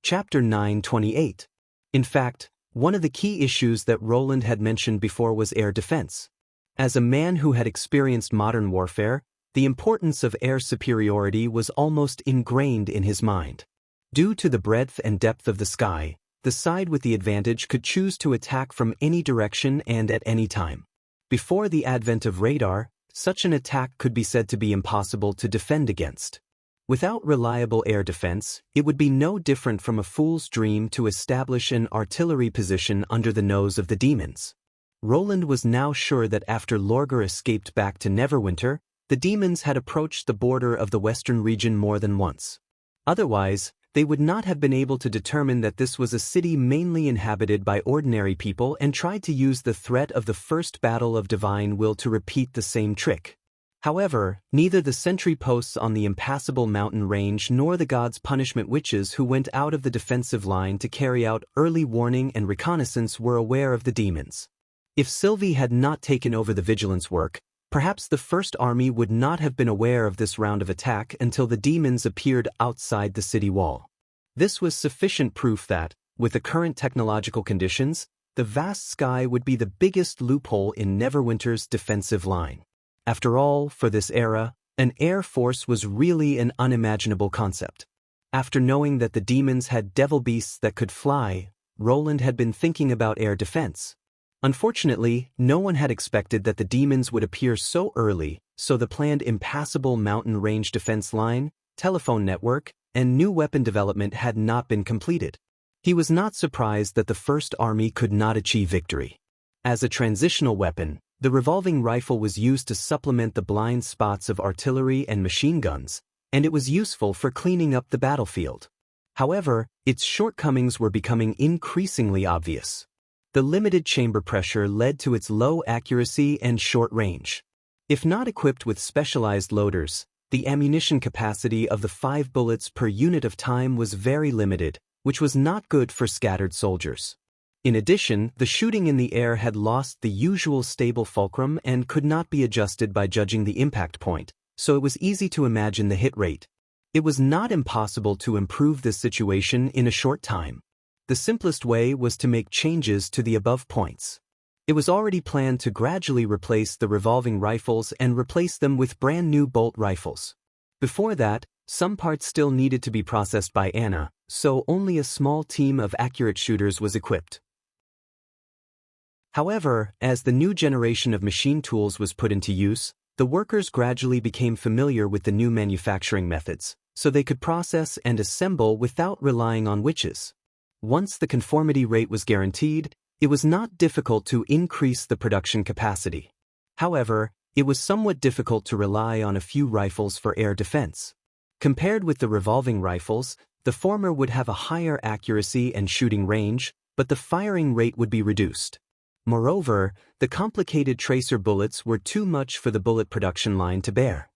Chapter 9:28. In fact, one of the key issues that Roland had mentioned before was air defense. As a man who had experienced modern warfare, the importance of air superiority was almost ingrained in his mind. Due to the breadth and depth of the sky, the side with the advantage could choose to attack from any direction and at any time. Before the advent of radar, such an attack could be said to be impossible to defend against. Without reliable air defense, it would be no different from a fool's dream to establish an artillery position under the nose of the demons. Roland was now sure that after Lorgar escaped back to Neverwinter, the demons had approached the border of the western region more than once. Otherwise, they would not have been able to determine that this was a city mainly inhabited by ordinary people and tried to use the threat of the first battle of divine will to repeat the same trick. However, neither the sentry posts on the impassable mountain range nor the gods' punishment witches who went out of the defensive line to carry out early warning and reconnaissance were aware of the demons. If Sylvie had not taken over the vigilance work, perhaps the First Army would not have been aware of this round of attack until the demons appeared outside the city wall. This was sufficient proof that, with the current technological conditions, the vast sky would be the biggest loophole in Neverwinter's defensive line. After all, for this era, an air force was really an unimaginable concept. After knowing that the demons had devil beasts that could fly, Roland had been thinking about air defense. Unfortunately, no one had expected that the demons would appear so early, so the planned impassable mountain range defense line, telephone network, and new weapon development had not been completed. He was not surprised that the First Army could not achieve victory. As a transitional weapon, the revolving rifle was used to supplement the blind spots of artillery and machine guns, and it was useful for cleaning up the battlefield. However, its shortcomings were becoming increasingly obvious. The limited chamber pressure led to its low accuracy and short range. If not equipped with specialized loaders, the ammunition capacity of the 5 bullets per unit of time was very limited, which was not good for scattered soldiers. In addition, the shooting in the air had lost the usual stable fulcrum and could not be adjusted by judging the impact point, so it was easy to imagine the hit rate. It was not impossible to improve this situation in a short time. The simplest way was to make changes to the above points. It was already planned to gradually replace the revolving rifles and replace them with brand new bolt rifles. Before that, some parts still needed to be processed by Anna, so only a small team of accurate shooters was equipped. However, as the new generation of machine tools was put into use, the workers gradually became familiar with the new manufacturing methods, so they could process and assemble without relying on witches. Once the conformity rate was guaranteed, it was not difficult to increase the production capacity. However, it was somewhat difficult to rely on a few rifles for air defense. Compared with the revolving rifles, the former would have a higher accuracy and shooting range, but the firing rate would be reduced. Moreover, the complicated tracer bullets were too much for the bullet production line to bear.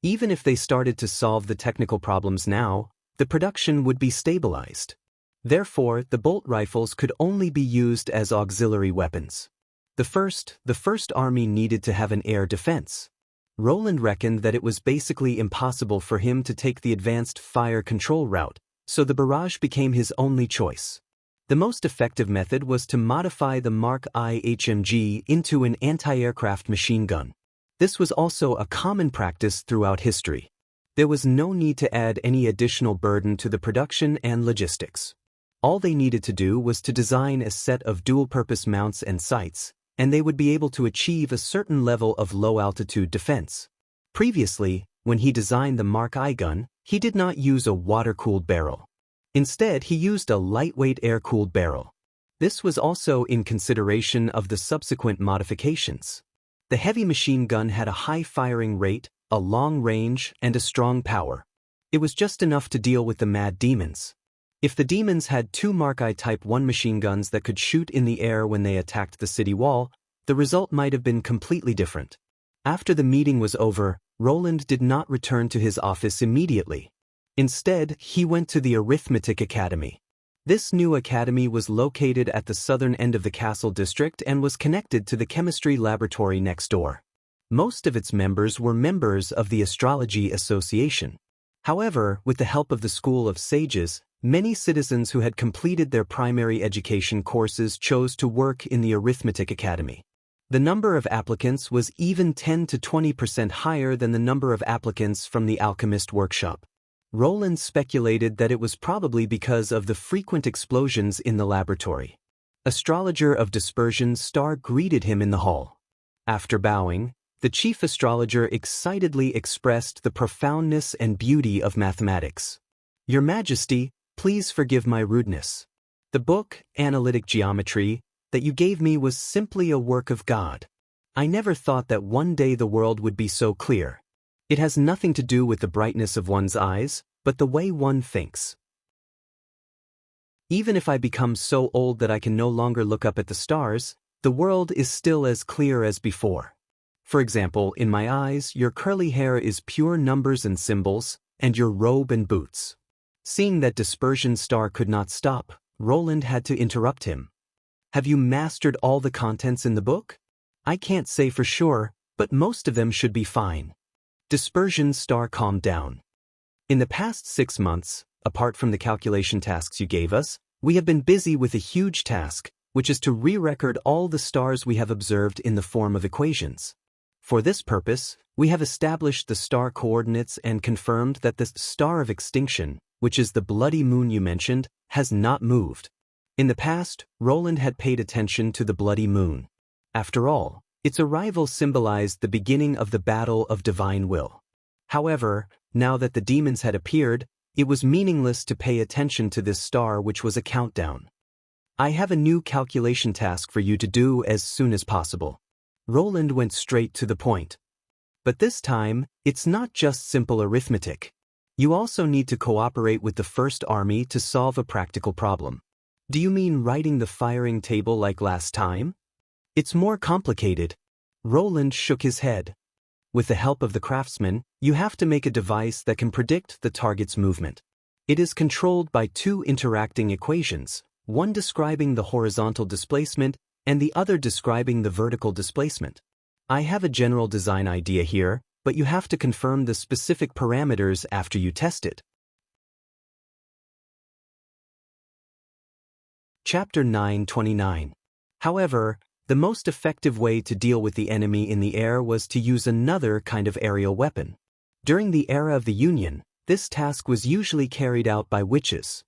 Even if they started to solve the technical problems now, the production would be stabilized. Therefore, the bolt rifles could only be used as auxiliary weapons. The First Army needed to have an air defense. Roland reckoned that it was basically impossible for him to take the advanced fire control route, so the barrage became his only choice. The most effective method was to modify the Mark I HMG into an anti-aircraft machine gun. This was also a common practice throughout history. There was no need to add any additional burden to the production and logistics. All they needed to do was to design a set of dual-purpose mounts and sights, and they would be able to achieve a certain level of low-altitude defense. Previously, when he designed the Mark I gun, he did not use a water-cooled barrel. Instead, he used a lightweight air-cooled barrel. This was also in consideration of the subsequent modifications. The heavy machine gun had a high firing rate, a long range, and a strong power. It was just enough to deal with the mad demons. If the demons had 2 Mark I Type 1 machine guns that could shoot in the air when they attacked the city wall, the result might have been completely different. After the meeting was over, Roland did not return to his office immediately. Instead, he went to the Arithmetic Academy. This new academy was located at the southern end of the castle district and was connected to the chemistry laboratory next door. Most of its members were members of the Astrology Association. However, with the help of the School of Sages, Many citizens who had completed their primary education courses chose to work in the Arithmetic Academy. The number of applicants was even 10 to 20% higher than the number of applicants from the alchemist workshop. Roland speculated that it was probably because of the frequent explosions in the laboratory. Astrologer of Dispersion Star greeted him in the hall. After bowing, the chief astrologer excitedly expressed the profoundness and beauty of mathematics. "Your Majesty, please forgive my rudeness. The book, Analytic Geometry, that you gave me was simply a work of God. I never thought that one day the world would be so clear. It has nothing to do with the brightness of one's eyes, but the way one thinks. Even if I become so old that I can no longer look up at the stars, the world is still as clear as before. For example, in my eyes, your curly hair is pure numbers and symbols, and your robe and boots." Seeing that Dispersion Star could not stop, Roland had to interrupt him. "Have you mastered all the contents in the book?" "I can't say for sure, but most of them should be fine." Dispersion Star calmed down. "In the past 6 months, apart from the calculation tasks you gave us, we have been busy with a huge task, which is to re-record all the stars we have observed in the form of equations. For this purpose, we have established the star coordinates and confirmed that the star of extinction, which is the bloody moon you mentioned, has not moved." In the past, Roland had paid attention to the bloody moon. After all, its arrival symbolized the beginning of the battle of divine will. However, now that the demons had appeared, it was meaningless to pay attention to this star, which was a countdown. "I have a new calculation task for you to do as soon as possible." Roland went straight to the point. "But this time, it's not just simple arithmetic. You also need to cooperate with the First Army to solve a practical problem." "Do you mean writing the firing table like last time?" "It's more complicated." Roland shook his head. "With the help of the craftsman, you have to make a device that can predict the target's movement. It is controlled by 2 interacting equations, one describing the horizontal displacement and the other describing the vertical displacement. I have a general design idea here, but you have to confirm the specific parameters after you test it." Chapter 929. However, the most effective way to deal with the enemy in the air was to use another kind of aerial weapon. During the era of the Union, this task was usually carried out by witches.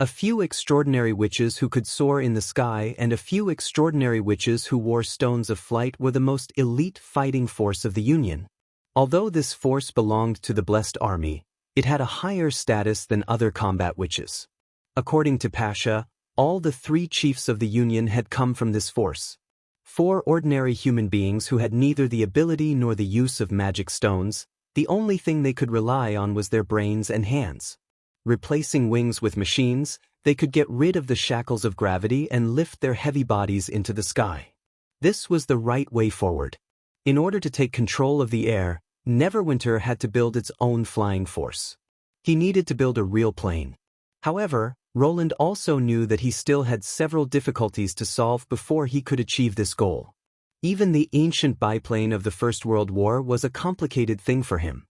A few extraordinary witches who could soar in the sky and a few extraordinary witches who wore stones of flight were the most elite fighting force of the Union. Although this force belonged to the Blessed Army, it had a higher status than other combat witches. According to Pasha, all the 3 chiefs of the Union had come from this force. 4 ordinary human beings who had neither the ability nor the use of magic stones, the only thing they could rely on was their brains and hands. Replacing wings with machines, they could get rid of the shackles of gravity and lift their heavy bodies into the sky. This was the right way forward. In order to take control of the air, Neverwinter had to build its own flying force. He needed to build a real plane. However, Roland also knew that he still had several difficulties to solve before he could achieve this goal. Even the ancient biplane of the First World War was a complicated thing for him.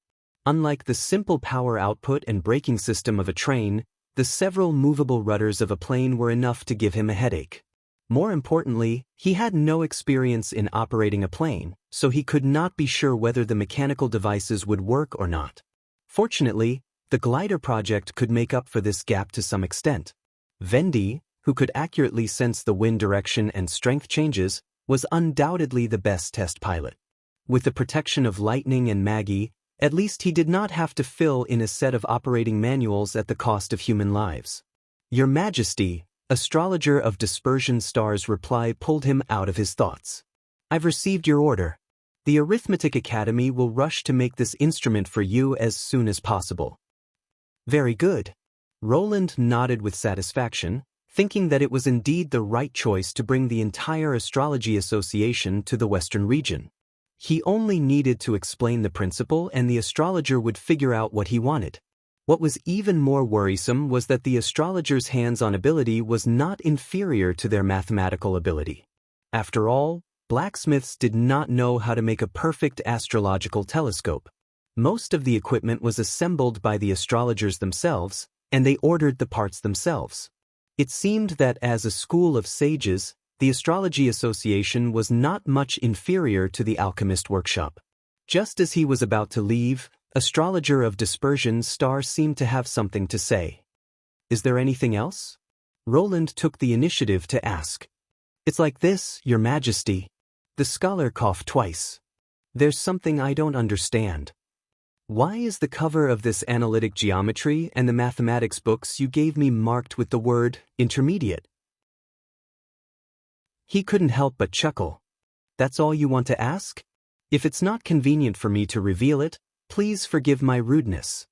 Unlike the simple power output and braking system of a train, the several movable rudders of a plane were enough to give him a headache. More importantly, he had no experience in operating a plane, so he could not be sure whether the mechanical devices would work or not. Fortunately, the glider project could make up for this gap to some extent. Vendi, who could accurately sense the wind direction and strength changes, was undoubtedly the best test pilot. With the protection of Lightning and Maggie, at least he did not have to fill in a set of operating manuals at the cost of human lives. "Your Majesty," Astrologer of Dispersion Star's reply pulled him out of his thoughts. "I've received your order. The Arithmetic Academy will rush to make this instrument for you as soon as possible." "Very good." Roland nodded with satisfaction, thinking that it was indeed the right choice to bring the entire Astrology Association to the Western region. He only needed to explain the principle and the astrologer would figure out what he wanted. What was even more worrisome was that the astrologer's hands-on ability was not inferior to their mathematical ability. After all, blacksmiths did not know how to make a perfect astrological telescope. Most of the equipment was assembled by the astrologers themselves, and they ordered the parts themselves. It seemed that as a school of sages, the Astrology Association was not much inferior to the alchemist workshop. Just as he was about to leave, astrologer of dispersion star seemed to have something to say. Is there anything else? Roland took the initiative to ask. It's like this, Your Majesty. The scholar coughed twice. There's something I don't understand. Why is the cover of this analytic geometry and the mathematics books you gave me marked with the word intermediate? He couldn't help but chuckle. That's all you want to ask? If it's not convenient for me to reveal it, please forgive my rudeness.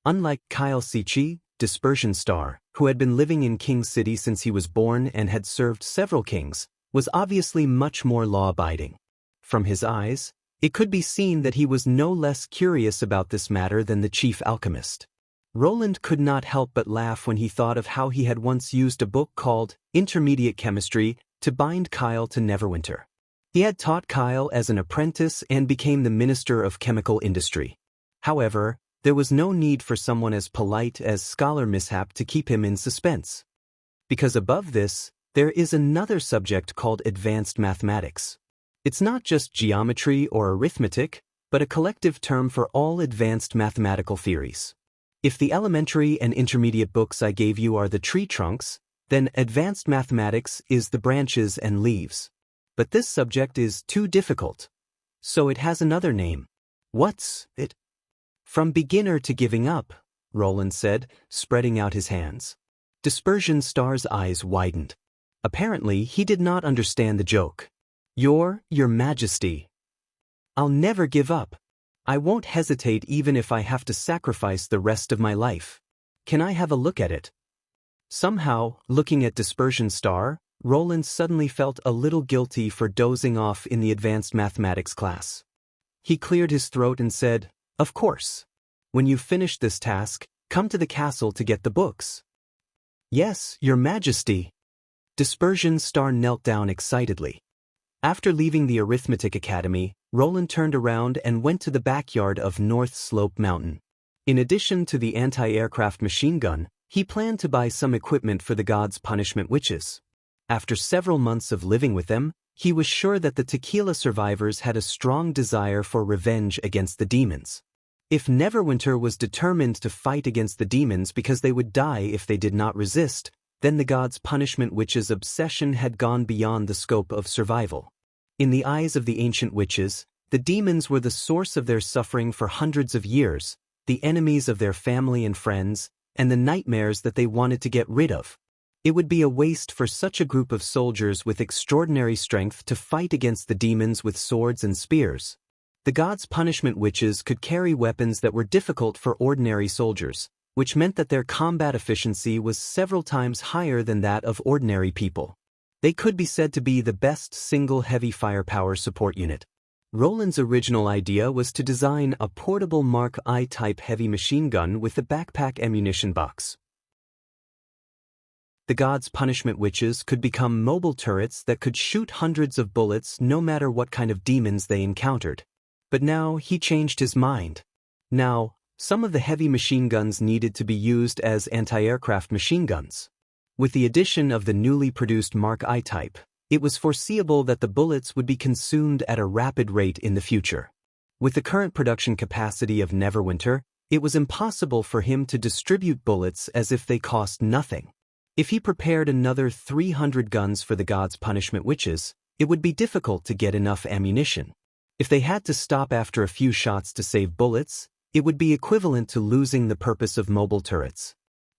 Unlike Kyle Sichi, Dispersion Star, who had been living in King City since he was born and had served several kings, was obviously much more law-abiding. From his eyes, it could be seen that he was no less curious about this matter than the chief alchemist. Roland could not help but laugh when he thought of how he had once used a book called Intermediate Chemistry to bind Kyle to Neverwinter. He had taught Kyle as an apprentice and became the Minister of Chemical Industry. However, there was no need for someone as polite as Scholar Mishap to keep him in suspense. Because above this, there is another subject called advanced mathematics. It's not just geometry or arithmetic, but a collective term for all advanced mathematical theories. If the elementary and intermediate books I gave you are the tree trunks, then advanced mathematics is the branches and leaves. But this subject is too difficult. So it has another name. What's it? From beginner to giving up, Roland said, spreading out his hands. Dispersion Star's eyes widened. Apparently, he did not understand the joke. Your Majesty. I'll never give up. I won't hesitate even if I have to sacrifice the rest of my life. Can I have a look at it? Somehow, looking at Dispersion Star, Roland suddenly felt a little guilty for dozing off in the advanced mathematics class. He cleared his throat and said, Of course. When you've finished this task, come to the castle to get the books. Yes, Your Majesty. Dispersion Star knelt down excitedly. After leaving the Arithmetic Academy, Roland turned around and went to the backyard of North Slope Mountain. In addition to the anti-aircraft machine gun, he planned to buy some equipment for the gods' punishment witches. After several months of living with them, he was sure that the Tequila survivors had a strong desire for revenge against the demons. If Neverwinter was determined to fight against the demons because they would die if they did not resist, then the gods' punishment witches' obsession had gone beyond the scope of survival. In the eyes of the ancient witches, the demons were the source of their suffering for hundreds of years, the enemies of their family and friends, and the nightmares that they wanted to get rid of. It would be a waste for such a group of soldiers with extraordinary strength to fight against the demons with swords and spears. The gods' punishment witches could carry weapons that were difficult for ordinary soldiers, which meant that their combat efficiency was several times higher than that of ordinary people. They could be said to be the best single heavy firepower support unit. Roland's original idea was to design a portable Mark I-type heavy machine gun with a backpack ammunition box. The gods' punishment witches could become mobile turrets that could shoot hundreds of bullets no matter what kind of demons they encountered. But now he changed his mind. Now, some of the heavy machine guns needed to be used as anti-aircraft machine guns. With the addition of the newly produced Mark I type, it was foreseeable that the bullets would be consumed at a rapid rate in the future. With the current production capacity of Neverwinter, it was impossible for him to distribute bullets as if they cost nothing. If he prepared another 300 guns for the gods' punishment witches, it would be difficult to get enough ammunition. If they had to stop after a few shots to save bullets, it would be equivalent to losing the purpose of mobile turrets.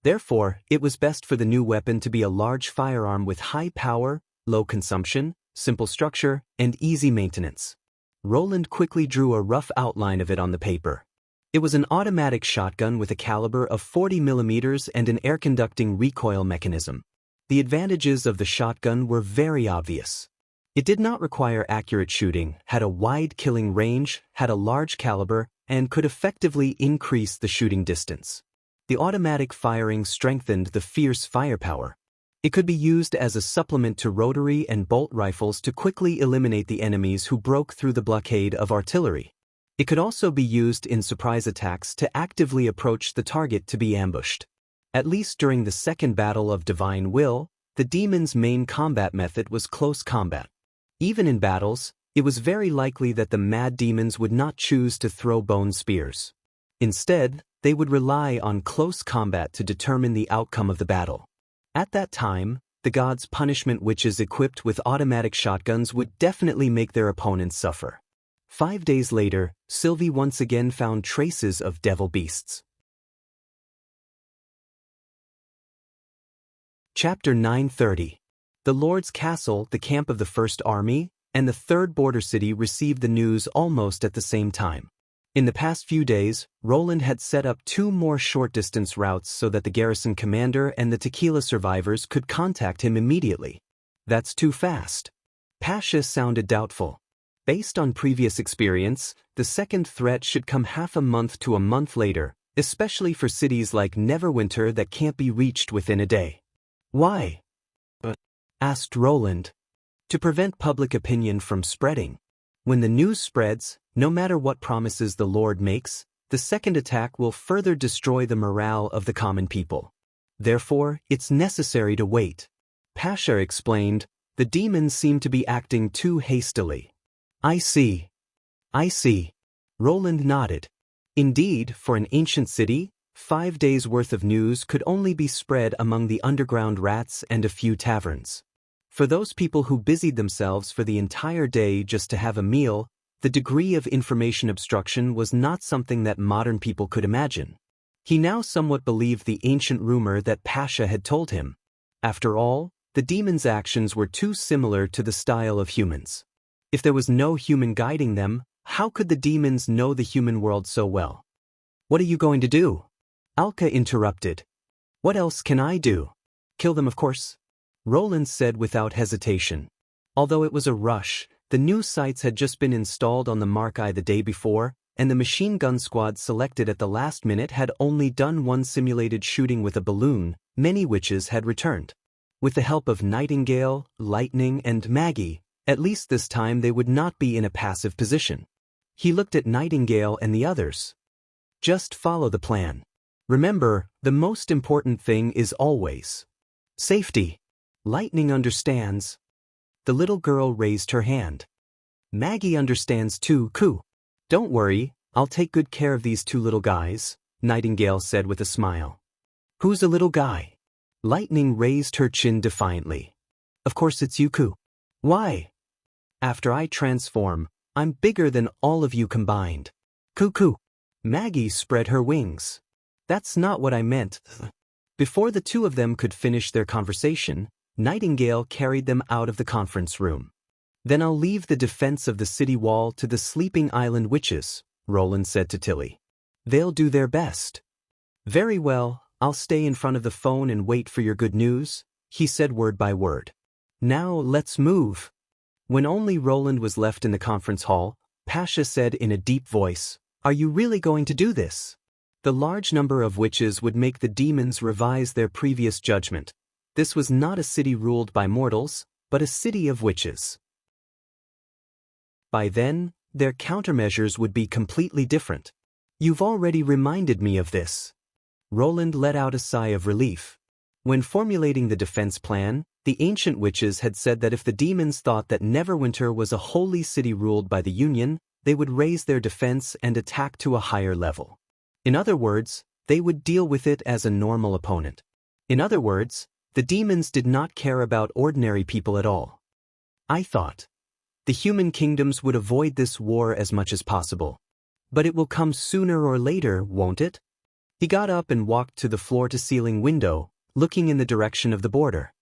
Therefore, it was best for the new weapon to be a large firearm with high power, low consumption, simple structure, and easy maintenance. Roland quickly drew a rough outline of it on the paper. It was an automatic shotgun with a caliber of 40 mm and an air-conducting recoil mechanism. The advantages of the shotgun were very obvious. It did not require accurate shooting, had a wide killing range, had a large caliber, and could effectively increase the shooting distance. The automatic firing strengthened the fierce firepower. It could be used as a supplement to rotary and bolt rifles to quickly eliminate the enemies who broke through the blockade of artillery. It could also be used in surprise attacks to actively approach the target to be ambushed. At least during the second battle of Divine Will, the demons' main combat method was close combat. Even in battles, it was very likely that the mad demons would not choose to throw bone spears. Instead, they would rely on close combat to determine the outcome of the battle. At that time, the gods' punishment witches equipped with automatic shotguns would definitely make their opponents suffer. 5 days later, Sylvie once again found traces of devil beasts. Chapter 930. The Lord's Castle, the camp of the First Army, and the third border city received the news almost at the same time. In the past few days, Roland had set up 2 more short-distance routes so that the garrison commander and the tequila survivors could contact him immediately. That's too fast. Pasha sounded doubtful. Based on previous experience, the second threat should come half a month to a month later, especially for cities like Neverwinter that can't be reached within a day. Why? Asked Roland. To prevent public opinion from spreading. When the news spreads, no matter what promises the Lord makes, the second attack will further destroy the morale of the common people. Therefore, it's necessary to wait. Pasha explained, the demons seem to be acting too hastily. I see. Roland nodded. Indeed, for an ancient city, 5 days' worth of news could only be spread among the underground rats and a few taverns. For those people who busied themselves for the entire day just to have a meal, the degree of information obstruction was not something that modern people could imagine. He now somewhat believed the ancient rumor that Pasha had told him. After all, the demons' actions were too similar to the style of humans. If there was no human guiding them, how could the demons know the human world so well? What are you going to do? Alka interrupted. What else can I do? Kill them, of course. Roland said without hesitation. Although it was a rush, the new sights had just been installed on the Mark I the day before, and the machine gun squad selected at the last minute had only done one simulated shooting with a balloon. Many witches had returned. With the help of Nightingale, Lightning, and Maggie, at least this time they would not be in a passive position. He looked at Nightingale and the others. Just follow the plan. Remember, the most important thing is always safety. Lightning understands. The little girl raised her hand. Maggie understands too, Coo. Don't worry, I'll take good care of these 2 little guys, Nightingale said with a smile. Who's a little guy? Lightning raised her chin defiantly. Of course it's you, Coo. Why? After I transform, I'm bigger than all of you combined. Coo. Maggie spread her wings. That's not what I meant. Before the 2 of them could finish their conversation, Nightingale carried them out of the conference room. Then I'll leave the defense of the city wall to the Sleeping Island witches, Roland said to Tilly. They'll do their best. Very well, I'll stay in front of the phone and wait for your good news, he said word by word. Now let's move. When only Roland was left in the conference hall, Pasha said in a deep voice, Are you really going to do this? The large number of witches would make the demons revise their previous judgment. This was not a city ruled by mortals, but a city of witches. By then, their countermeasures would be completely different. You've already reminded me of this. Roland let out a sigh of relief. When formulating the defense plan, the ancient witches had said that if the demons thought that Neverwinter was a holy city ruled by the Union, they would raise their defense and attack to a higher level. In other words, they would deal with it as a normal opponent. In other words, the demons did not care about ordinary people at all. I thought. The human kingdoms would avoid this war as much as possible. But it will come sooner or later, won't it? He got up and walked to the floor-to-ceiling window, looking in the direction of the border.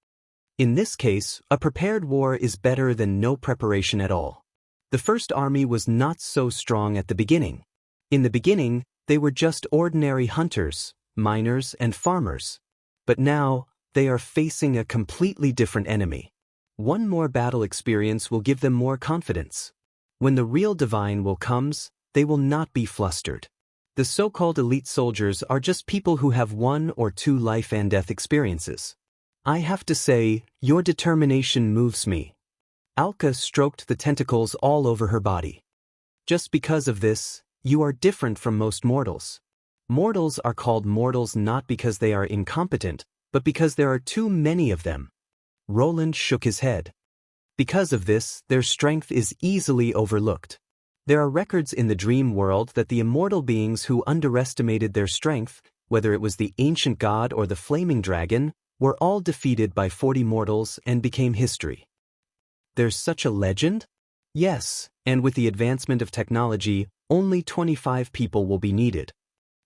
In this case, a prepared war is better than no preparation at all. The First Army was not so strong at the beginning. In the beginning, they were just ordinary hunters, miners, and farmers. But now, they are facing a completely different enemy. One more battle experience will give them more confidence. When the real Divine Will comes, they will not be flustered. The so-called elite soldiers are just people who have 1 or 2 life and death experiences. I have to say, your determination moves me. Alka stroked the tentacles all over her body. Just because of this, you are different from most mortals. Mortals are called mortals not because they are incompetent, but because there are too many of them. Roland shook his head. Because of this, their strength is easily overlooked. There are records in the dream world that the immortal beings who underestimated their strength, whether it was the ancient god or the flaming dragon, were all defeated by 40 mortals and became history. There's such a legend? Yes, and with the advancement of technology, only 25 people will be needed.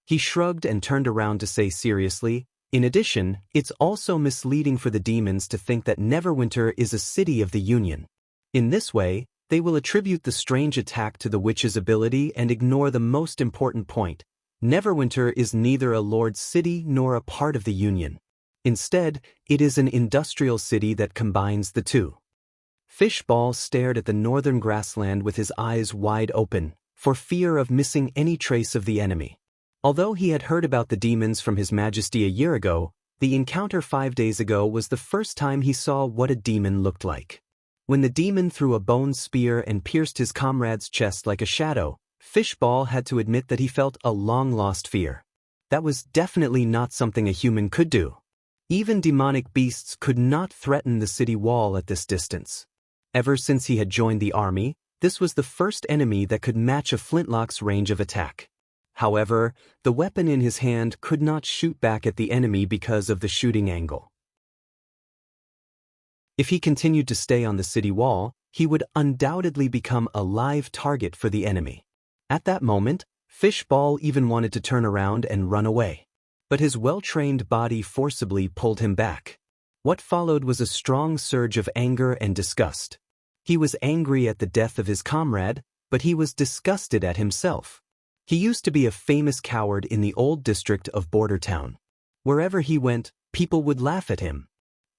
He shrugged and turned around to say seriously, in addition, it's also misleading for the demons to think that Neverwinter is a city of the Union. In this way, they will attribute the strange attack to the witch's ability and ignore the most important point. Neverwinter is neither a lord's city nor a part of the Union. Instead, it is an industrial city that combines the two. Fishball stared at the northern grassland with his eyes wide open, for fear of missing any trace of the enemy. Although he had heard about the demons from His Majesty a year ago, the encounter 5 days ago was the first time he saw what a demon looked like. When the demon threw a bone spear and pierced his comrade's chest like a shadow, Fishball had to admit that he felt a long-lost fear. That was definitely not something a human could do. Even demonic beasts could not threaten the city wall at this distance. Ever since he had joined the army, this was the first enemy that could match a flintlock's range of attack. However, the weapon in his hand could not shoot back at the enemy because of the shooting angle. If he continued to stay on the city wall, he would undoubtedly become a live target for the enemy. At that moment, Fishball even wanted to turn around and run away. But his well-trained body forcibly pulled him back. What followed was a strong surge of anger and disgust. He was angry at the death of his comrade, but he was disgusted at himself. He used to be a famous coward in the old district of Border Town. Wherever he went, people would laugh at him.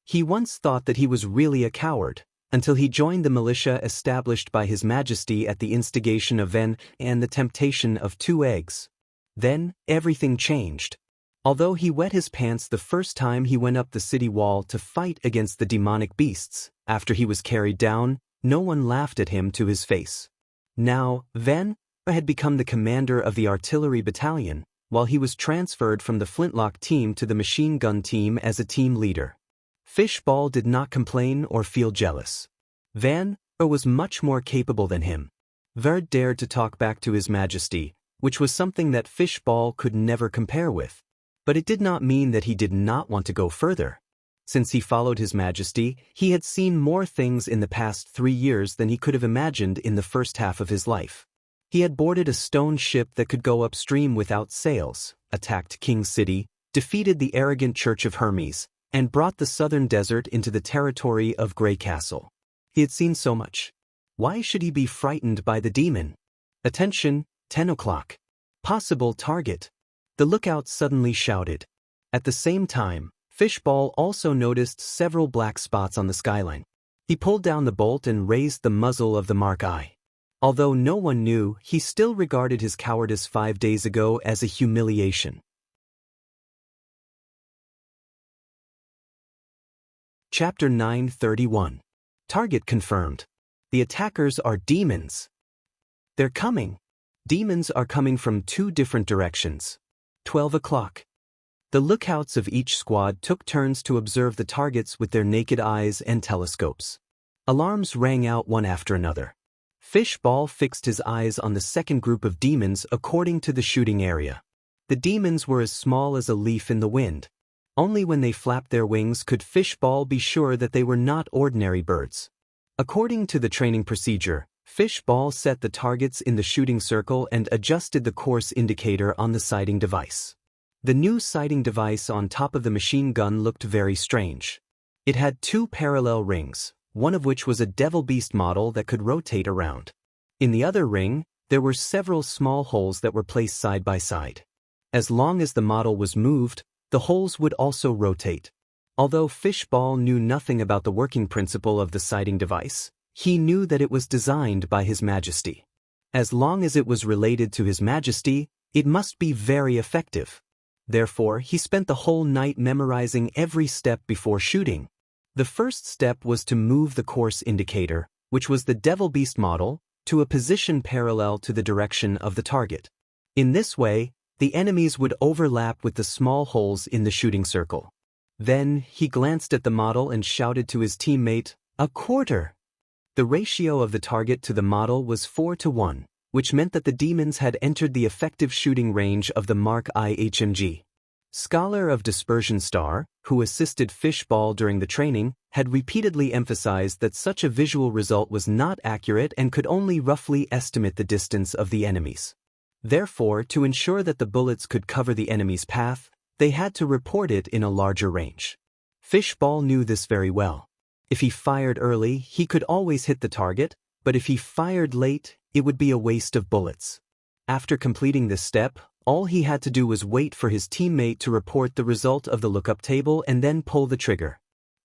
He once thought that he was really a coward, until he joined the militia established by His Majesty at the instigation of Ven and the temptation of 2 eggs. Then, everything changed. Although he wet his pants the first time he went up the city wall to fight against the demonic beasts, after he was carried down, no one laughed at him to his face. Now, Ven had become the commander of the artillery battalion, while he was transferred from the flintlock team to the machine gun team as a team leader. Fishball did not complain or feel jealous. Van was much more capable than him. Verd dared to talk back to His Majesty, which was something that Fishball could never compare with. But it did not mean that he did not want to go further. Since he followed His Majesty, he had seen more things in the past 3 years than he could have imagined in the first half of his life. He had boarded a stone ship that could go upstream without sails, attacked King City, defeated the arrogant Church of Hermes, and brought the southern desert into the territory of Grey Castle. He had seen so much. Why should he be frightened by the demon? Attention, 10 o'clock. Possible target. The lookout suddenly shouted. At the same time, Fishball also noticed several black spots on the skyline. He pulled down the bolt and raised the muzzle of the Mark I. Although no one knew, he still regarded his cowardice 5 days ago as a humiliation. Chapter 931. Target confirmed. The attackers are demons. They're coming. Demons are coming from 2 different directions. 12 o'clock. The lookouts of each squad took turns to observe the targets with their naked eyes and telescopes. Alarms rang out one after another. Fishball fixed his eyes on the second group of demons according to the shooting area. The demons were as small as a leaf in the wind. Only when they flapped their wings could Fishball be sure that they were not ordinary birds. According to the training procedure, Fishball set the targets in the shooting circle and adjusted the course indicator on the sighting device. The new sighting device on top of the machine gun looked very strange. It had 2 parallel rings, one of which was a Devil Beast model that could rotate around. In the other ring, there were several small holes that were placed side by side. As long as the model was moved, the holes would also rotate. Although Fishball knew nothing about the working principle of the sighting device, he knew that it was designed by His Majesty. As long as it was related to His Majesty, it must be very effective. Therefore, he spent the whole night memorizing every step before shooting. The first step was to move the course indicator, which was the Devil Beast model, to a position parallel to the direction of the target. In this way, The enemies would overlap with the small holes in the shooting circle. Then, he glanced at the model and shouted to his teammate, "A quarter!" The ratio of the target to the model was 4-1, which meant that the demons had entered the effective shooting range of the Mark I HMG. Scholar of Dispersion Star, who assisted Fishball during the training, had repeatedly emphasized that such a visual result was not accurate and could only roughly estimate the distance of the enemies. Therefore, to ensure that the bullets could cover the enemy's path, they had to report it in a larger range. Fishball knew this very well. If he fired early, he could always hit the target, but if he fired late, it would be a waste of bullets. After completing this step, all he had to do was wait for his teammate to report the result of the lookup table and then pull the trigger.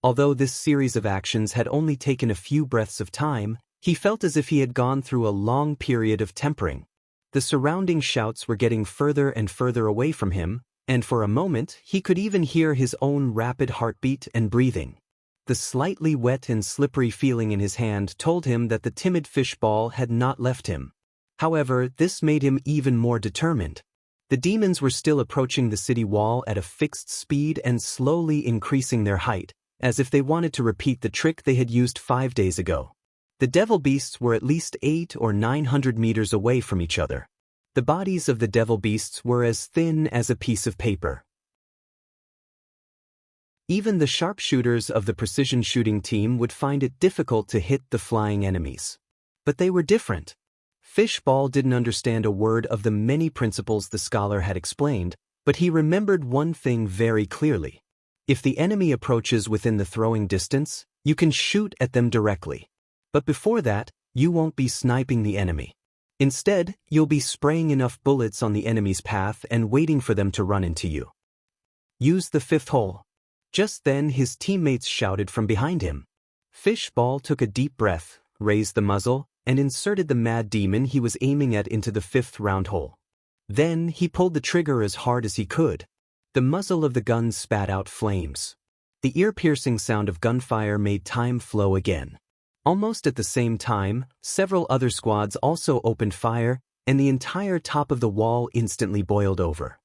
Although this series of actions had only taken a few breaths of time, he felt as if he had gone through a long period of tempering. The surrounding shouts were getting further and further away from him, and for a moment he could even hear his own rapid heartbeat and breathing. The slightly wet and slippery feeling in his hand told him that the timid Fishball had not left him. However, this made him even more determined. The demons were still approaching the city wall at a fixed speed and slowly increasing their height, as if they wanted to repeat the trick they had used 5 days ago. The devil beasts were at least 800 or 900 meters away from each other. The bodies of the devil beasts were as thin as a piece of paper. Even the sharpshooters of the precision shooting team would find it difficult to hit the flying enemies. But they were different. Fishball didn't understand a word of the many principles the scholar had explained, but he remembered one thing very clearly. If the enemy approaches within the throwing distance, you can shoot at them directly. But before that, you won't be sniping the enemy. Instead, you'll be spraying enough bullets on the enemy's path and waiting for them to run into you. Use the 5th hole. Just then his teammates shouted from behind him. Fishball took a deep breath, raised the muzzle, and inserted the mad demon he was aiming at into the 5th round hole. Then he pulled the trigger as hard as he could. The muzzle of the gun spat out flames. The ear-piercing sound of gunfire made time flow again. Almost at the same time, several other squads also opened fire, and the entire top of the wall instantly boiled over.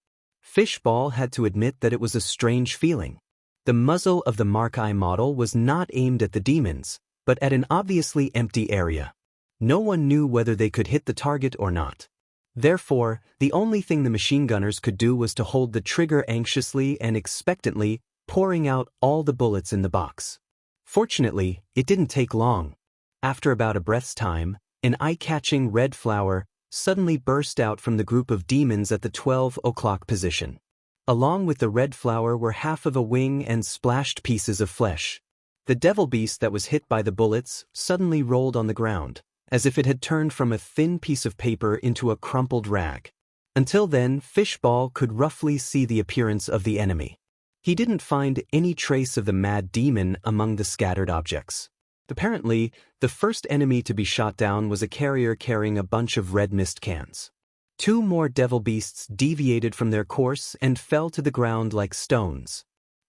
Fishball had to admit that it was a strange feeling. The muzzle of the Mark I model was not aimed at the demons, but at an obviously empty area. No one knew whether they could hit the target or not. Therefore, the only thing the machine gunners could do was to hold the trigger anxiously and expectantly, pouring out all the bullets in the box. Fortunately, it didn't take long. After about a breath's time, an eye-catching red flower suddenly burst out from the group of demons at the 12 o'clock position. Along with the red flower were half of a wing and splashed pieces of flesh. The devil beast that was hit by the bullets suddenly rolled on the ground, as if it had turned from a thin piece of paper into a crumpled rag. Until then, Fishball could roughly see the appearance of the enemy. He didn't find any trace of the mad demon among the scattered objects. Apparently, the first enemy to be shot down was a carrier carrying a bunch of red mist cans. 2 more devil beasts deviated from their course and fell to the ground like stones.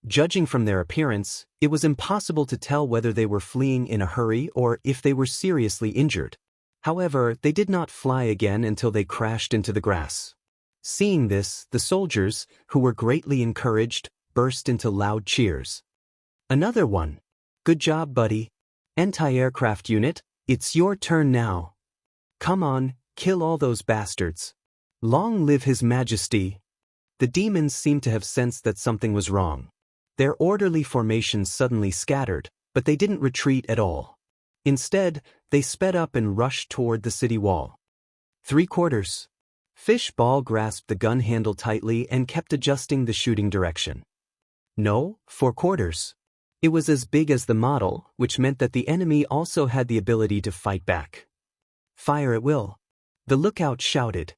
Judging from their appearance, it was impossible to tell whether they were fleeing in a hurry or if they were seriously injured. However, they did not fly again until they crashed into the grass. Seeing this, the soldiers, who were greatly encouraged, burst into loud cheers. Another one. Good job, buddy. Anti-aircraft unit, it's your turn now. Come on, kill all those bastards. Long live His Majesty. The demons seemed to have sensed that something was wrong. Their orderly formation suddenly scattered, but they didn't retreat at all. Instead, they sped up and rushed toward the city wall. 3/4. Fishball grasped the gun handle tightly and kept adjusting the shooting direction. No, 4/4. It was as big as the model, which meant that the enemy also had the ability to fight back. Fire at will. The lookout shouted.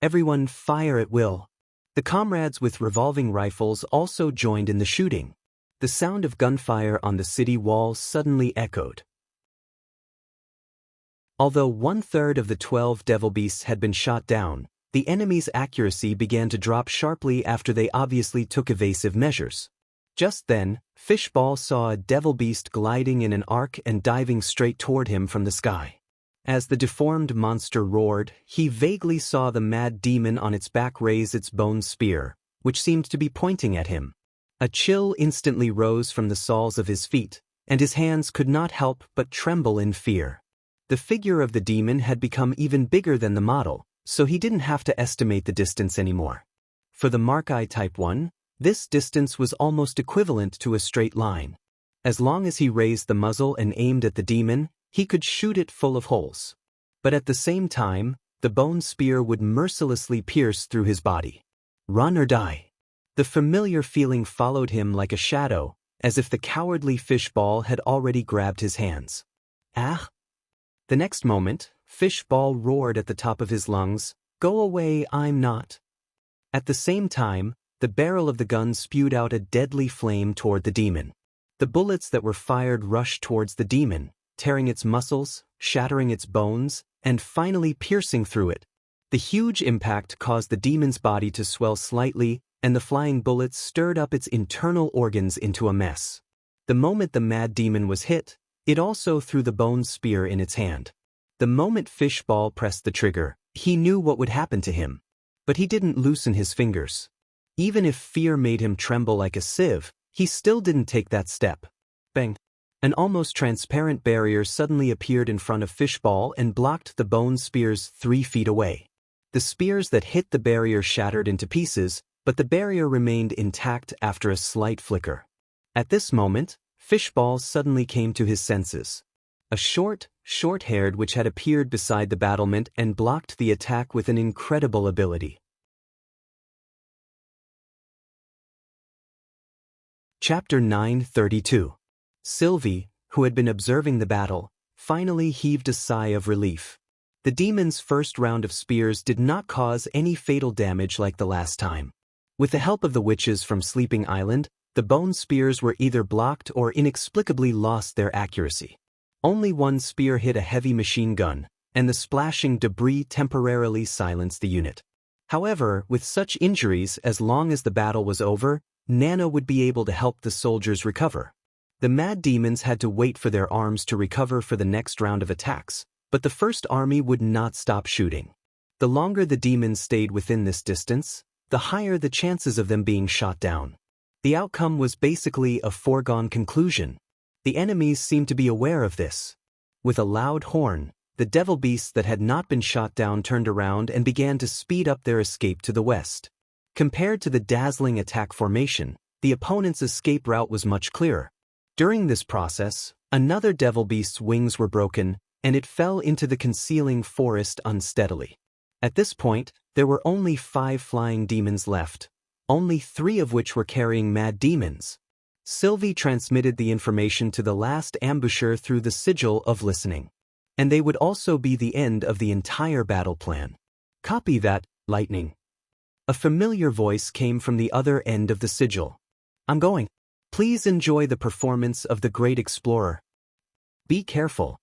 Everyone fire at will. The comrades with revolving rifles also joined in the shooting. The sound of gunfire on the city wall suddenly echoed. Although 1/3 of the 12 devil beasts had been shot down, the enemy's accuracy began to drop sharply after they obviously took evasive measures. Just then, Fishball saw a devil beast gliding in an arc and diving straight toward him from the sky. As the deformed monster roared, he vaguely saw the mad demon on its back raise its bone spear, which seemed to be pointing at him. A chill instantly rose from the soles of his feet, and his hands could not help but tremble in fear. The figure of the demon had become even bigger than the model, so he didn't have to estimate the distance anymore. For the Markai Type 1, this distance was almost equivalent to a straight line. As long as he raised the muzzle and aimed at the demon, he could shoot it full of holes. But at the same time, the bone spear would mercilessly pierce through his body. Run or die. The familiar feeling followed him like a shadow, as if the cowardly fishball had already grabbed his hands. Ah! The next moment, Fishball roared at the top of his lungs, "Go away, I'm not." At the same time, the barrel of the gun spewed out a deadly flame toward the demon. The bullets that were fired rushed towards the demon, tearing its muscles, shattering its bones, and finally piercing through it. The huge impact caused the demon's body to swell slightly, and the flying bullets stirred up its internal organs into a mess. The moment the mad demon was hit, it also threw the bone spear in its hand. The moment Fishball pressed the trigger, he knew what would happen to him. But he didn't loosen his fingers. Even if fear made him tremble like a sieve, he still didn't take that step. Bang! An almost transparent barrier suddenly appeared in front of Fishball and blocked the bone spears 3 feet away. The spears that hit the barrier shattered into pieces, but the barrier remained intact after a slight flicker. At this moment, Fishball suddenly came to his senses. A short-haired which had appeared beside the battlement and blocked the attack with an incredible ability. Chapter 932. Sylvie, who had been observing the battle, finally heaved a sigh of relief. The demon's first round of spears did not cause any fatal damage like the last time. With the help of the witches from Sleeping Island, the bone spears were either blocked or inexplicably lost their accuracy. Only one spear hit a heavy machine gun, and the splashing debris temporarily silenced the unit. However, with such injuries, as long as the battle was over, Nana would be able to help the soldiers recover. The mad demons had to wait for their arms to recover for the next round of attacks, but the first army would not stop shooting. The longer the demons stayed within this distance, the higher the chances of them being shot down. The outcome was basically a foregone conclusion. The enemies seemed to be aware of this. With a loud horn, the devil beasts that had not been shot down turned around and began to speed up their escape to the west. Compared to the dazzling attack formation, the opponent's escape route was much clearer. During this process, another devil beast's wings were broken, and it fell into the concealing forest unsteadily. At this point, there were only 5 flying demons left, only 3 of which were carrying mad demons. Sylvie transmitted the information to the last ambusher through the sigil of listening. And they would also be the end of the entire battle plan. Copy that, Lightning. A familiar voice came from the other end of the sigil. I'm going. Please enjoy the performance of the great explorer. Be careful.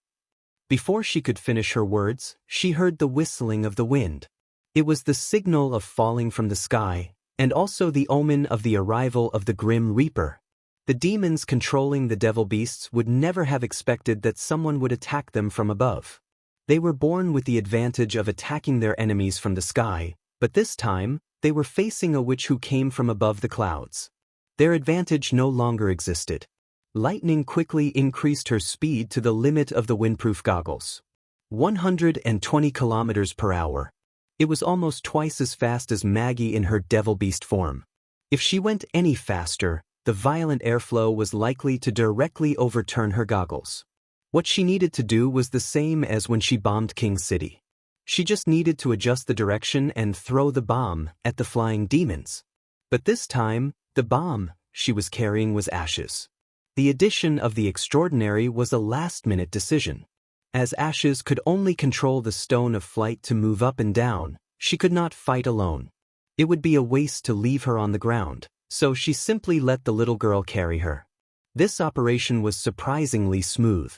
Before she could finish her words, she heard the whistling of the wind. It was the signal of falling from the sky, and also the omen of the arrival of the Grim Reaper. The demons controlling the devil beasts would never have expected that someone would attack them from above. They were born with the advantage of attacking their enemies from the sky, but this time, they were facing a witch who came from above the clouds. Their advantage no longer existed. Lightning quickly increased her speed to the limit of the windproof goggles. 120 kilometers per hour. It was almost twice as fast as Maggie in her devil beast form. If she went any faster, the violent airflow was likely to directly overturn her goggles. What she needed to do was the same as when she bombed King City. She just needed to adjust the direction and throw the bomb at the flying demons. But this time, the bomb she was carrying was Ashes. The addition of the extraordinary was a last-minute decision. As Ashes could only control the stone of flight to move up and down, she could not fight alone. It would be a waste to leave her on the ground, so she simply let the little girl carry her. This operation was surprisingly smooth.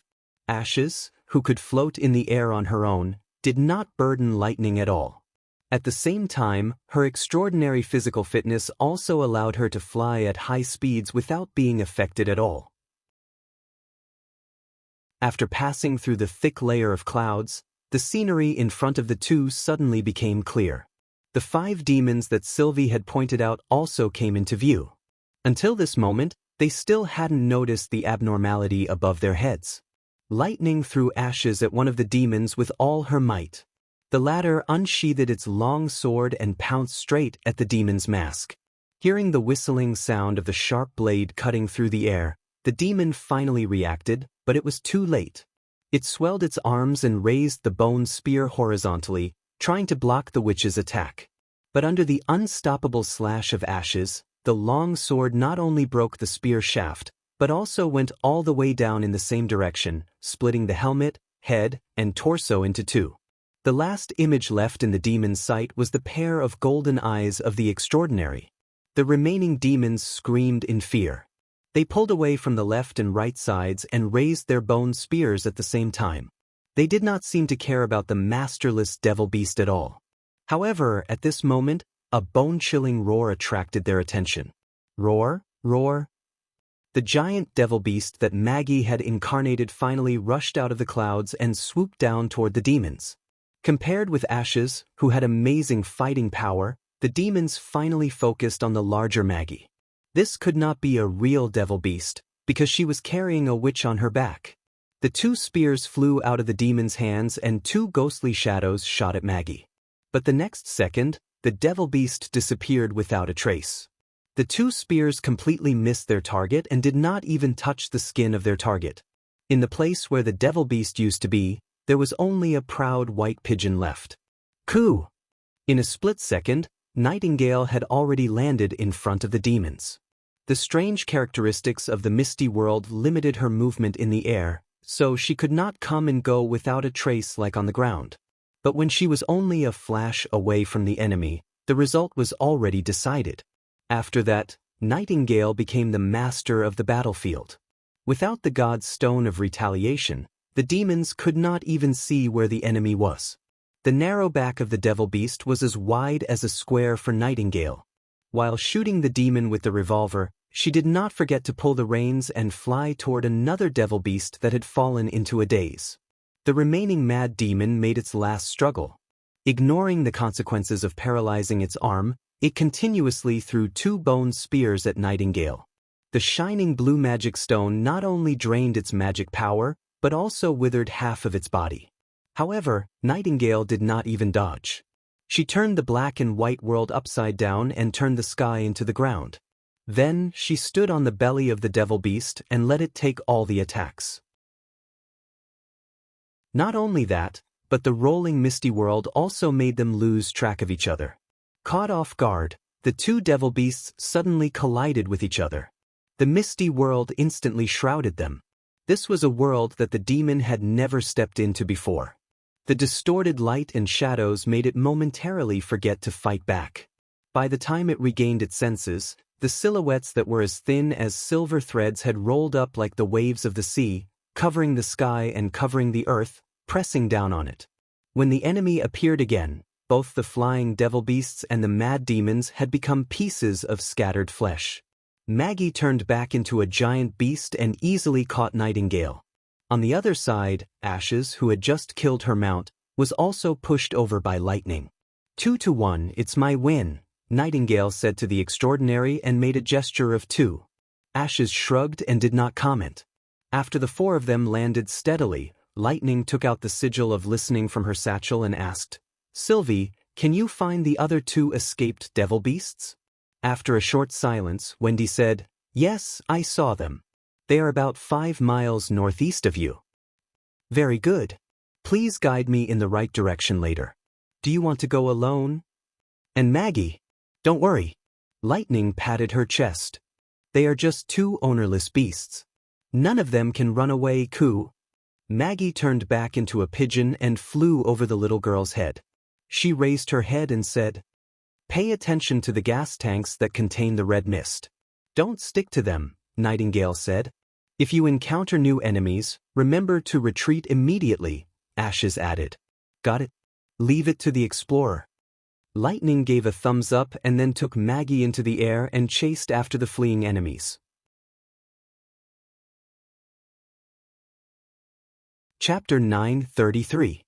Ashes, who could float in the air on her own, did not burden Lightning at all. At the same time, her extraordinary physical fitness also allowed her to fly at high speeds without being affected at all. After passing through the thick layer of clouds, the scenery in front of the two suddenly became clear. The 5 demons that Sylvie had pointed out also came into view. Until this moment, they still hadn't noticed the abnormality above their heads. Lightning threw ashes at one of the demons with all her might. The latter unsheathed its long sword and pounced straight at the demon's mask. Hearing the whistling sound of the sharp blade cutting through the air, the demon finally reacted, but it was too late. It swelled its arms and raised the bone spear horizontally, trying to block the witch's attack. But under the unstoppable slash of ashes, the long sword not only broke the spear shaft, but also went all the way down in the same direction, splitting the helmet, head, and torso into 2. The last image left in the demon's sight was the pair of golden eyes of the extraordinary. The remaining demons screamed in fear. They pulled away from the left and right sides and raised their bone spears at the same time. They did not seem to care about the masterless devil beast at all. However, at this moment, a bone-chilling roar attracted their attention. Roar, roar. The giant devil beast that Maggie had incarnated finally rushed out of the clouds and swooped down toward the demons. Compared with Ashes, who had amazing fighting power, the demons finally focused on the larger Maggie. This could not be a real devil beast, because she was carrying a witch on her back. The 2 spears flew out of the demon's hands and 2 ghostly shadows shot at Maggie. But the next second, the devil beast disappeared without a trace. The 2 spears completely missed their target and did not even touch the skin of their target. In the place where the devil beast used to be, there was only a proud white pigeon left. Coo! In a split second, Nightingale had already landed in front of the demons. The strange characteristics of the misty world limited her movement in the air, so she could not come and go without a trace like on the ground. But when she was only a flash away from the enemy, the result was already decided. After that, Nightingale became the master of the battlefield. Without the god's stone of retaliation, the demons could not even see where the enemy was. The narrow back of the devil beast was as wide as a square for Nightingale. While shooting the demon with the revolver, she did not forget to pull the reins and fly toward another devil beast that had fallen into a daze. The remaining mad demon made its last struggle. Ignoring the consequences of paralyzing its arm, it continuously threw 2 bone spears at Nightingale. The shining blue magic stone not only drained its magic power, but also withered half of its body. However, Nightingale did not even dodge. She turned the black and white world upside down and turned the sky into the ground. Then, she stood on the belly of the devil beast and let it take all the attacks. Not only that, but the rolling misty world also made them lose track of each other. Caught off guard, the 2 devil beasts suddenly collided with each other. The misty world instantly shrouded them. This was a world that the demon had never stepped into before. The distorted light and shadows made it momentarily forget to fight back. By the time it regained its senses, the silhouettes that were as thin as silver threads had rolled up like the waves of the sea, covering the sky and covering the earth, pressing down on it. When the enemy appeared again, both the flying devil beasts and the mad demons had become pieces of scattered flesh. Maggie turned back into a giant beast and easily caught Nightingale. On the other side, Ashes, who had just killed her mount, was also pushed over by lightning. 2-1, it's my win, Nightingale said to the extraordinary and made a gesture of 2. Ashes shrugged and did not comment. After the 4 of them landed steadily, Lightning took out the sigil of listening from her satchel and asked, Sylvie, can you find the other 2 escaped devil beasts? After a short silence, Wendy said, Yes, I saw them. They are about 5 miles northeast of you. Very good. Please guide me in the right direction later. Do you want to go alone? And Maggie? Don't worry. Lightning patted her chest. They are just 2 ownerless beasts. None of them can run away, Coo. Maggie turned back into a pigeon and flew over the little girl's head. She raised her head and said, Pay attention to the gas tanks that contain the red mist. Don't stick to them, Nightingale said. If you encounter new enemies, remember to retreat immediately, Ashes added. Got it? Leave it to the explorer. Lightning gave a thumbs up and then took Maggie into the air and chased after the fleeing enemies. Chapter 9:33.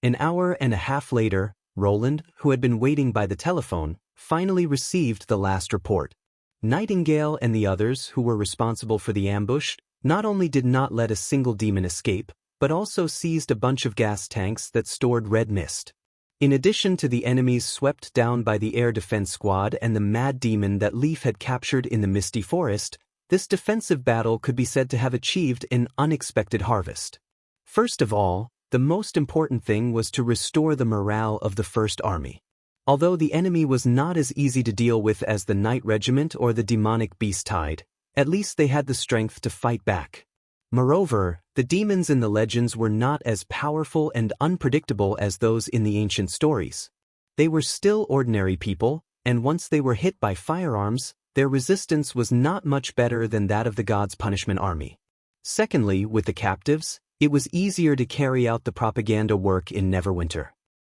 An hour and a half later, Roland, who had been waiting by the telephone, finally received the last report. Nightingale and the others who were responsible for the ambush not only did not let a single demon escape, but also seized a bunch of gas tanks that stored red mist. In addition to the enemies swept down by the air defense squad and the mad demon that Leaf had captured in the misty forest, this defensive battle could be said to have achieved an unexpected harvest. First of all, the most important thing was to restore the morale of the First Army. Although the enemy was not as easy to deal with as the Knight Regiment or the demonic Beast Tide, at least they had the strength to fight back. Moreover, the demons in the legends were not as powerful and unpredictable as those in the ancient stories. They were still ordinary people, and once they were hit by firearms, their resistance was not much better than that of the God's Punishment Army. Secondly, with the captives, it was easier to carry out the propaganda work in Neverwinter.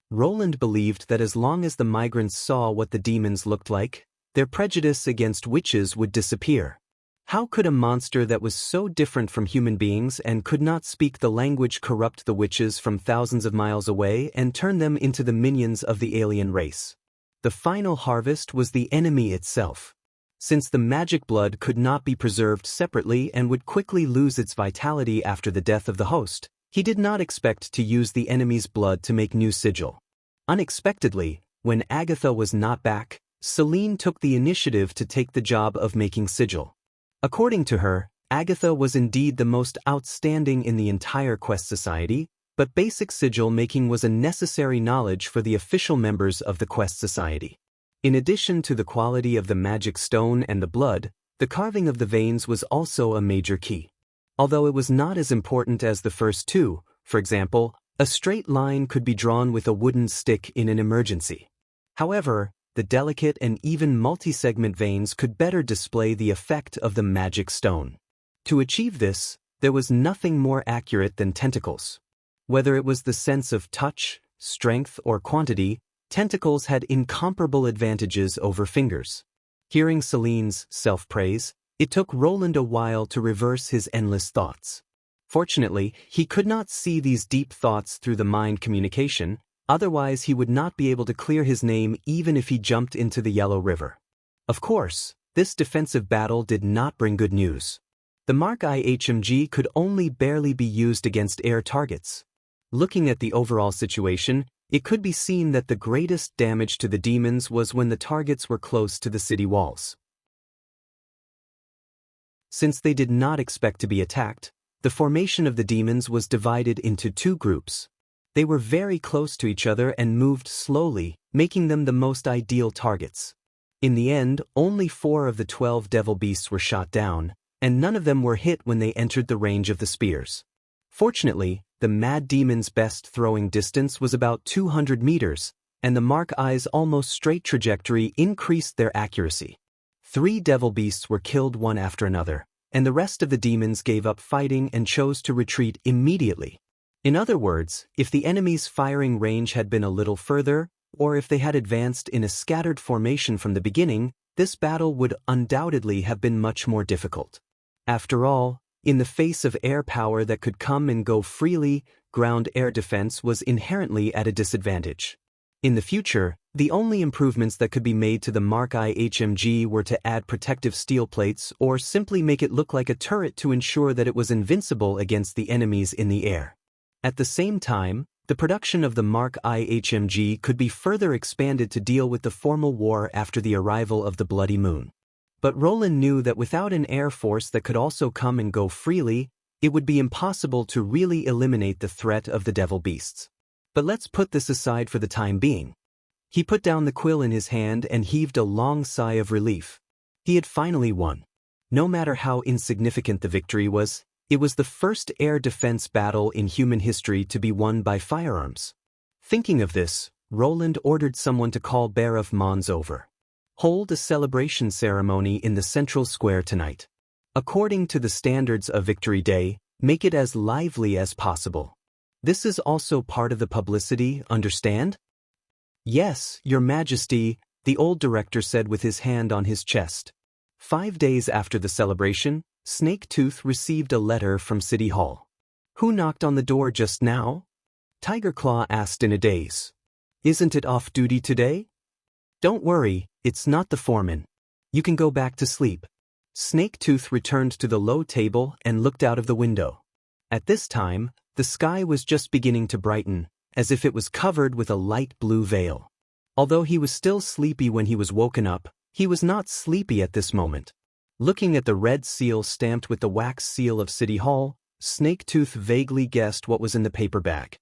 Roland believed that as long as the migrants saw what the demons looked like, their prejudice against witches would disappear. How could a monster that was so different from human beings and could not speak the language corrupt the witches from thousands of miles away and turn them into the minions of the alien race? The final harvest was the enemy itself. Since the magic blood could not be preserved separately and would quickly lose its vitality after the death of the host, he did not expect to use the enemy's blood to make new sigil. Unexpectedly, when Agatha was not back, Celine took the initiative to take the job of making sigil. According to her, Agatha was indeed the most outstanding in the entire Quest Society, but basic sigil making was a necessary knowledge for the official members of the Quest Society. In addition to the quality of the magic stone and the blood, the carving of the veins was also a major key. Although it was not as important as the first two, for example, a straight line could be drawn with a wooden stick in an emergency. However, the delicate and even multi-segment veins could better display the effect of the magic stone. To achieve this, there was nothing more accurate than tentacles. Whether it was the sense of touch, strength, or quantity, tentacles had incomparable advantages over fingers. Hearing Celine's self-praise, it took Roland a while to reverse his endless thoughts. Fortunately, he could not see these deep thoughts through the mind communication, otherwise he would not be able to clear his name even if he jumped into the Yellow River. Of course, this defensive battle did not bring good news. The Mark I HMG could only barely be used against air targets. Looking at the overall situation, it could be seen that the greatest damage to the demons was when the targets were close to the city walls. Since they did not expect to be attacked, the formation of the demons was divided into two groups. They were very close to each other and moved slowly, making them the most ideal targets. In the end, only 4 of the 12 devil beasts were shot down, and none of them were hit when they entered the range of the spears. Fortunately, the mad demon's best throwing distance was about 200 meters, and the Mark I's almost straight trajectory increased their accuracy. 3 devil beasts were killed one after another, and the rest of the demons gave up fighting and chose to retreat immediately. In other words, if the enemy's firing range had been a little further, or if they had advanced in a scattered formation from the beginning, this battle would undoubtedly have been much more difficult. After all, in the face of air power that could come and go freely, ground air defense was inherently at a disadvantage. In the future, the only improvements that could be made to the Mark I HMG were to add protective steel plates or simply make it look like a turret to ensure that it was invincible against the enemies in the air. At the same time, the production of the Mark I HMG could be further expanded to deal with the formal war after the arrival of the Bloody Moon. But Roland knew that without an air force that could also come and go freely, it would be impossible to really eliminate the threat of the devil beasts. But let's put this aside for the time being. He put down the quill in his hand and heaved a long sigh of relief. He had finally won. No matter how insignificant the victory was, it was the first air defense battle in human history to be won by firearms. Thinking of this, Roland ordered someone to call Bear of Mons over. Hold a celebration ceremony in the central square tonight. According to the standards of Victory Day, make it as lively as possible. This is also part of the publicity, understand? Yes, Your Majesty, the old director said with his hand on his chest. 5 days after the celebration, Snake Tooth received a letter from City Hall. Who knocked on the door just now? Tiger Claw asked in a daze. Isn't it off duty today? Don't worry, it's not the foreman. You can go back to sleep. Snake-tooth returned to the low table and looked out of the window. At this time, the sky was just beginning to brighten, as if it was covered with a light blue veil. Although he was still sleepy when he was woken up, he was not sleepy at this moment. Looking at the red seal stamped with the wax seal of City Hall, Snake-tooth vaguely guessed what was in the paper bag.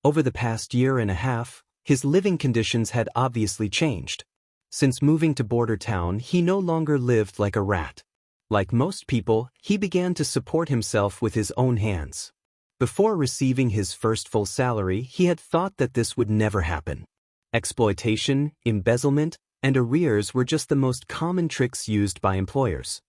Over the past year and a half, his living conditions had obviously changed. Since moving to Border Town, he no longer lived like a rat. Like most people, he began to support himself with his own hands. Before receiving his first full salary, he had thought that this would never happen. Exploitation, embezzlement, and arrears were just the most common tricks used by employers.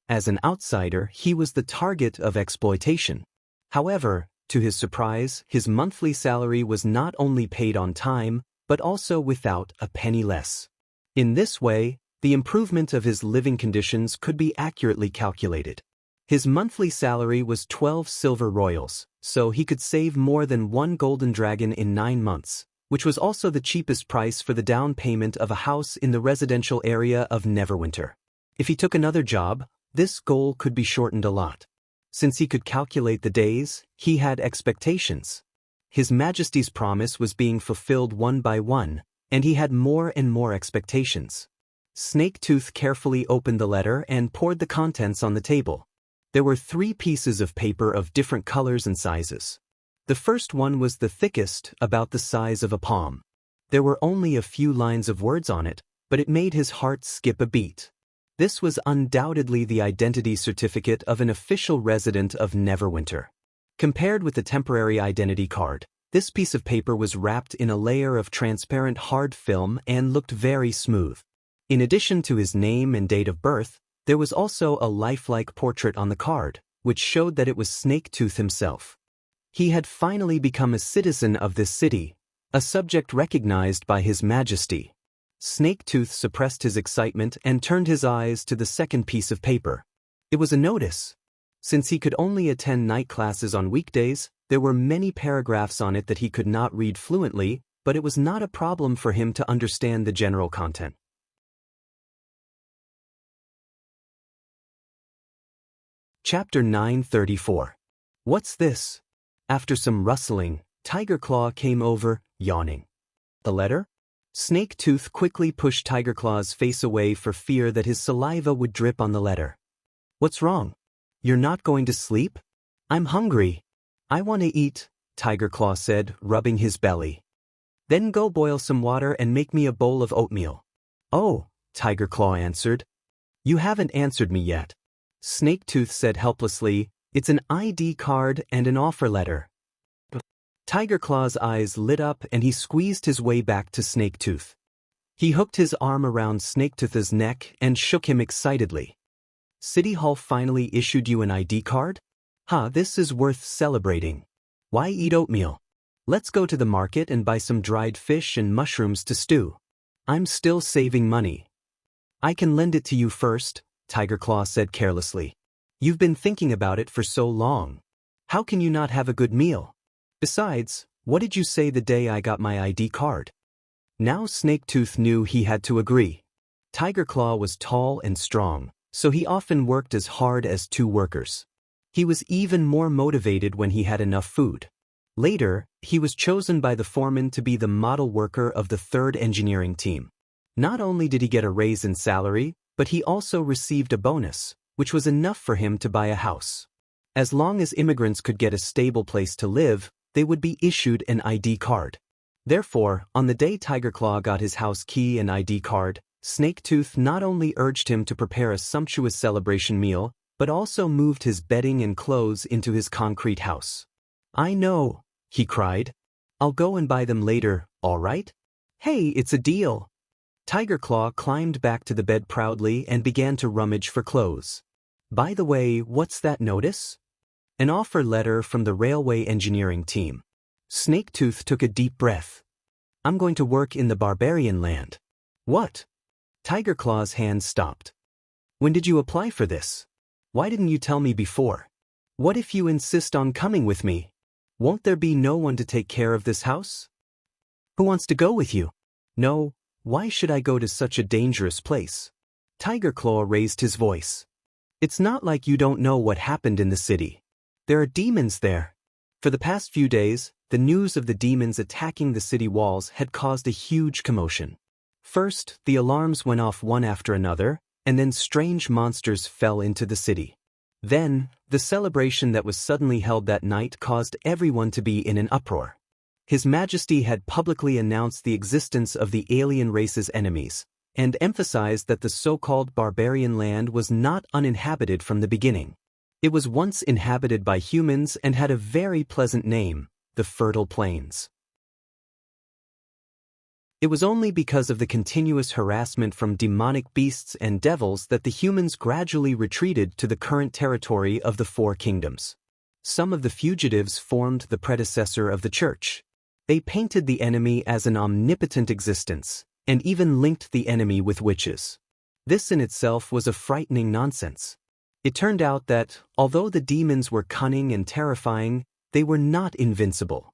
As an outsider, he was the target of exploitation. However, to his surprise, his monthly salary was not only paid on time, but also without a penny less. In this way, the improvement of his living conditions could be accurately calculated. His monthly salary was 12 silver royals, so he could save more than 1 golden dragon in 9 months, which was also the cheapest price for the down payment of a house in the residential area of Neverwinter. If he took another job, this goal could be shortened a lot. Since he could calculate the days, he had expectations. His Majesty's promise was being fulfilled one by one, and he had more and more expectations. Snake-tooth carefully opened the letter and poured the contents on the table. There were 3 pieces of paper of different colors and sizes. The first one was the thickest, about the size of a palm. There were only a few lines of words on it, but it made his heart skip a beat. This was undoubtedly the identity certificate of an official resident of Neverwinter. Compared with the temporary identity card, this piece of paper was wrapped in a layer of transparent hard film and looked very smooth. In addition to his name and date of birth, there was also a lifelike portrait on the card, which showed that it was Snake-tooth himself. He had finally become a citizen of this city, a subject recognized by His Majesty. Snake-tooth suppressed his excitement and turned his eyes to the second piece of paper. It was a notice. Since he could only attend night classes on weekdays, there were many paragraphs on it that he could not read fluently, but it was not a problem for him to understand the general content. Chapter 934. What's this? After some rustling, Tiger Claw came over, yawning. The letter? Snake-tooth quickly pushed Tiger Claw's face away for fear that his saliva would drip on the letter. What's wrong? You're not going to sleep? I'm hungry. I want to eat, Tiger Claw said, rubbing his belly. Then go boil some water and make me a bowl of oatmeal. Oh, Tiger Claw answered. You haven't answered me yet. Snake-tooth said helplessly, it's an ID card and an offer letter. Tiger Claw's eyes lit up and he squeezed his way back to Snake-tooth. He hooked his arm around Snake-tooth's neck and shook him excitedly. City Hall finally issued you an ID card? This is worth celebrating. Why eat oatmeal? Let's go to the market and buy some dried fish and mushrooms to stew. I'm still saving money. I can lend it to you first, Tiger Claw said carelessly. You've been thinking about it for so long. How can you not have a good meal? Besides, what did you say the day I got my ID card? Now Snake-tooth knew he had to agree. Tiger Claw was tall and strong, so he often worked as hard as 2 workers. He was even more motivated when he had enough food. Later, he was chosen by the foreman to be the model worker of the 3rd engineering team. Not only did he get a raise in salary, but he also received a bonus, which was enough for him to buy a house. As long as immigrants could get a stable place to live, they would be issued an ID card. Therefore, on the day Tiger Claw got his house key and ID card, Snake-tooth not only urged him to prepare a sumptuous celebration meal, but also moved his bedding and clothes into his concrete house. I know, he cried. I'll go and buy them later, all right? Hey, it's a deal. Tiger Claw climbed back to the bed proudly and began to rummage for clothes. By the way, what's that notice? An offer letter from the railway engineering team. Snake-tooth took a deep breath. I'm going to work in the barbarian land. What? Tiger Claw's hand stopped. When did you apply for this? Why didn't you tell me before? What if you insist on coming with me? Won't there be no one to take care of this house? Who wants to go with you? No, why should I go to such a dangerous place? Tiger Claw raised his voice. It's not like you don't know what happened in the city. There are demons there. For the past few days, the news of the demons attacking the city walls had caused a huge commotion. First, the alarms went off one after another, and then strange monsters fell into the city. Then, the celebration that was suddenly held that night caused everyone to be in an uproar. His Majesty had publicly announced the existence of the alien race's enemies, and emphasized that the so-called barbarian land was not uninhabited from the beginning. It was once inhabited by humans and had a very pleasant name, the Fertile Plains. It was only because of the continuous harassment from demonic beasts and devils that the humans gradually retreated to the current territory of the Four Kingdoms. Some of the fugitives formed the predecessor of the church. They painted the enemy as an omnipotent existence, and even linked the enemy with witches. This in itself was a frightening nonsense. It turned out that, although the demons were cunning and terrifying, they were not invincible.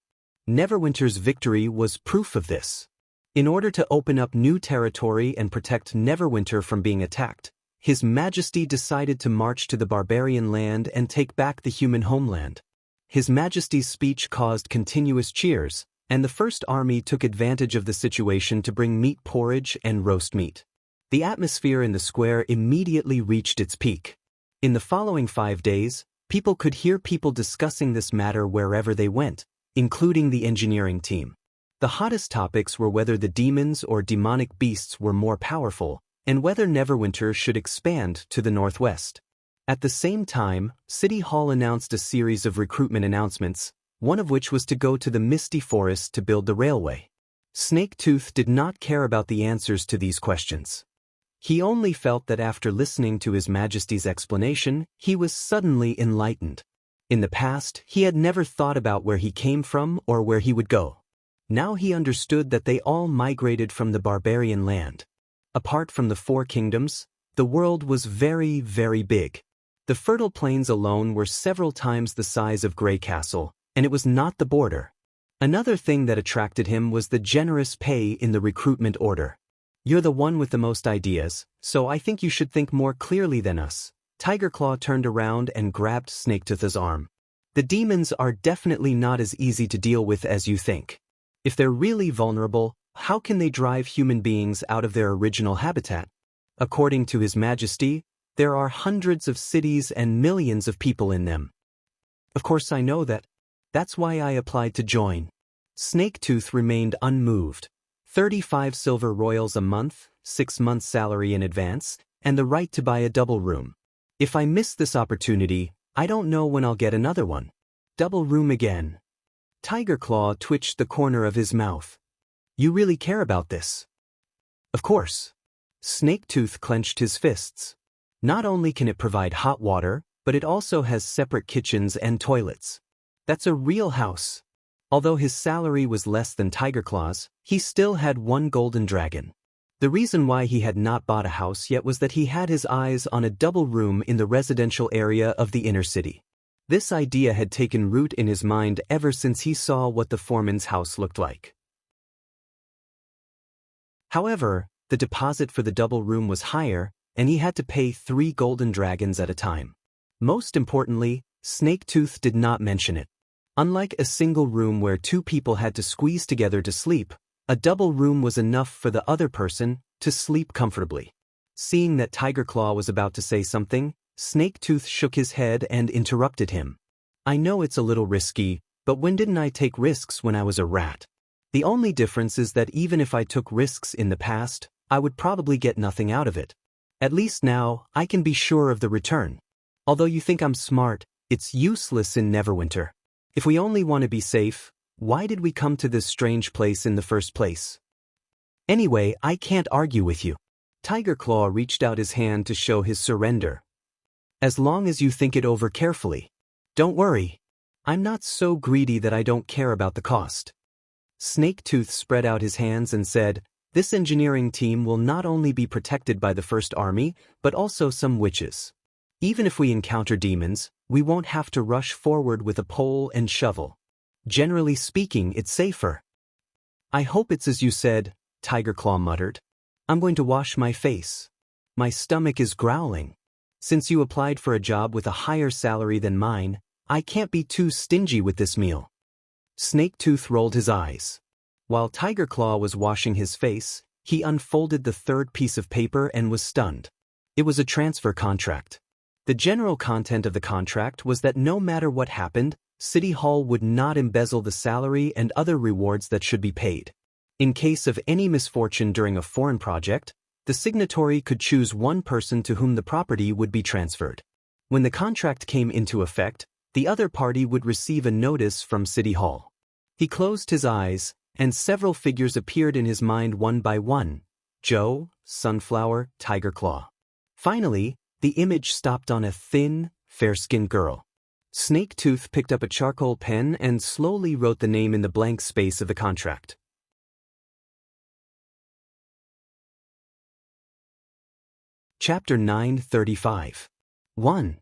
Neverwinter's victory was proof of this. In order to open up new territory and protect Neverwinter from being attacked, His Majesty decided to march to the barbarian land and take back the human homeland. His Majesty's speech caused continuous cheers, and the First Army took advantage of the situation to bring meat porridge and roast meat. The atmosphere in the square immediately reached its peak. In the following 5 days, people could hear people discussing this matter wherever they went, including the engineering team. The hottest topics were whether the demons or demonic beasts were more powerful, and whether Neverwinter should expand to the northwest. At the same time, City Hall announced a series of recruitment announcements, one of which was to go to the Misty Forest to build the railway. Snaketooth did not care about the answers to these questions. He only felt that after listening to His Majesty's explanation, he was suddenly enlightened. In the past, he had never thought about where he came from or where he would go. Now he understood that they all migrated from the barbarian land. Apart from the Four Kingdoms, the world was very, very big. The Fertile Plains alone were several times the size of Grey Castle, and it was not the border. Another thing that attracted him was the generous pay in the recruitment order. You're the one with the most ideas, so I think you should think more clearly than us. Tiger Claw turned around and grabbed Snaketooth's arm. The demons are definitely not as easy to deal with as you think. If they're really vulnerable, how can they drive human beings out of their original habitat? According to His Majesty, there are hundreds of cities and millions of people in them. Of course I know that. That's why I applied to join. Snaketooth remained unmoved. 35 silver royals a month, 6 months' salary in advance, and the right to buy a double room. If I miss this opportunity, I don't know when I'll get another one. Double room again. Tiger Claw twitched the corner of his mouth. You really care about this? Of course. Snaketooth clenched his fists. Not only can it provide hot water, but it also has separate kitchens and toilets. That's a real house. Although his salary was less than Tiger Claw's, he still had 1 golden dragon. The reason why he had not bought a house yet was that he had his eyes on a double room in the residential area of the inner city. This idea had taken root in his mind ever since he saw what the foreman's house looked like. However, the deposit for the double room was higher, and he had to pay 3 golden dragons at a time. Most importantly, Snaketooth did not mention it. Unlike a single room where 2 people had to squeeze together to sleep, a double room was enough for the other person to sleep comfortably. Seeing that Tiger Claw was about to say something, Snaketooth shook his head and interrupted him. I know it's a little risky, but when didn't I take risks when I was a rat? The only difference is that even if I took risks in the past, I would probably get nothing out of it. At least now, I can be sure of the return. Although you think I'm smart, it's useless in Neverwinter. If we only want to be safe, why did we come to this strange place in the first place? Anyway, I can't argue with you. Tiger Claw reached out his hand to show his surrender. As long as you think it over carefully. Don't worry. I'm not so greedy that I don't care about the cost. Snaketooth spread out his hands and said, this engineering team will not only be protected by the First Army, but also some witches. Even if we encounter demons, we won't have to rush forward with a pole and shovel. Generally speaking, it's safer. I hope it's as you said, Tiger Claw muttered. I'm going to wash my face. My stomach is growling. Since you applied for a job with a higher salary than mine, I can't be too stingy with this meal. Snaketooth rolled his eyes. While Tiger Claw was washing his face, he unfolded the third piece of paper and was stunned. It was a transfer contract. The general content of the contract was that no matter what happened, City Hall would not embezzle the salary and other rewards that should be paid. In case of any misfortune during a foreign project, the signatory could choose one person to whom the property would be transferred. When the contract came into effect, the other party would receive a notice from City Hall. He closed his eyes, and several figures appeared in his mind one by one: Joe, Sunflower, Tiger Claw. Finally, the image stopped on a thin, fair-skinned girl. Snaketooth picked up a charcoal pen and slowly wrote the name in the blank space of the contract. Chapter 935. 1.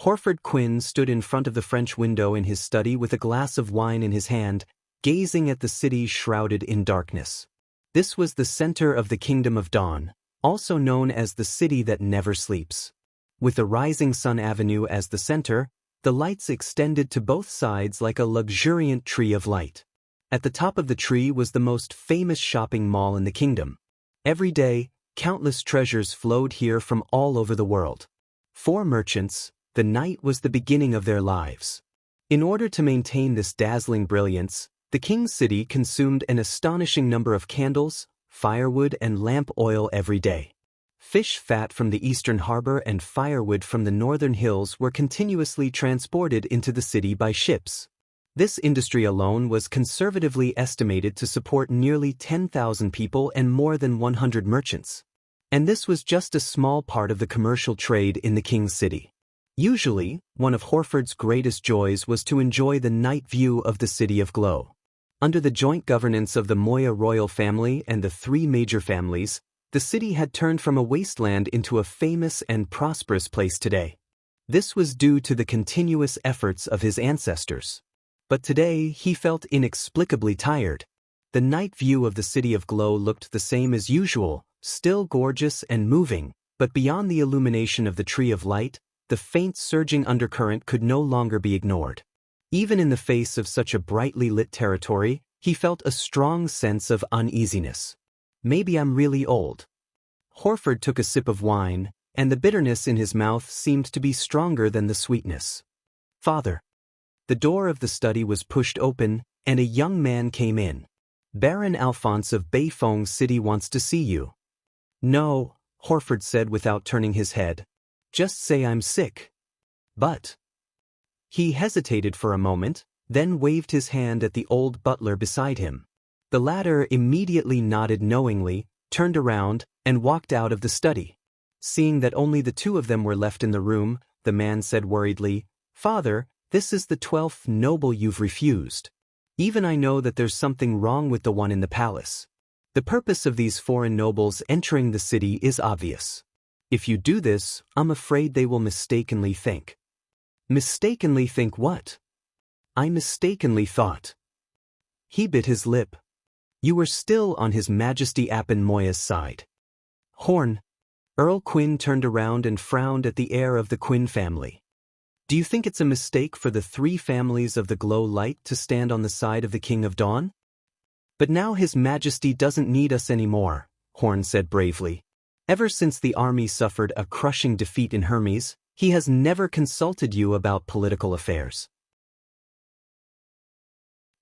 Horford Quinn stood in front of the French window in his study with a glass of wine in his hand, gazing at the city shrouded in darkness. This was the center of the Kingdom of Dawn, also known as the City That Never Sleeps. With the rising Sun Avenue as the center, the lights extended to both sides like a luxuriant tree of light. At the top of the tree was the most famous shopping mall in the kingdom. Every day, countless treasures flowed here from all over the world. For merchants, the night was the beginning of their lives. In order to maintain this dazzling brilliance, the King's City consumed an astonishing number of candles, firewood, and lamp oil every day. Fish fat from the eastern harbor and firewood from the northern hills were continuously transported into the city by ships. This industry alone was conservatively estimated to support nearly 10,000 people and more than 100 merchants. And this was just a small part of the commercial trade in the King's City. Usually, one of Horford's greatest joys was to enjoy the night view of the City of Glow. Under the joint governance of the Moya royal family and the three major families, the city had turned from a wasteland into a famous and prosperous place today. This was due to the continuous efforts of his ancestors. But today he felt inexplicably tired. The night view of the City of Glow looked the same as usual, still gorgeous and moving, but beyond the illumination of the Tree of Light, the faint surging undercurrent could no longer be ignored. Even in the face of such a brightly lit territory, he felt a strong sense of uneasiness. Maybe I'm really old. Horford took a sip of wine, and the bitterness in his mouth seemed to be stronger than the sweetness. Father. The door of the study was pushed open, and a young man came in. Baron Alphonse of Beifong City wants to see you. No, Horford said without turning his head. Just say I'm sick. But. He hesitated for a moment, then waved his hand at the old butler beside him. The latter immediately nodded knowingly, turned around, and walked out of the study. Seeing that only the two of them were left in the room, the man said worriedly, Father, this is the 12th noble you've refused. Even I know that there's something wrong with the one in the palace. The purpose of these foreign nobles entering the city is obvious. If you do this, I'm afraid they will mistakenly think. Mistakenly think what? I mistakenly thought. He bit his lip. You were still on His Majesty Appin Moya's side. Horn. Earl Quinn turned around and frowned at the heir of the Quinn family. Do you think it's a mistake for the three families of the Glow Light to stand on the side of the King of Dawn? But now His Majesty doesn't need us anymore, Horn said bravely. Ever since the army suffered a crushing defeat in Hermes, he has never consulted you about political affairs.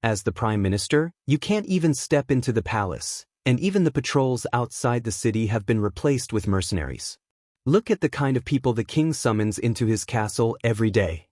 As the Prime Minister, you can't even step into the palace, and even the patrols outside the city have been replaced with mercenaries. Look at the kind of people the king summons into his castle every day.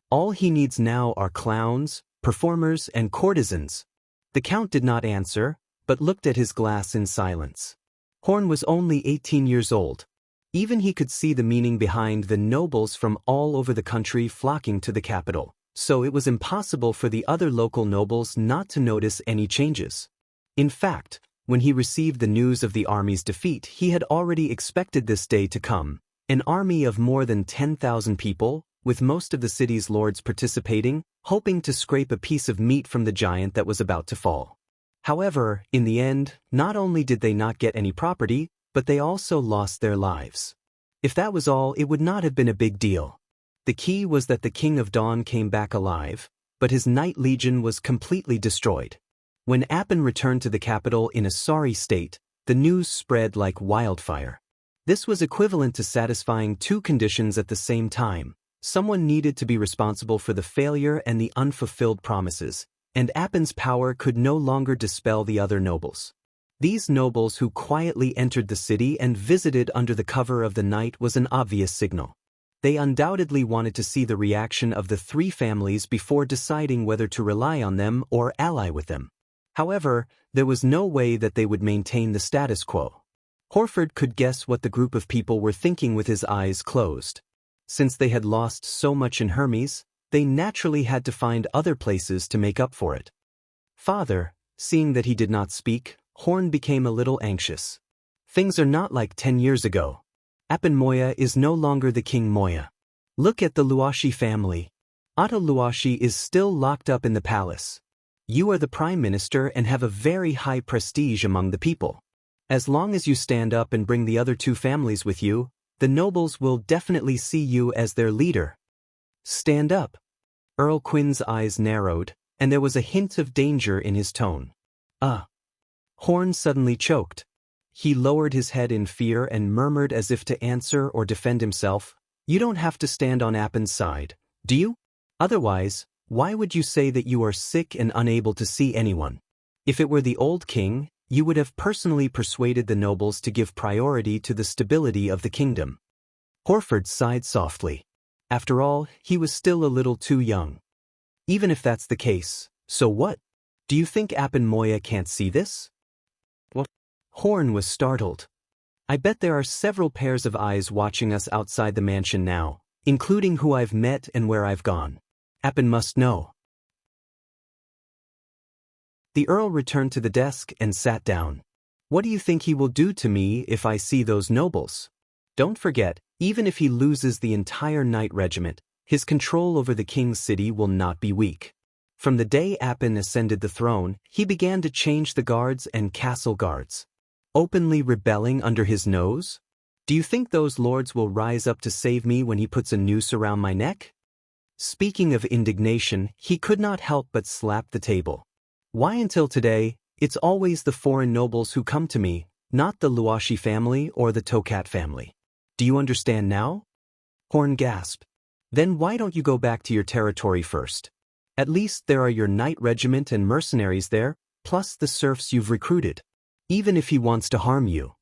All he needs now are clowns, performers, and courtesans. The Count did not answer, but looked at his glass in silence. Horn was only 18 years old. Even he could see the meaning behind the nobles from all over the country flocking to the capital. So it was impossible for the other local nobles not to notice any changes. In fact, when he received the news of the army's defeat, he had already expected this day to come. An army of more than 10,000 people, with most of the city's lords participating, hoping to scrape a piece of meat from the giant that was about to fall. However, in the end, not only did they not get any property, but they also lost their lives. If that was all, it would not have been a big deal. The key was that the King of Dawn came back alive, but his Night Legion was completely destroyed. When Appin returned to the capital in a sorry state, the news spread like wildfire. This was equivalent to satisfying two conditions at the same time. Someone needed to be responsible for the failure and the unfulfilled promises, and Appin's power could no longer dispel the other nobles. These nobles who quietly entered the city and visited under the cover of the night was an obvious signal. They undoubtedly wanted to see the reaction of the three families before deciding whether to rely on them or ally with them. However, there was no way that they would maintain the status quo. Horford could guess what the group of people were thinking with his eyes closed. Since they had lost so much in Hermes, they naturally had to find other places to make up for it. Father, seeing that he did not speak, Horn became a little anxious. Things are not like 10 years ago. Appin Moya is no longer the King Moya. Look at the Luashi family. Ata Luashi is still locked up in the palace. You are the prime minister and have a very high prestige among the people. As long as you stand up and bring the other two families with you, the nobles will definitely see you as their leader. Stand up. Earl Quinn's eyes narrowed, and there was a hint of danger in his tone. Horn suddenly choked. He lowered his head in fear and murmured as if to answer or defend himself, "You don't have to stand on Appin's side, do you? Otherwise, why would you say that you are sick and unable to see anyone? If it were the old king, you would have personally persuaded the nobles to give priority to the stability of the kingdom." Horford sighed softly. After all, he was still a little too young. Even if that's the case, so what? Do you think Appin Moya can't see this? What? Horn was startled. I bet there are several pairs of eyes watching us outside the mansion now, including who I've met and where I've gone. Appin must know. The Earl returned to the desk and sat down. What do you think he will do to me if I see those nobles? Don't forget, even if he loses the entire Knight Regiment, his control over the King's city will not be weak. From the day Appin ascended the throne, he began to change the guards and castle guards. Openly rebelling under his nose? Do you think those lords will rise up to save me when he puts a noose around my neck? Speaking of indignation, he could not help but slap the table. Why until today, it's always the foreign nobles who come to me, not the Luashi family or the Tokat family. Do you understand now? Horn gasped. Then why don't you go back to your territory first? At least there are your Knight Regiment and mercenaries there, plus the serfs you've recruited. Even if he wants to harm you.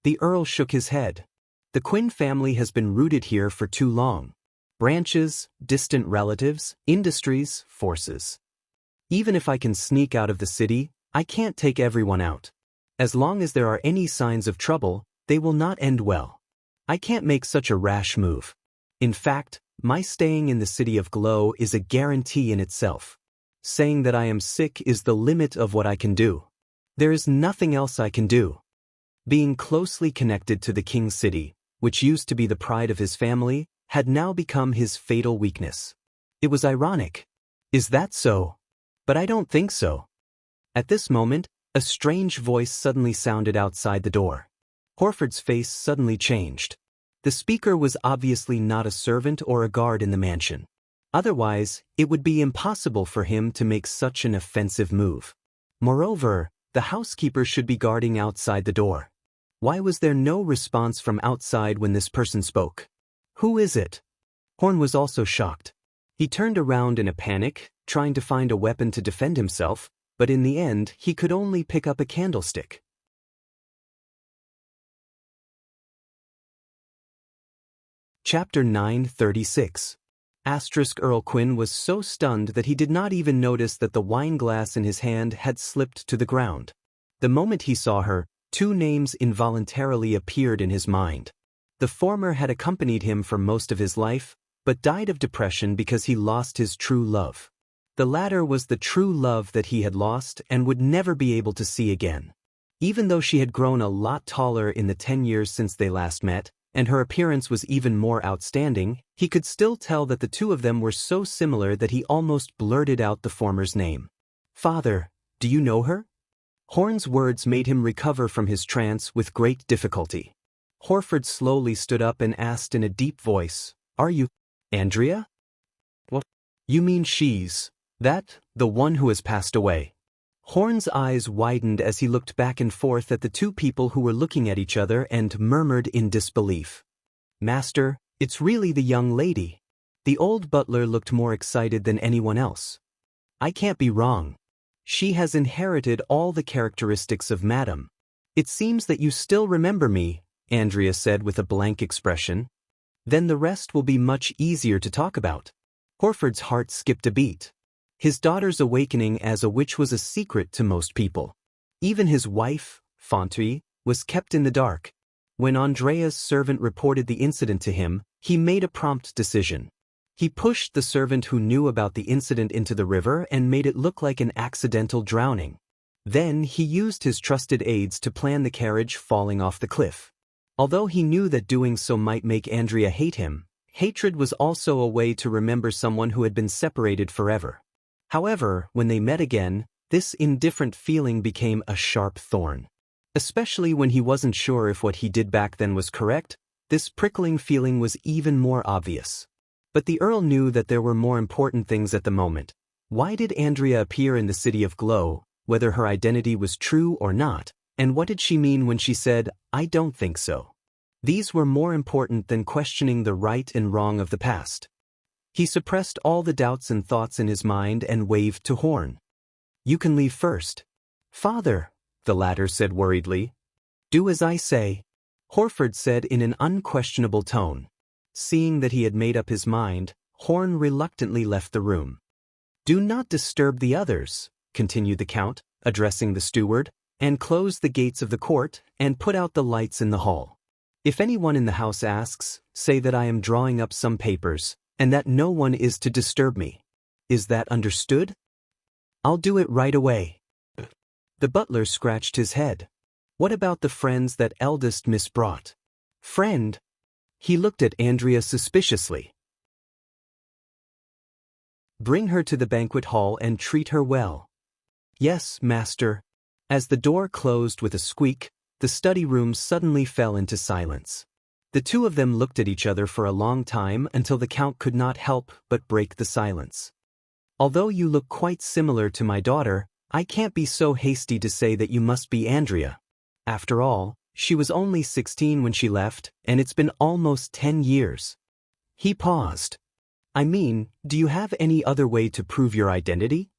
The Earl shook his head. The Quinn family has been rooted here for too long. Branches, distant relatives, industries, forces. Even if I can sneak out of the city, I can't take everyone out. As long as there are any signs of trouble, they will not end well. I can't make such a rash move. In fact, my staying in the city of Glow is a guarantee in itself. Saying that I am sick is the limit of what I can do. There is nothing else I can do. Being closely connected to the King's city, which used to be the pride of his family, had now become his fatal weakness. It was ironic. Is that so? But I don't think so. At this moment, a strange voice suddenly sounded outside the door. Horford's face suddenly changed. The speaker was obviously not a servant or a guard in the mansion. Otherwise, it would be impossible for him to make such an offensive move. Moreover, the housekeeper should be guarding outside the door. Why was there no response from outside when this person spoke? Who is it? Horn was also shocked. He turned around in a panic, trying to find a weapon to defend himself, but in the end he could only pick up a candlestick. Chapter 936. Earl Quinn was so stunned that he did not even notice that the wine glass in his hand had slipped to the ground. The moment he saw her, two names involuntarily appeared in his mind. The former had accompanied him for most of his life, but died of depression because he lost his true love. The latter was the true love that he had lost and would never be able to see again. Even though she had grown a lot taller in the 10 years since they last met, and her appearance was even more outstanding, he could still tell that the two of them were so similar that he almost blurted out the former's name. "Father, do you know her?" Horn's words made him recover from his trance with great difficulty. Horford slowly stood up and asked in a deep voice, "Are you Andrea?" "What? You mean she's the one who has passed away?" Horn's eyes widened as he looked back and forth at the two people who were looking at each other and murmured in disbelief. "Master, it's really the young lady." The old butler looked more excited than anyone else. "I can't be wrong. She has inherited all the characteristics of Madame." "It seems that you still remember me," Andrea said with a blank expression. "Then the rest will be much easier to talk about." Horford's heart skipped a beat. His daughter's awakening as a witch was a secret to most people. Even his wife, Fonte, was kept in the dark. When Andrea's servant reported the incident to him, he made a prompt decision. He pushed the servant who knew about the incident into the river and made it look like an accidental drowning. Then he used his trusted aides to plan the carriage falling off the cliff. Although he knew that doing so might make Andrea hate him, hatred was also a way to remember someone who had been separated forever. However, when they met again, this indifferent feeling became a sharp thorn. Especially when he wasn't sure if what he did back then was correct, this prickling feeling was even more obvious. But the Earl knew that there were more important things at the moment. Why did Andrea appear in the City of Glow, whether her identity was true or not, and what did she mean when she said, "I don't think so"? These were more important than questioning the right and wrong of the past. He suppressed all the doubts and thoughts in his mind and waved to Horn. "You can leave first." "Father," the latter said worriedly. "Do as I say," Horford said in an unquestionable tone. Seeing that he had made up his mind, Horn reluctantly left the room. "Do not disturb the others," continued the Count, addressing the steward, "and close the gates of the court and put out the lights in the hall. If anyone in the house asks, say that I am drawing up some papers, and that no one is to disturb me. Is that understood?" "I'll do it right away." The butler scratched his head. "What about the friends that eldest miss brought?" "Friend?" He looked at Andrea suspiciously. "Bring her to the banquet hall and treat her well." "Yes, master." As the door closed with a squeak, the study room suddenly fell into silence. The two of them looked at each other for a long time until the Count could not help but break the silence. "Although you look quite similar to my daughter, I can't be so hasty to say that you must be Andrea. After all, she was only 16 when she left, and it's been almost 10 years. He paused. "I mean, do you have any other way to prove your identity?"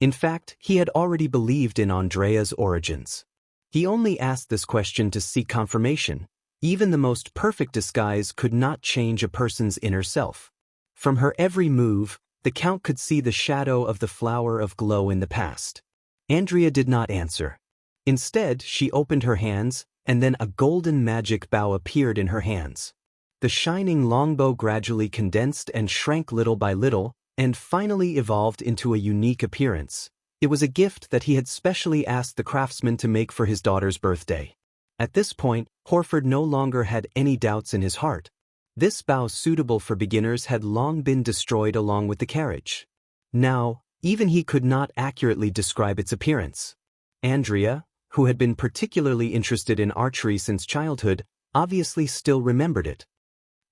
In fact, he had already believed in Andrea's origins. He only asked this question to seek confirmation. Even the most perfect disguise could not change a person's inner self. From her every move, the Count could see the shadow of the flower of glow in the past. Andrea did not answer. Instead, she opened her hands, and then a golden magic bow appeared in her hands. The shining longbow gradually condensed and shrank little by little, and finally evolved into a unique appearance. It was a gift that he had specially asked the craftsman to make for his daughter's birthday. At this point, Horford no longer had any doubts in his heart. This bow suitable for beginners had long been destroyed along with the carriage. Now, even he could not accurately describe its appearance. Andrea, who had been particularly interested in archery since childhood, obviously still remembered it.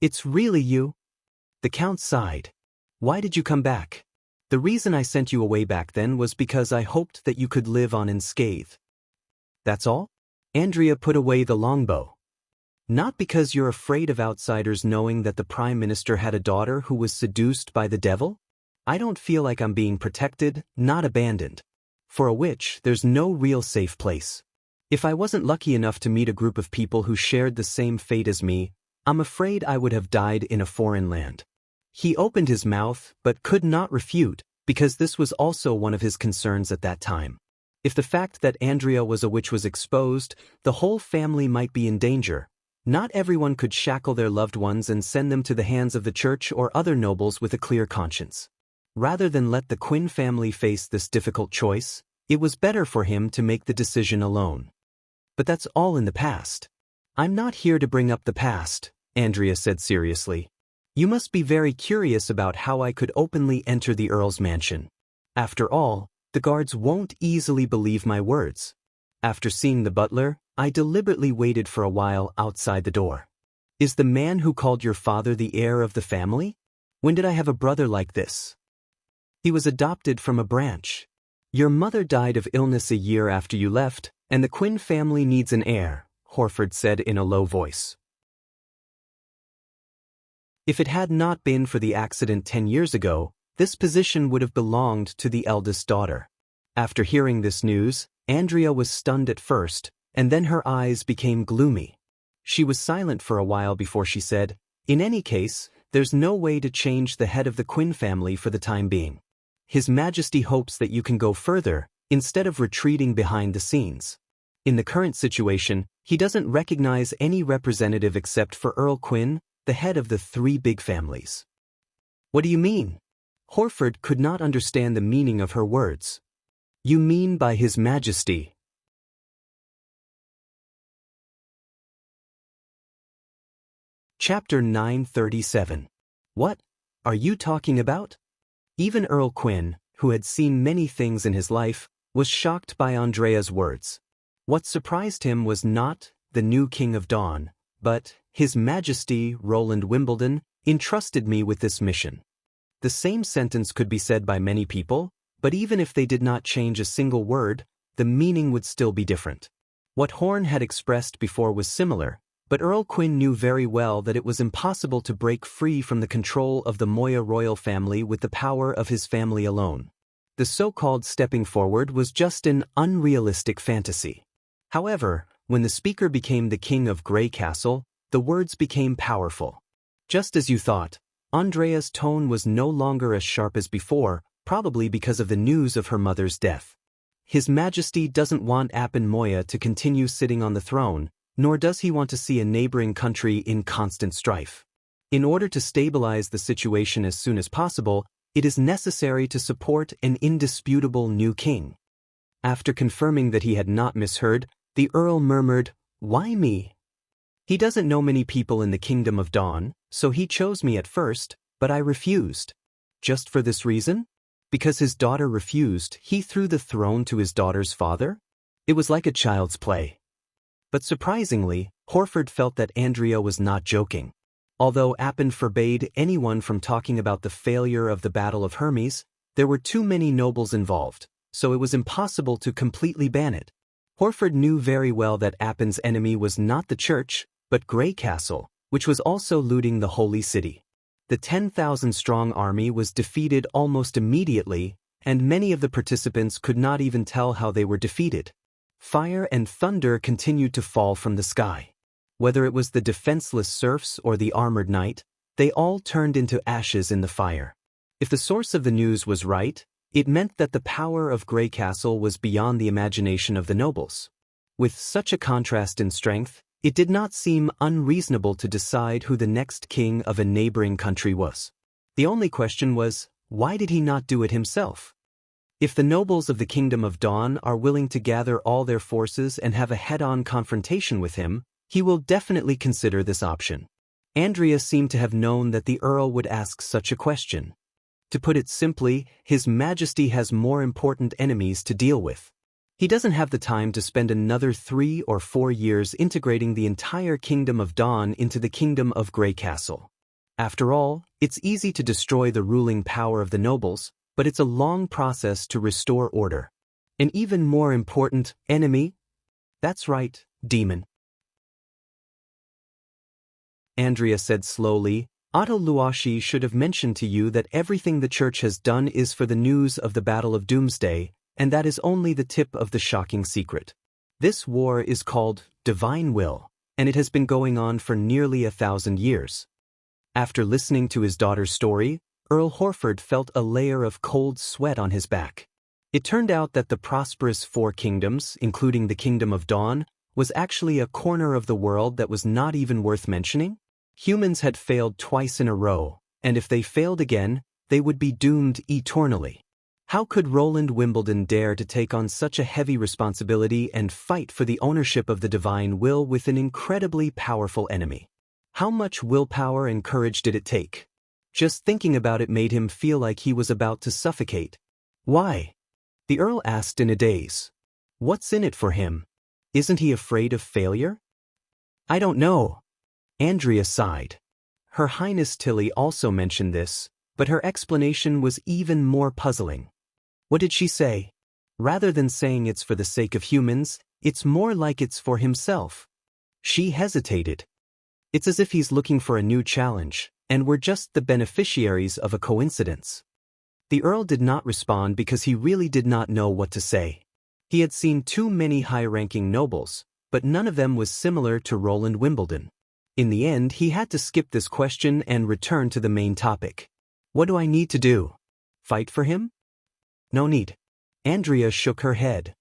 "It's really you?" The Count sighed. "Why did you come back?" "The reason I sent you away back then was because I hoped that you could live on unscathed." "That's all?" Andrea put away the longbow. "Not because you're afraid of outsiders knowing that the Prime Minister had a daughter who was seduced by the devil? I don't feel like I'm being protected, not abandoned. For a witch, there's no real safe place. If I wasn't lucky enough to meet a group of people who shared the same fate as me, I'm afraid I would have died in a foreign land." He opened his mouth, but could not refute, because this was also one of his concerns at that time. If the fact that Andrea was a witch was exposed, the whole family might be in danger. Not everyone could shackle their loved ones and send them to the hands of the church or other nobles with a clear conscience. Rather than let the Quinn family face this difficult choice, it was better for him to make the decision alone. "But that's all in the past." "I'm not here to bring up the past," Andrea said seriously. You must be very curious about how I could openly enter the Earl's mansion. After all, the guards won't easily believe my words. After seeing the butler, I deliberately waited for a while outside the door. Is the man who called your father the heir of the family? When did I have a brother like this? He was adopted from a branch. Your mother died of illness a year after you left, and the Quinn family needs an heir, Horford said in a low voice. If it had not been for the accident 10 years ago, this position would have belonged to the eldest daughter. After hearing this news, Andrea was stunned at first, and then her eyes became gloomy. She was silent for a while before she said, "In any case, there's no way to change the head of the Quinn family for the time being. His Majesty hopes that you can go further, instead of retreating behind the scenes. In the current situation, he doesn't recognize any representative except for Earl Quinn, the head of the 3 big families." What do you mean? Horford could not understand the meaning of her words. You mean by His Majesty? Chapter 937. What are you talking about? Even Earl Quinn, who had seen many things in his life, was shocked by Andrea's words. What surprised him was not the new King of Dawn, but His Majesty Roland Wimbledon entrusted me with this mission. The same sentence could be said by many people, but even if they did not change a single word, the meaning would still be different. What Horn had expressed before was similar, but Earl Quinn knew very well that it was impossible to break free from the control of the Moya royal family with the power of his family alone. The so-called stepping forward was just an unrealistic fantasy. However, when the speaker became the King of Grey Castle, the words became powerful. Just as you thought, Andrea's tone was no longer as sharp as before, probably because of the news of her mother's death. His Majesty doesn't want Appin Moya to continue sitting on the throne, nor does he want to see a neighboring country in constant strife. In order to stabilize the situation as soon as possible, it is necessary to support an indisputable new king. After confirming that he had not misheard, the Earl murmured, "Why me?" He doesn't know many people in the Kingdom of Dawn, so he chose me at first, but I refused. Just for this reason? Because his daughter refused, he threw the throne to his daughter's father? It was like a child's play. But surprisingly, Horford felt that Andrea was not joking. Although Appin forbade anyone from talking about the failure of the Battle of Hermes, there were too many nobles involved, so it was impossible to completely ban it. Horford knew very well that Appin's enemy was not the church, but Grey Castle, which was also looting the Holy City. The 10,000-strong army was defeated almost immediately, and many of the participants could not even tell how they were defeated. Fire and thunder continued to fall from the sky. Whether it was the defenseless serfs or the armored knight, they all turned into ashes in the fire. If the source of the news was right, it meant that the power of Grey Castle was beyond the imagination of the nobles. With such a contrast in strength, it did not seem unreasonable to decide who the next king of a neighboring country was. The only question was, why did he not do it himself? If the nobles of the Kingdom of Dawn are willing to gather all their forces and have a head-on confrontation with him, he will definitely consider this option. Andrea seemed to have known that the Earl would ask such a question. To put it simply, His Majesty has more important enemies to deal with. He doesn't have the time to spend another 3 or 4 years integrating the entire Kingdom of Dawn into the Kingdom of Grey Castle. After all, it's easy to destroy the ruling power of the nobles, but it's a long process to restore order. An even more important enemy? That's right, demon. Andrea said slowly, Otto Luashi should have mentioned to you that everything the Church has done is for the news of the Battle of Doomsday, and that is only the tip of the shocking secret. This war is called Divine Will, and it has been going on for nearly 1,000 years. After listening to his daughter's story, Earl Horford felt a layer of cold sweat on his back. It turned out that the prosperous 4 kingdoms, including the Kingdom of Dawn, was actually a corner of the world that was not even worth mentioning. Humans had failed twice in a row, and if they failed again, they would be doomed eternally. How could Roland Wimbledon dare to take on such a heavy responsibility and fight for the ownership of the divine will with an incredibly powerful enemy? How much willpower and courage did it take? Just thinking about it made him feel like he was about to suffocate. Why? The Earl asked in a daze. What's in it for him? Isn't he afraid of failure? I don't know. Andrea sighed. Her Highness Tilly also mentioned this, but her explanation was even more puzzling. What did she say? Rather than saying it's for the sake of humans, it's more like it's for himself. She hesitated. It's as if he's looking for a new challenge, and we're just the beneficiaries of a coincidence. The Earl did not respond because he really did not know what to say. He had seen too many high-ranking nobles, but none of them was similar to Roland Wimbledon. In the end, he had to skip this question and return to the main topic. What do I need to do? Fight for him? No need. Andrea shook her head.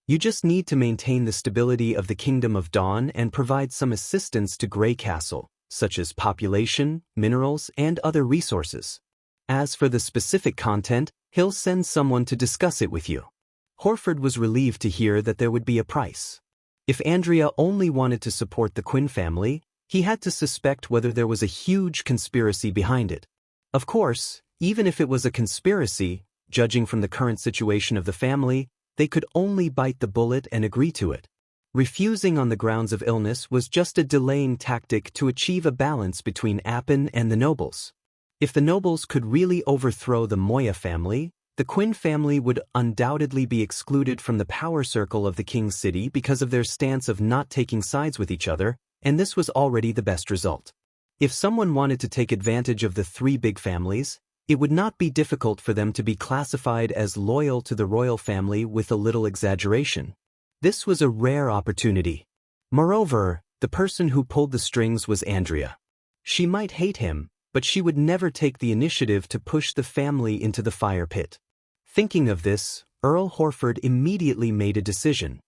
You just need to maintain the stability of the Kingdom of Dawn and provide some assistance to Grey Castle, such as population, minerals, and other resources. As for the specific content, he'll send someone to discuss it with you. Horford was relieved to hear that there would be a price. If Andrea only wanted to support the Quinn family, he had to suspect whether there was a huge conspiracy behind it. Of course, even if it was a conspiracy, judging from the current situation of the family, they could only bite the bullet and agree to it. Refusing on the grounds of illness was just a delaying tactic to achieve a balance between Appin and the nobles. If the nobles could really overthrow the Moya family, the Quinn family would undoubtedly be excluded from the power circle of the King's City because of their stance of not taking sides with each other, and this was already the best result. If someone wanted to take advantage of the three big families, it would not be difficult for them to be classified as loyal to the royal family with a little exaggeration. This was a rare opportunity. Moreover, the person who pulled the strings was Andrea. She might hate him, but she would never take the initiative to push the family into the fire pit. Thinking of this, Earl Horford immediately made a decision.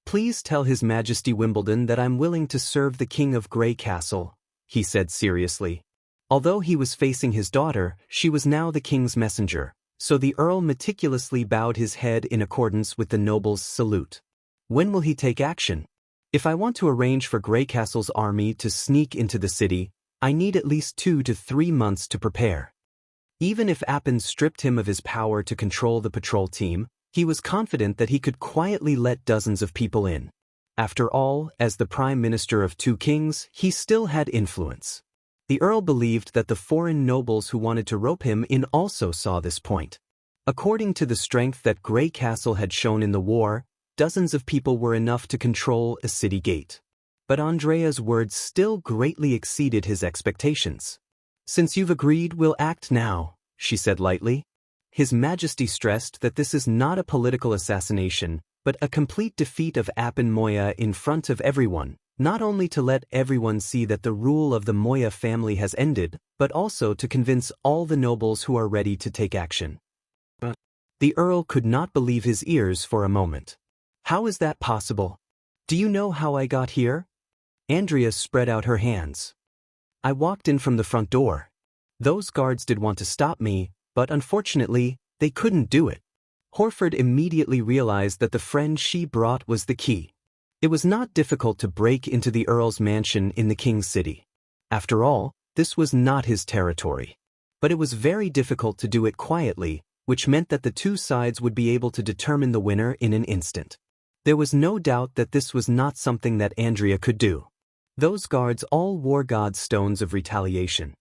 Please tell His Majesty Wimbledon that I'm willing to serve the King of Grey Castle, he said seriously. Although he was facing his daughter, she was now the king's messenger, so the Earl meticulously bowed his head in accordance with the noble's salute. When will he take action? If I want to arrange for Grey Castle's army to sneak into the city, I need at least 2 to 3 months to prepare. Even if Appin stripped him of his power to control the patrol team, he was confident that he could quietly let dozens of people in. After all, as the Prime Minister of 2 kings, he still had influence. The Earl believed that the foreign nobles who wanted to rope him in also saw this point. According to the strength that Grey Castle had shown in the war, dozens of people were enough to control a city gate. But Andrea's words still greatly exceeded his expectations. Since you've agreed, we'll act now, she said lightly. His Majesty stressed that this is not a political assassination, but a complete defeat of Appin Moya in front of everyone. Not only to let everyone see that the rule of the Moya family has ended, but also to convince all the nobles who are ready to take action. The Earl could not believe his ears for a moment. How is that possible? Do you know how I got here? Andrea spread out her hands. I walked in from the front door. Those guards did want to stop me, but unfortunately, they couldn't do it. Horford immediately realized that the friend she brought was the key. It was not difficult to break into the Earl's mansion in the King's City. After all, this was not his territory. But it was very difficult to do it quietly, which meant that the two sides would be able to determine the winner in an instant. There was no doubt that this was not something that Andrea could do. Those guards all wore God's stones of retaliation.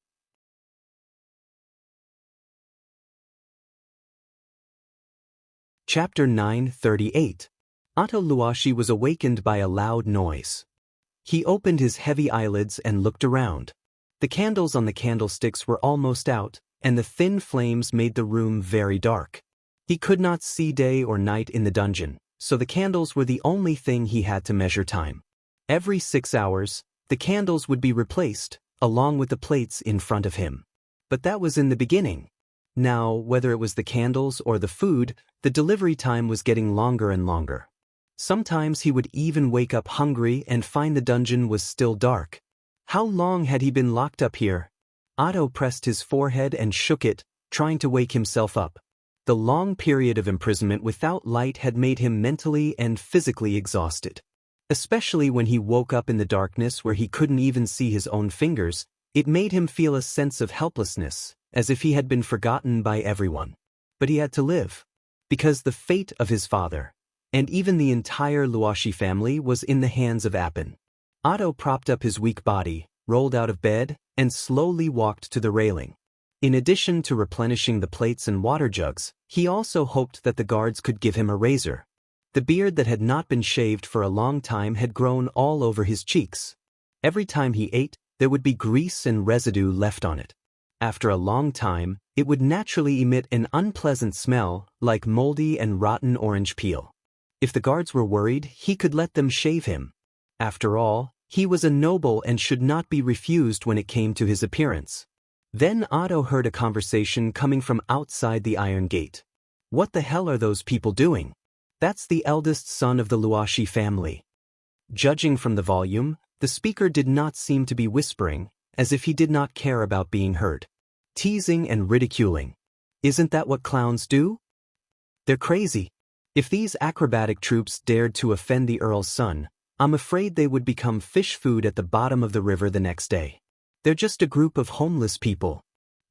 Chapter 9:38. Otto Luashi was awakened by a loud noise. He opened his heavy eyelids and looked around. The candles on the candlesticks were almost out, and the thin flames made the room very dark. He could not see day or night in the dungeon, so the candles were the only thing he had to measure time. Every 6 hours, the candles would be replaced, along with the plates in front of him. But that was in the beginning. Now, whether it was the candles or the food, the delivery time was getting longer and longer. Sometimes he would even wake up hungry and find the dungeon was still dark. How long had he been locked up here? Otto pressed his forehead and shook it, trying to wake himself up. The long period of imprisonment without light had made him mentally and physically exhausted. Especially when he woke up in the darkness where he couldn't even see his own fingers, it made him feel a sense of helplessness, as if he had been forgotten by everyone. But he had to live. Because the fate of his father, and even the entire Luoshi family, was in the hands of Appin. Otto propped up his weak body, rolled out of bed, and slowly walked to the railing. In addition to replenishing the plates and water jugs, he also hoped that the guards could give him a razor. The beard that had not been shaved for a long time had grown all over his cheeks. Every time he ate, there would be grease and residue left on it. After a long time, it would naturally emit an unpleasant smell, like moldy and rotten orange peel. If the guards were worried, he could let them shave him. After all, he was a noble and should not be refused when it came to his appearance. Then Otto heard a conversation coming from outside the iron gate. What the hell are those people doing? That's the eldest son of the Luoshi family. Judging from the volume, the speaker did not seem to be whispering, as if he did not care about being heard. Teasing and ridiculing. Isn't that what clowns do? They're crazy. If these acrobatic troops dared to offend the Earl's son, I'm afraid they would become fish food at the bottom of the river the next day. They're just a group of homeless people.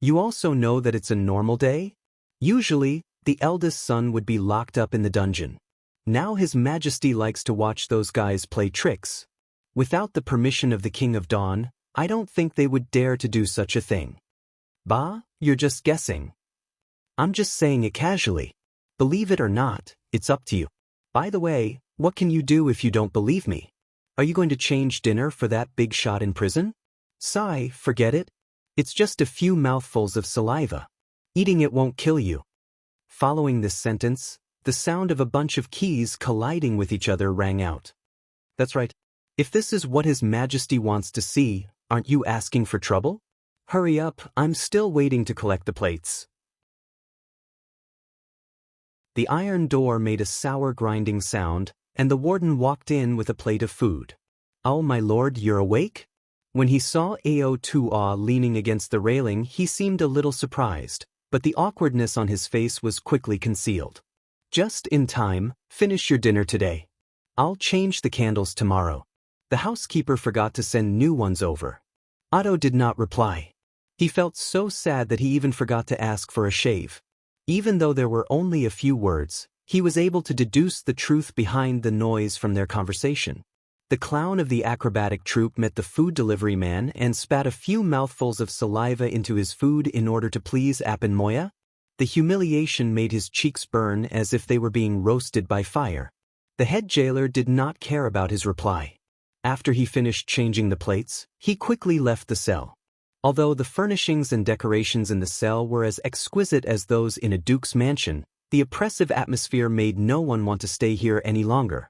You also know that it's a normal day? Usually, the eldest son would be locked up in the dungeon. Now His Majesty likes to watch those guys play tricks. Without the permission of the King of Dawn, I don't think they would dare to do such a thing. Bah, you're just guessing. I'm just saying it casually. Believe it or not, it's up to you. By the way, what can you do if you don't believe me? Are you going to change dinner for that big shot in prison? Sigh, forget it. It's just a few mouthfuls of saliva. Eating it won't kill you. Following this sentence, the sound of a bunch of keys colliding with each other rang out. That's right. If this is what His Majesty wants to see, aren't you asking for trouble? Hurry up, I'm still waiting to collect the plates. The iron door made a sour grinding sound, and the warden walked in with a plate of food. Oh, my lord, you're awake? When he saw Ao2A leaning against the railing, he seemed a little surprised, but the awkwardness on his face was quickly concealed. Just in time, finish your dinner today. I'll change the candles tomorrow. The housekeeper forgot to send new ones over. Otto did not reply. He felt so sad that he even forgot to ask for a shave. Even though there were only a few words, he was able to deduce the truth behind the noise from their conversation. The clown of the acrobatic troupe met the food delivery man and spat a few mouthfuls of saliva into his food in order to please Appin Moya. The humiliation made his cheeks burn as if they were being roasted by fire. The head jailer did not care about his reply. After he finished changing the plates, he quickly left the cell. Although the furnishings and decorations in the cell were as exquisite as those in a duke's mansion, the oppressive atmosphere made no one want to stay here any longer.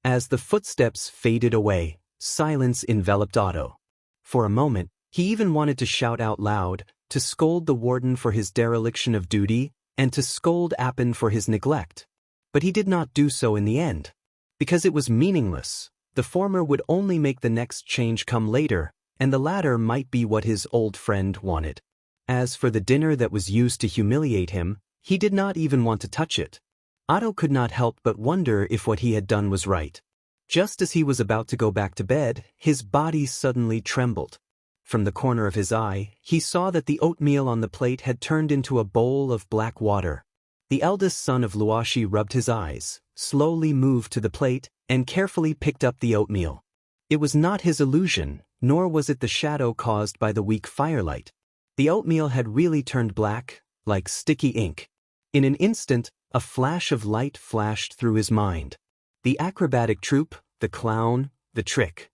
As the footsteps faded away, silence enveloped Otto. For a moment, he even wanted to shout out loud, to scold the warden for his dereliction of duty, and to scold Appin for his neglect. But he did not do so in the end. Because it was meaningless. The former would only make the next change come later, and the latter might be what his old friend wanted. As for the dinner that was used to humiliate him, he did not even want to touch it. Otto could not help but wonder if what he had done was right. Just as he was about to go back to bed, his body suddenly trembled. From the corner of his eye, he saw that the oatmeal on the plate had turned into a bowl of black water. The eldest son of Luoshi rubbed his eyes, slowly moved to the plate, and carefully picked up the oatmeal. It was not his illusion, nor was it the shadow caused by the weak firelight. The oatmeal had really turned black, like sticky ink. In an instant, a flash of light flashed through his mind. The acrobatic troupe, the clown, the trick.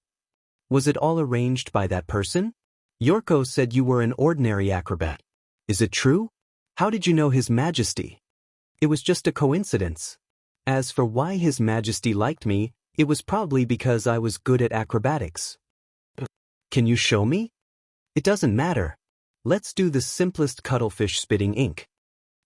Was it all arranged by that person? Yorko said you were an ordinary acrobat. Is it true? How did you know His Majesty? It was just a coincidence. As for why His Majesty liked me, it was probably because I was good at acrobatics. Can you show me? It doesn't matter. Let's do the simplest cuttlefish spitting ink.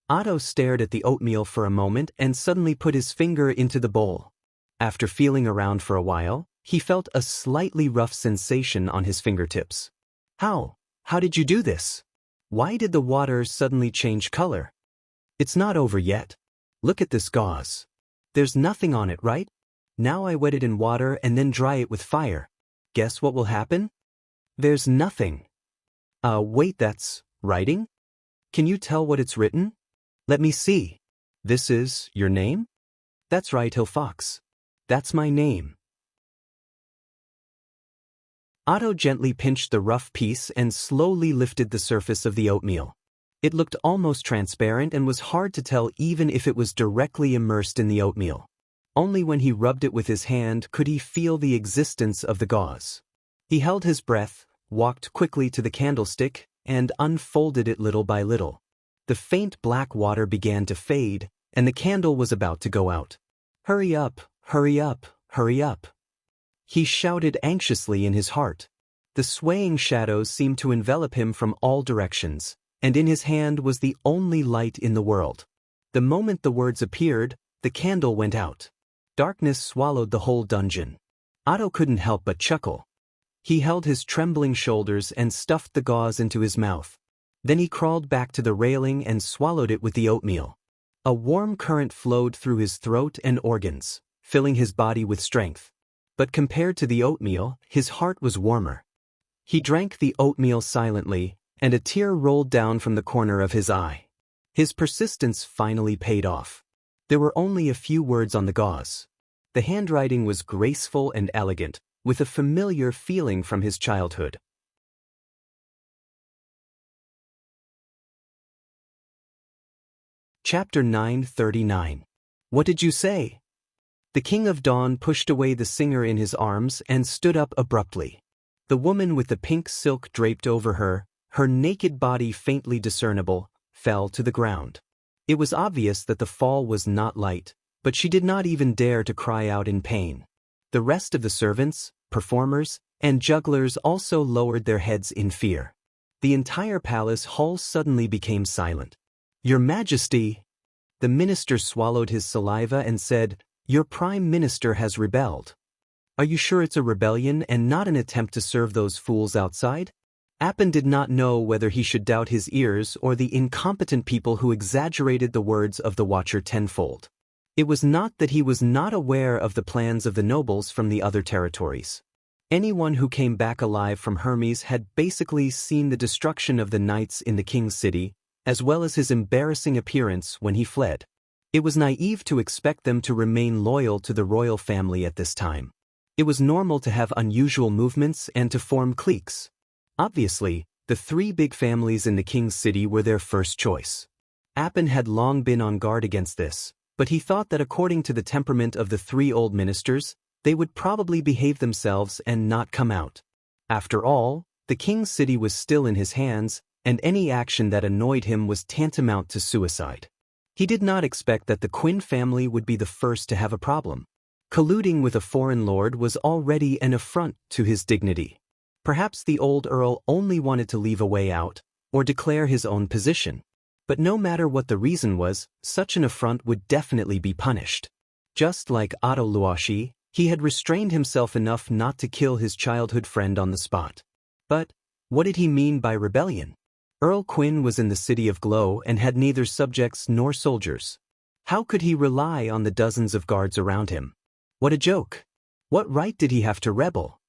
Otto stared at the oatmeal for a moment and suddenly put his finger into the bowl. After feeling around for a while, he felt a slightly rough sensation on his fingertips. How? How did you do this? Why did the water suddenly change color? It's not over yet. Look at this gauze. There's nothing on it, right? Now I wet it in water and then dry it with fire. Guess what will happen? There's nothing. Wait, that's writing? Can you tell what it's written? Let me see. This is your name? That's right, Hill Fox. That's my name. Otto gently pinched the rough piece and slowly lifted the surface of the oatmeal. It looked almost transparent and was hard to tell even if it was directly immersed in the oatmeal. Only when he rubbed it with his hand could he feel the existence of the gauze. He held his breath, walked quickly to the candlestick, and unfolded it little by little. The faint black water began to fade, and the candle was about to go out. Hurry up, hurry up, hurry up. He shouted anxiously in his heart. The swaying shadows seemed to envelop him from all directions, and in his hand was the only light in the world. The moment the words appeared, the candle went out. Darkness swallowed the whole dungeon. Otto couldn't help but chuckle. He held his trembling shoulders and stuffed the gauze into his mouth. Then he crawled back to the railing and swallowed it with the oatmeal. A warm current flowed through his throat and organs, filling his body with strength. But compared to the oatmeal, his heart was warmer. He drank the oatmeal silently, and a tear rolled down from the corner of his eye. His persistence finally paid off. There were only a few words on the gauze. The handwriting was graceful and elegant, with a familiar feeling from his childhood. Chapter 939. What did you say? The King of Dawn pushed away the singer in his arms and stood up abruptly. The woman with the pink silk draped over her, her naked body faintly discernible, fell to the ground. It was obvious that the fall was not light, but she did not even dare to cry out in pain. The rest of the servants, performers, and jugglers also lowered their heads in fear. The entire palace hall suddenly became silent. Your Majesty! The minister swallowed his saliva and said, Your Prime Minister has rebelled. Are you sure it's a rebellion and not an attempt to serve those fools outside? Appin did not know whether he should doubt his ears or the incompetent people who exaggerated the words of the Watcher tenfold. It was not that he was not aware of the plans of the nobles from the other territories. Anyone who came back alive from Hermes had basically seen the destruction of the knights in the king's city, as well as his embarrassing appearance when he fled. It was naive to expect them to remain loyal to the royal family at this time. It was normal to have unusual movements and to form cliques. Obviously, the three big families in the king's city were their first choice. Appin had long been on guard against this, but he thought that according to the temperament of the three old ministers, they would probably behave themselves and not come out. After all, the king's city was still in his hands, and any action that annoyed him was tantamount to suicide. He did not expect that the Quinn family would be the first to have a problem. Colluding with a foreign lord was already an affront to his dignity. Perhaps the old earl only wanted to leave a way out, or declare his own position. But no matter what the reason was, such an affront would definitely be punished. Just like Otto Luashi, he had restrained himself enough not to kill his childhood friend on the spot. But what did he mean by rebellion? Earl Quinn was in the city of Glow and had neither subjects nor soldiers. How could he rely on the dozens of guards around him? What a joke! What right did he have to rebel?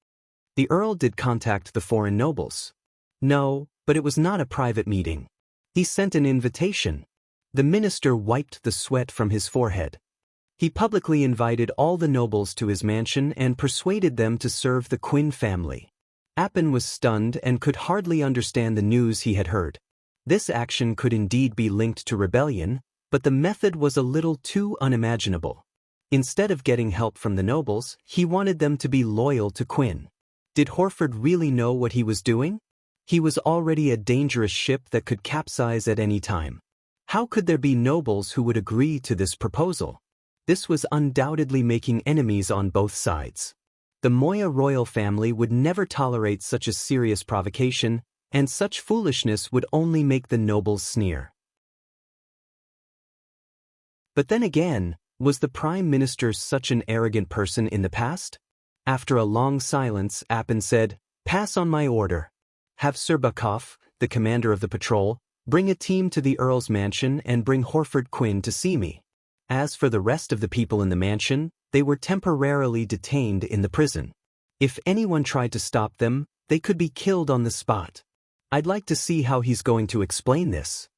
The earl did contact the foreign nobles. No, but it was not a private meeting. He sent an invitation. The minister wiped the sweat from his forehead. He publicly invited all the nobles to his mansion and persuaded them to serve the Quinn family. Appin was stunned and could hardly understand the news he had heard. This action could indeed be linked to rebellion, but the method was a little too unimaginable. Instead of getting help from the nobles, he wanted them to be loyal to Quinn. Did Horford really know what he was doing? He was already a dangerous ship that could capsize at any time. How could there be nobles who would agree to this proposal? This was undoubtedly making enemies on both sides. The Moya royal family would never tolerate such a serious provocation, and such foolishness would only make the nobles sneer. But then again, was the Prime Minister such an arrogant person in the past? After a long silence, Appin said, "Pass on my order. Have Sir Bukov, the commander of the patrol, bring a team to the Earl's mansion and bring Horford Quinn to see me. As for the rest of the people in the mansion, they were temporarily detained in the prison. If anyone tried to stop them, they could be killed on the spot. I'd like to see how he's going to explain this.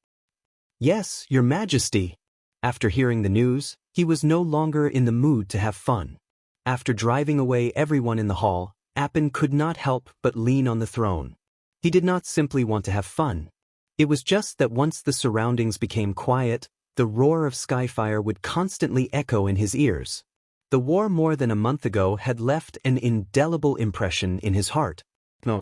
Yes, Your Majesty. After hearing the news, he was no longer in the mood to have fun. After driving away everyone in the hall, Appin could not help but lean on the throne. He did not simply want to have fun. It was just that once the surroundings became quiet, the roar of Skyfire would constantly echo in his ears. The war more than a month ago had left an indelible impression in his heart. No.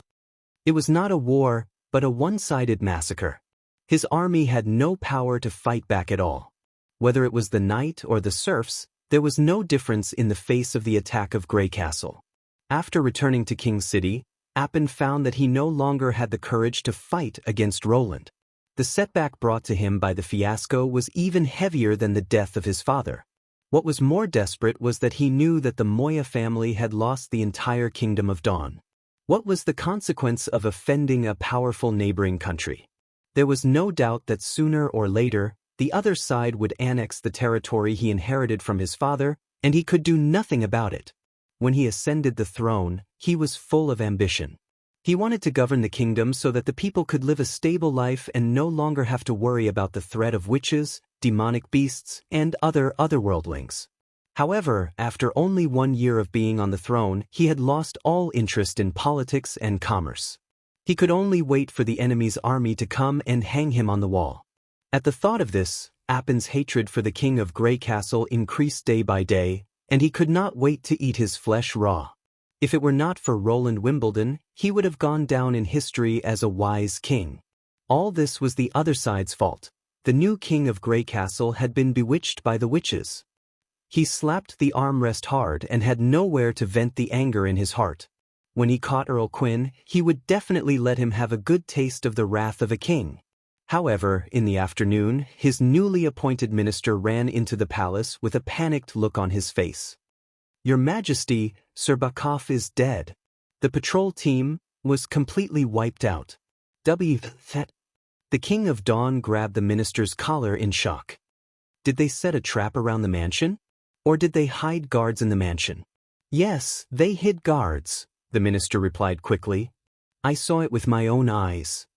It was not a war, but a one-sided massacre. His army had no power to fight back at all. Whether it was the knight or the serfs, there was no difference in the face of the attack of Grey Castle. After returning to King City, Appin found that he no longer had the courage to fight against Roland. The setback brought to him by the fiasco was even heavier than the death of his father. What was more desperate was that he knew that the Moya family had lost the entire Kingdom of Dawn. What was the consequence of offending a powerful neighboring country? There was no doubt that sooner or later, the other side would annex the territory he inherited from his father, and he could do nothing about it. When he ascended the throne, he was full of ambition. He wanted to govern the kingdom so that the people could live a stable life and no longer have to worry about the threat of witches, demonic beasts, and other otherworldlings. However, after only 1 year of being on the throne, he had lost all interest in politics and commerce. He could only wait for the enemy's army to come and hang him on the wall. At the thought of this, Appin's hatred for the king of Grey Castle increased day by day, and he could not wait to eat his flesh raw. If it were not for Roland Wimbledon, he would have gone down in history as a wise king. All this was the other side's fault. The new king of Grey Castle had been bewitched by the witches. He slapped the armrest hard and had nowhere to vent the anger in his heart. When he caught Earl Quinn, he would definitely let him have a good taste of the wrath of a king. However, in the afternoon, his newly appointed minister ran into the palace with a panicked look on his face. Your Majesty, Sir Bakov is dead. The patrol team was completely wiped out. The King of Dawn grabbed the minister's collar in shock. Did they set a trap around the mansion? Or did they hide guards in the mansion? Yes, they hid guards, the minister replied quickly. I saw it with my own eyes.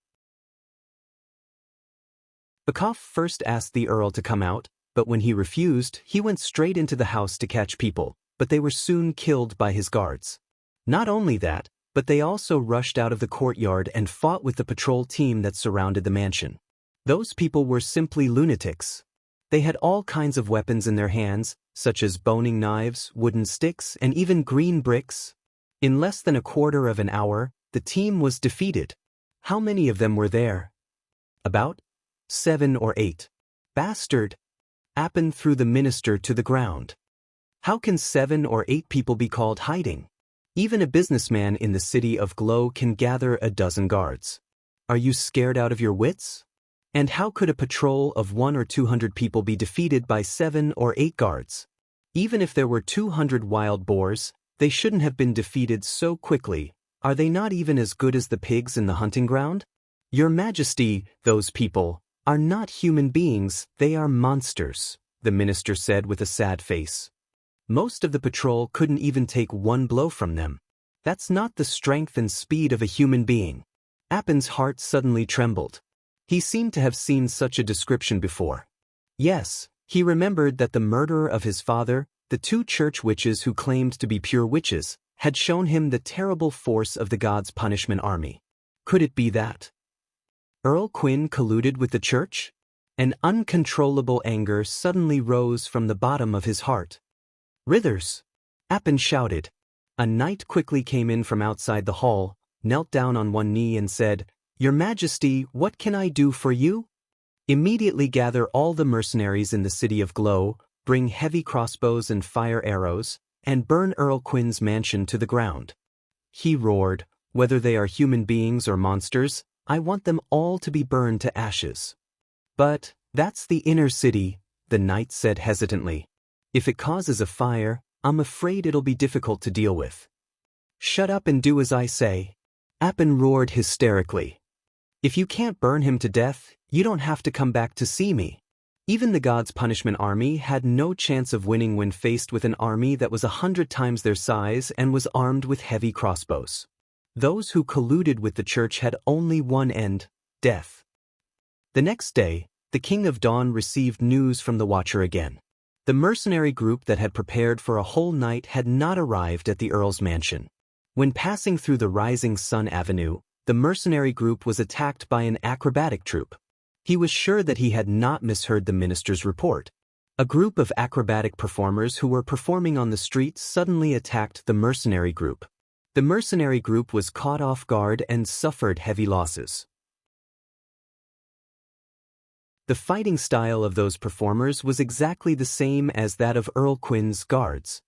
Bakov first asked the Earl to come out, but when he refused, he went straight into the house to catch people, but they were soon killed by his guards. Not only that, but they also rushed out of the courtyard and fought with the patrol team that surrounded the mansion. Those people were simply lunatics. They had all kinds of weapons in their hands, such as boning knives, wooden sticks, and even green bricks. In less than a quarter of an hour, the team was defeated. How many of them were there? About 7 or 8. Bastard! Appin threw the minister to the ground. How can 7 or 8 people be called hiding? Even a businessman in the city of Glow can gather a dozen guards. Are you scared out of your wits? And how could a patrol of 100 or 200 people be defeated by 7 or 8 guards? Even if there were 200 wild boars, they shouldn't have been defeated so quickly. Are they not even as good as the pigs in the hunting ground? Your Majesty, those people are not human beings, they are monsters, the minister said with a sad face. Most of the patrol couldn't even take 1 blow from them. That's not the strength and speed of a human being. Appin's heart suddenly trembled. He seemed to have seen such a description before. Yes, he remembered that the murderer of his father, the 2 church witches who claimed to be pure witches, had shown him the terrible force of the gods' punishment army. Could it be that Earl Quinn colluded with the church? An uncontrollable anger suddenly rose from the bottom of his heart. Rithers! Appin shouted. A knight quickly came in from outside the hall, knelt down on one knee and said, Your Majesty, what can I do for you? Immediately gather all the mercenaries in the city of Glow, bring heavy crossbows and fire arrows, and burn Earl Quinn's mansion to the ground. He roared, Whether they are human beings or monsters, I want them all to be burned to ashes. But that's the inner city, the knight said hesitantly. If it causes a fire, I'm afraid it'll be difficult to deal with. Shut up and do as I say. Appin roared hysterically. If you can't burn him to death, you don't have to come back to see me. Even the gods' punishment army had no chance of winning when faced with an army that was 100 times their size and was armed with heavy crossbows. Those who colluded with the church had only one end: death. The next day, the King of Dawn received news from the Watcher again. The mercenary group that had prepared for a whole night had not arrived at the Earl's mansion. When passing through the Rising Sun Avenue, the mercenary group was attacked by an acrobatic troupe. He was sure that he had not misheard the minister's report. A group of acrobatic performers who were performing on the street suddenly attacked the mercenary group. The mercenary group was caught off guard and suffered heavy losses. The fighting style of those performers was exactly the same as that of Earl Quinn's guards.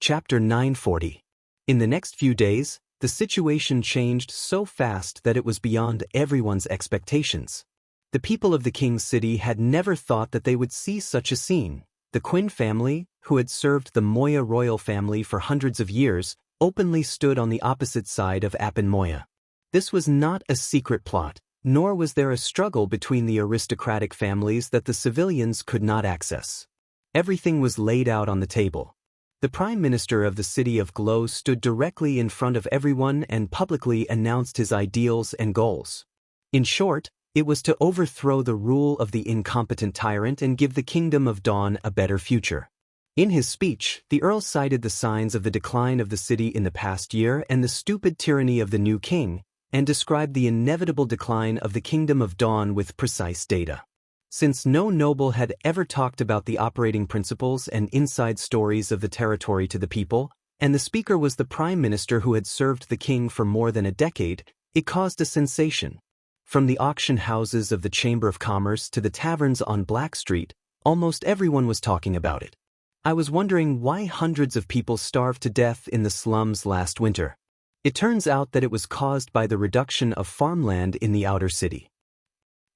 Chapter 940. In the next few days, the situation changed so fast that it was beyond everyone's expectations. The people of the King's City had never thought that they would see such a scene. The Quinn family, who had served the Moya royal family for hundreds of years, openly stood on the opposite side of Appin Moya. This was not a secret plot, nor was there a struggle between the aristocratic families that the civilians could not access. Everything was laid out on the table. The Prime Minister of the City of Glow stood directly in front of everyone and publicly announced his ideals and goals. In short, it was to overthrow the rule of the incompetent tyrant and give the Kingdom of Dawn a better future. In his speech, the Earl cited the signs of the decline of the city in the past year and the stupid tyranny of the new king, and described the inevitable decline of the Kingdom of Dawn with precise data. Since no noble had ever talked about the operating principles and inside stories of the territory to the people, and the speaker was the Prime Minister who had served the king for more than a decade, it caused a sensation. From the auction houses of the Chamber of Commerce to the taverns on Black Street, almost everyone was talking about it. I was wondering why hundreds of people starved to death in the slums last winter. It turns out that it was caused by the reduction of farmland in the outer city.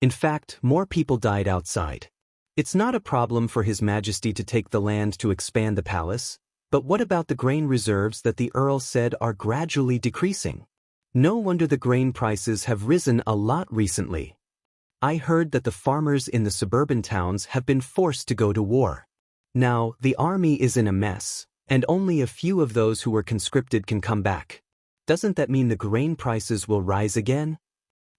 In fact, more people died outside. It's not a problem for His Majesty to take the land to expand the palace, but what about the grain reserves that the Earl said are gradually decreasing? No wonder the grain prices have risen a lot recently. I heard that the farmers in the suburban towns have been forced to go to war. Now, the army is in a mess, and only a few of those who were conscripted can come back. Doesn't that mean the grain prices will rise again?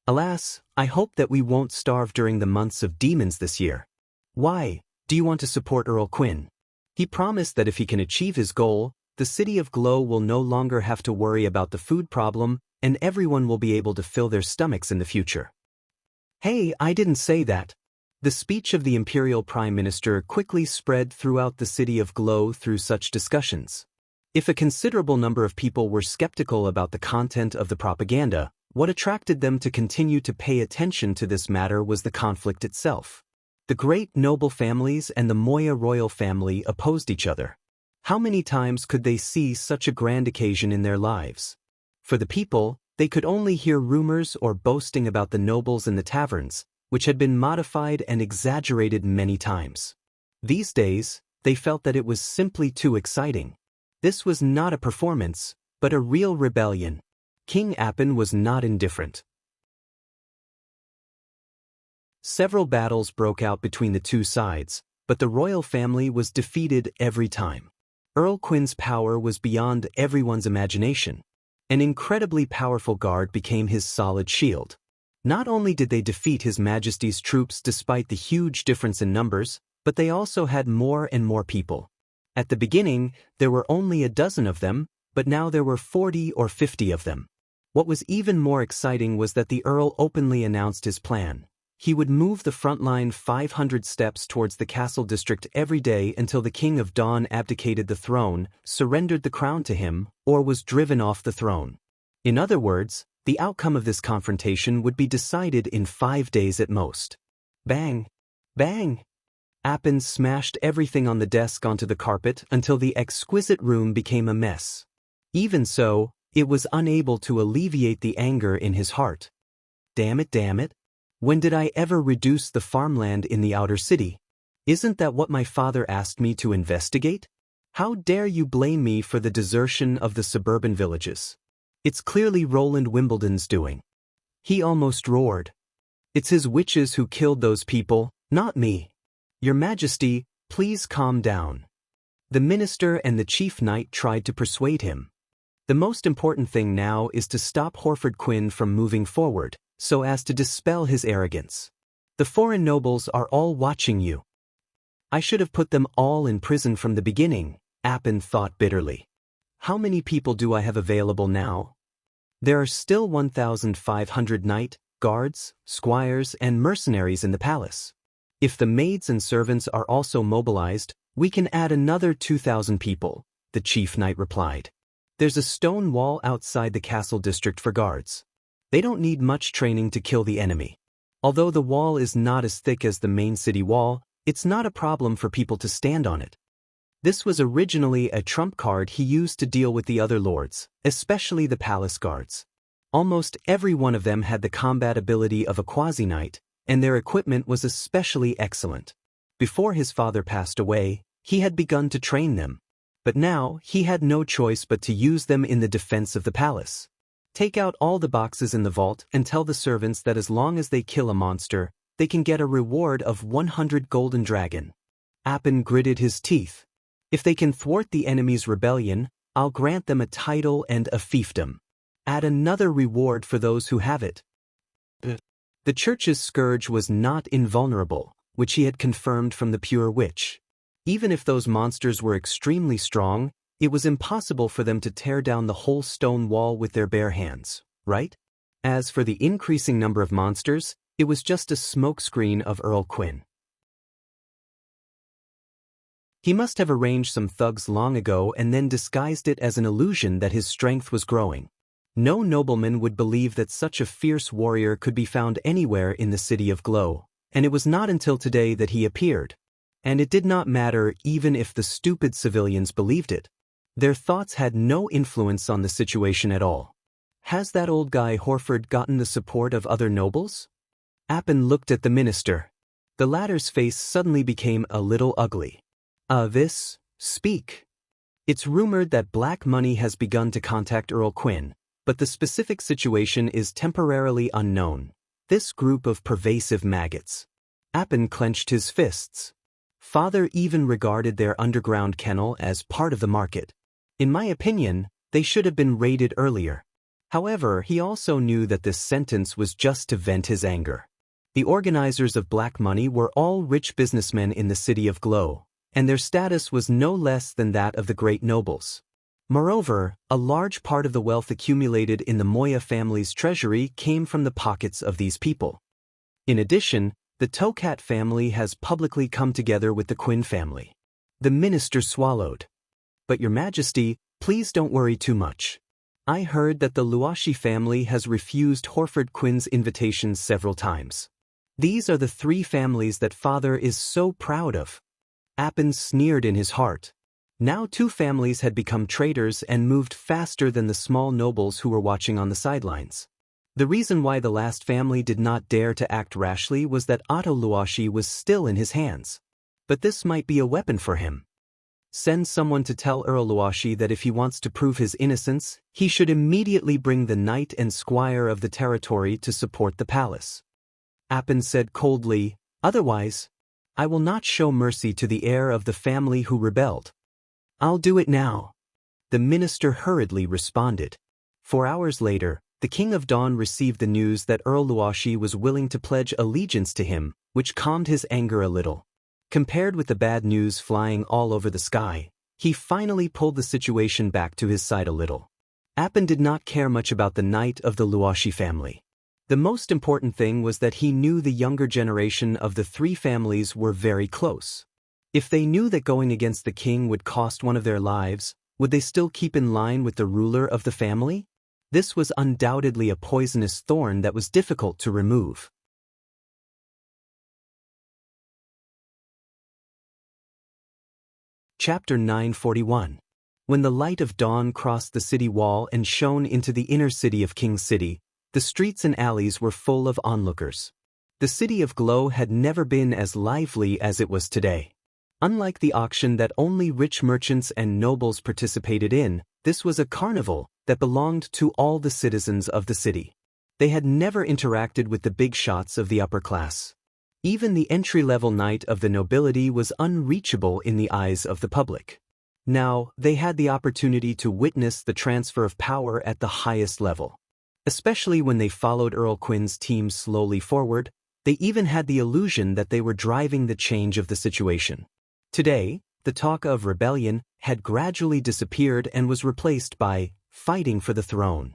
Alas, I hope that we won't starve during the months of demons this year. Why do you want to support Earl Quinn? He promised that if he can achieve his goal, the City of Glow will no longer have to worry about the food problem, and everyone will be able to fill their stomachs in the future. Hey, I didn't say that. The speech of the Imperial Prime Minister quickly spread throughout the City of Glow through such discussions. If a considerable number of people were skeptical about the content of the propaganda, what attracted them to continue to pay attention to this matter was the conflict itself. The great noble families and the Moya royal family opposed each other. How many times could they see such a grand occasion in their lives? For the people, they could only hear rumors or boasting about the nobles in the taverns, which had been modified and exaggerated many times. These days, they felt that it was simply too exciting. This was not a performance, but a real rebellion. King Appin was not indifferent. Several battles broke out between the two sides, but the royal family was defeated every time. Earl Quinn's power was beyond everyone's imagination. An incredibly powerful guard became his solid shield. Not only did they defeat His Majesty's troops despite the huge difference in numbers, but they also had more and more people. At the beginning, there were only a dozen of them, but now there were 40 or 50 of them. What was even more exciting was that the Earl openly announced his plan. He would move the front line 500 steps towards the castle district every day until the King of Dawn abdicated the throne, surrendered the crown to him, or was driven off the throne. In other words, the outcome of this confrontation would be decided in 5 days at most. Bang! Bang! Appin smashed everything on the desk onto the carpet until the exquisite room became a mess. Even so, it was unable to alleviate the anger in his heart. Damn it. When did I ever reduce the farmland in the outer city? Isn't that what my father asked me to investigate? How dare you blame me for the desertion of the suburban villages? It's clearly Roland Wimbledon's doing. He almost roared. "It's his witches who killed those people, not me. Your Majesty, please calm down." The minister and the chief knight tried to persuade him. The most important thing now is to stop Horford Quinn from moving forward, so as to dispel his arrogance. The foreign nobles are all watching you. I should have put them all in prison from the beginning, Appin thought bitterly. How many people do I have available now? There are still 1,500 knight, guards, squires, and mercenaries in the palace. If the maids and servants are also mobilized, we can add another 2,000 people, the chief knight replied. There's a stone wall outside the castle district for guards. They don't need much training to kill the enemy. Although the wall is not as thick as the main city wall, it's not a problem for people to stand on it. This was originally a trump card he used to deal with the other lords, especially the palace guards. Almost every one of them had the combat ability of a quasi-knight, and their equipment was especially excellent. Before his father passed away, he had begun to train them. But now, he had no choice but to use them in the defense of the palace. Take out all the boxes in the vault and tell the servants that as long as they kill a monster, they can get a reward of 100 golden dragon. Appin gritted his teeth. If they can thwart the enemy's rebellion, I'll grant them a title and a fiefdom. Add another reward for those who have it. The church's scourge was not invulnerable, which he had confirmed from the pure witch. Even if those monsters were extremely strong, it was impossible for them to tear down the whole stone wall with their bare hands, right? As for the increasing number of monsters, it was just a smokescreen of Earl Quinn. He must have arranged some thugs long ago and then disguised it as an illusion that his strength was growing. No nobleman would believe that such a fierce warrior could be found anywhere in the city of Glow, and it was not until today that he appeared. And it did not matter even if the stupid civilians believed it. Their thoughts had no influence on the situation at all. Has that old guy Horford gotten the support of other nobles? Appin looked at the minister. The latter's face suddenly became a little ugly. Speak. It's rumored that black money has begun to contact Earl Quinn, but the specific situation is temporarily unknown. This group of pervasive maggots. Appin clenched his fists. Father even regarded their underground kennel as part of the market. In my opinion, they should have been raided earlier. However, he also knew that this sentence was just to vent his anger. The organizers of black money were all rich businessmen in the city of Glow, and their status was no less than that of the great nobles. Moreover, a large part of the wealth accumulated in the Moya family's treasury came from the pockets of these people. In addition, the Tokat family has publicly come together with the Quinn family. The minister swallowed. But Your Majesty, please don't worry too much. I heard that the Luashi family has refused Horford Quinn's invitations several times. These are the three families that Father is so proud of. Appin sneered in his heart. Now 2 families had become traitors and moved faster than the small nobles who were watching on the sidelines. The reason why the last family did not dare to act rashly was that Otto Luashi was still in his hands. But this might be a weapon for him. Send someone to tell Earl Luashi that if he wants to prove his innocence, he should immediately bring the knight and squire of the territory to support the palace. Appin said coldly, otherwise, I will not show mercy to the heir of the family who rebelled. I'll do it now. The minister hurriedly responded. 4 hours later, the King of Dawn received the news that Earl Luashi was willing to pledge allegiance to him, which calmed his anger a little. Compared with the bad news flying all over the sky, he finally pulled the situation back to his side a little. Appin did not care much about the knight of the Luashi family. The most important thing was that he knew the younger generation of the 3 families were very close. If they knew that going against the king would cost one of their lives, would they still keep in line with the ruler of the family? This was undoubtedly a poisonous thorn that was difficult to remove. Chapter 941. When the light of dawn crossed the city wall and shone into the inner city of King City, the streets and alleys were full of onlookers. The city of Glow had never been as lively as it was today. Unlike the auction that only rich merchants and nobles participated in, this was a carnival that belonged to all the citizens of the city. They had never interacted with the big shots of the upper class. Even the entry-level knight of the nobility was unreachable in the eyes of the public. Now, they had the opportunity to witness the transfer of power at the highest level. Especially when they followed Earl Quin's team slowly forward, they even had the illusion that they were driving the change of the situation. Today, the talk of rebellion had gradually disappeared and was replaced by fighting for the throne.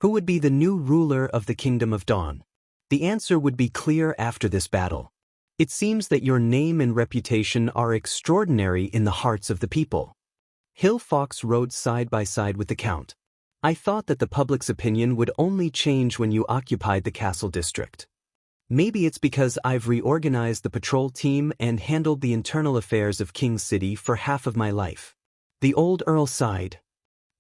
Who would be the new ruler of the Kingdom of Dawn? The answer would be clear after this battle. It seems that your name and reputation are extraordinary in the hearts of the people. Hill Fox rode side by side with the Count. I thought that the public's opinion would only change when you occupied the castle district. Maybe it's because I've reorganized the patrol team and handled the internal affairs of King City for half of my life. The old Earl sighed.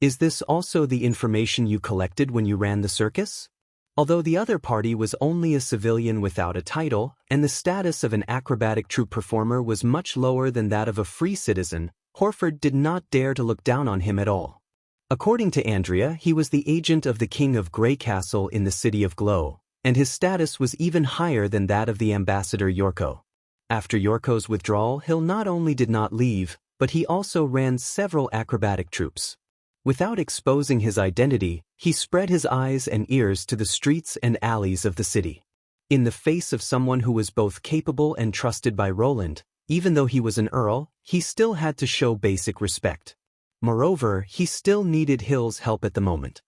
Is this also the information you collected when you ran the circus? Although the other party was only a civilian without a title, and the status of an acrobatic troupe performer was much lower than that of a free citizen, Horford did not dare to look down on him at all. According to Andrea, he was the agent of the King of Grey Castle in the City of Glow, and his status was even higher than that of the ambassador Yorko. After Yorko's withdrawal, Hill not only did not leave, but he also ran several acrobatic troupes. Without exposing his identity, he spread his eyes and ears to the streets and alleys of the city. In the face of someone who was both capable and trusted by Roland, even though he was an earl, he still had to show basic respect. Moreover, he still needed Hill's help at the moment.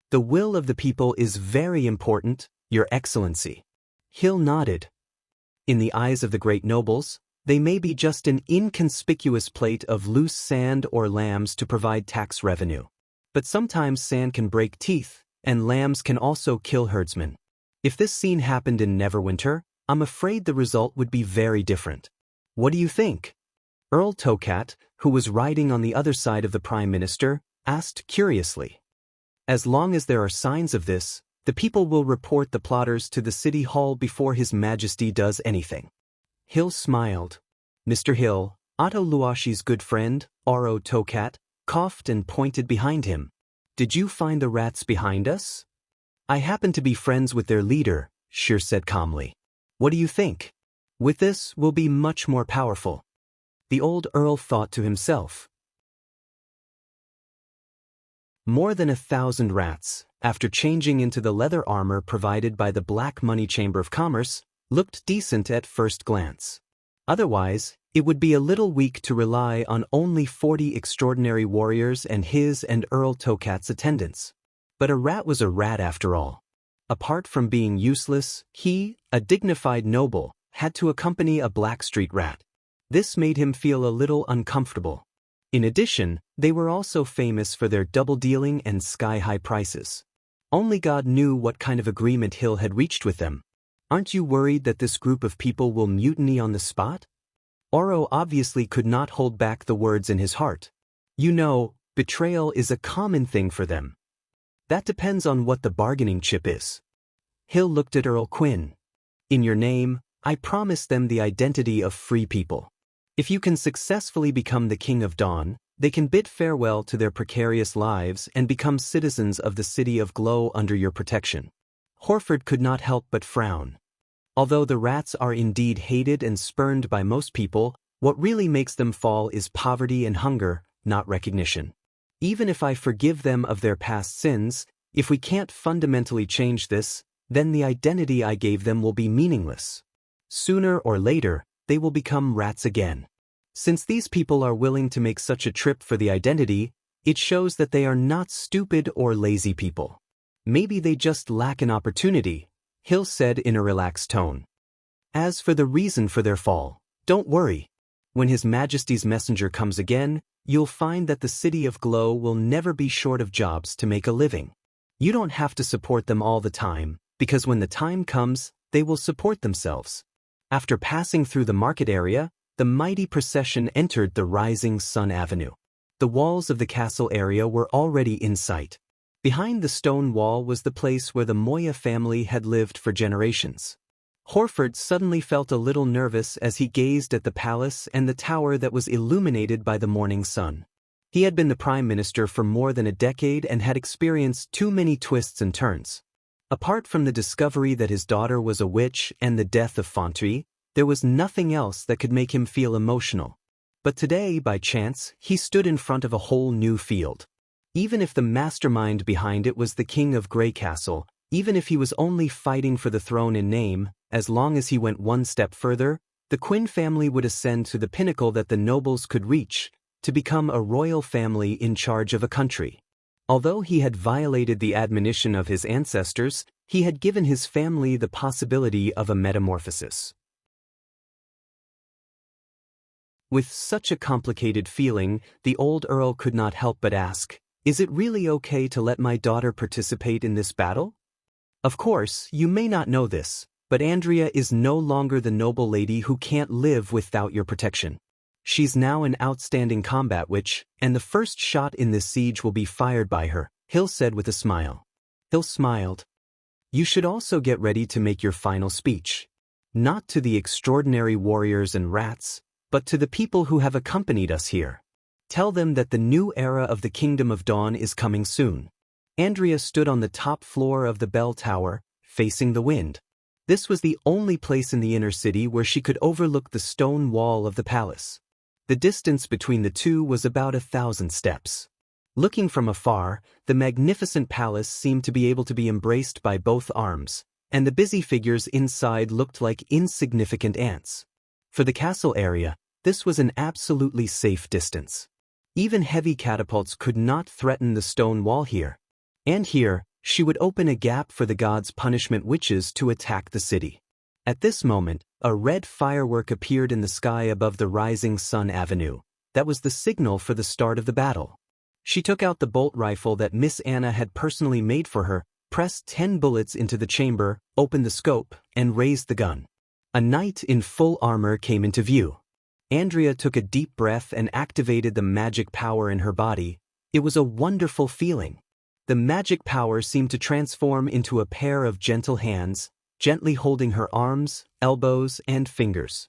The will of the people is very important, Your Excellency. Hill nodded. In the eyes of the great nobles, they may be just an inconspicuous plate of loose sand or lambs to provide tax revenue. But sometimes sand can break teeth, and lambs can also kill herdsmen. If this scene happened in Neverwinter, I'm afraid the result would be very different. What do you think? Earl Tokat, who was riding on the other side of the Prime Minister, asked curiously. As long as there are signs of this, the people will report the plotters to the City Hall before His Majesty does anything. Hill smiled. Mr. Hill, Otto Luashi's good friend, Oro Tokat, coughed and pointed behind him. Did you find the rats behind us? I happen to be friends with their leader, Shir said calmly. What do you think? With this, we'll be much more powerful. The old Earl thought to himself. More than 1,000 rats, after changing into the leather armor provided by the Black Money Chamber of Commerce, looked decent at first glance. Otherwise, it would be a little weak to rely on only 40 extraordinary warriors and his and Earl Tokat's attendants. But a rat was a rat after all. Apart from being useless, he, a dignified noble, had to accompany a Blackstreet rat. This made him feel a little uncomfortable. In addition, they were also famous for their double-dealing and sky-high prices. Only God knew what kind of agreement Hill had reached with them. Aren't you worried that this group of people will mutiny on the spot? Oro obviously could not hold back the words in his heart. You know, betrayal is a common thing for them. That depends on what the bargaining chip is. Hill looked at Earl Quin. In your name, I promise them the identity of free people. If you can successfully become the King of Dawn, they can bid farewell to their precarious lives and become citizens of the City of Glow under your protection. Horford could not help but frown. Although the rats are indeed hated and spurned by most people, what really makes them fall is poverty and hunger, not recognition. Even if I forgive them of their past sins, if we can't fundamentally change this, then the identity I gave them will be meaningless. Sooner or later, they will become rats again. Since these people are willing to make such a trip for the identity, it shows that they are not stupid or lazy people. Maybe they just lack an opportunity, Hill said in a relaxed tone. As for the reason for their fall, don't worry. When His Majesty's messenger comes again, you'll find that the City of Glow will never be short of jobs to make a living. You don't have to support them all the time, because when the time comes, they will support themselves. After passing through the market area, the mighty procession entered the rising Sun Avenue. The walls of the castle area were already in sight. Behind the stone wall was the place where the Moya family had lived for generations. Horford suddenly felt a little nervous as he gazed at the palace and the tower that was illuminated by the morning sun. He had been the Prime Minister for more than a decade and had experienced too many twists and turns. Apart from the discovery that his daughter was a witch and the death of Fontry, there was nothing else that could make him feel emotional. But today, by chance, he stood in front of a whole new field. Even if the mastermind behind it was the king of Grey Castle, even if he was only fighting for the throne in name, as long as he went one step further, the Quinn family would ascend to the pinnacle that the nobles could reach, to become a royal family in charge of a country. Although he had violated the admonition of his ancestors, he had given his family the possibility of a metamorphosis. With such a complicated feeling, the old earl could not help but ask, "Is it really okay to let my daughter participate in this battle?" Of course, you may not know this, but Andrea is no longer the noble lady who can't live without your protection. She's now an outstanding combat witch, and the first shot in this siege will be fired by her, Hill said with a smile. Hill smiled. You should also get ready to make your final speech. Not to the extraordinary warriors and rats, but to the people who have accompanied us here. Tell them that the new era of the Kingdom of Dawn is coming soon. Andrea stood on the top floor of the bell tower, facing the wind. This was the only place in the inner city where she could overlook the stone wall of the palace. The distance between the two was about 1,000 steps. Looking from afar, the magnificent palace seemed to be able to be embraced by both arms, and the busy figures inside looked like insignificant ants. For the castle area, this was an absolutely safe distance. Even heavy catapults could not threaten the stone wall here. And here, she would open a gap for the gods' punishment witches to attack the city. At this moment, a red firework appeared in the sky above the rising sun avenue. That was the signal for the start of the battle. She took out the bolt rifle that Miss Anna had personally made for her, pressed 10 bullets into the chamber, opened the scope, and raised the gun. A knight in full armor came into view. Andrea took a deep breath and activated the magic power in her body. It was a wonderful feeling. The magic power seemed to transform into a pair of gentle hands, gently holding her arms, elbows, and fingers.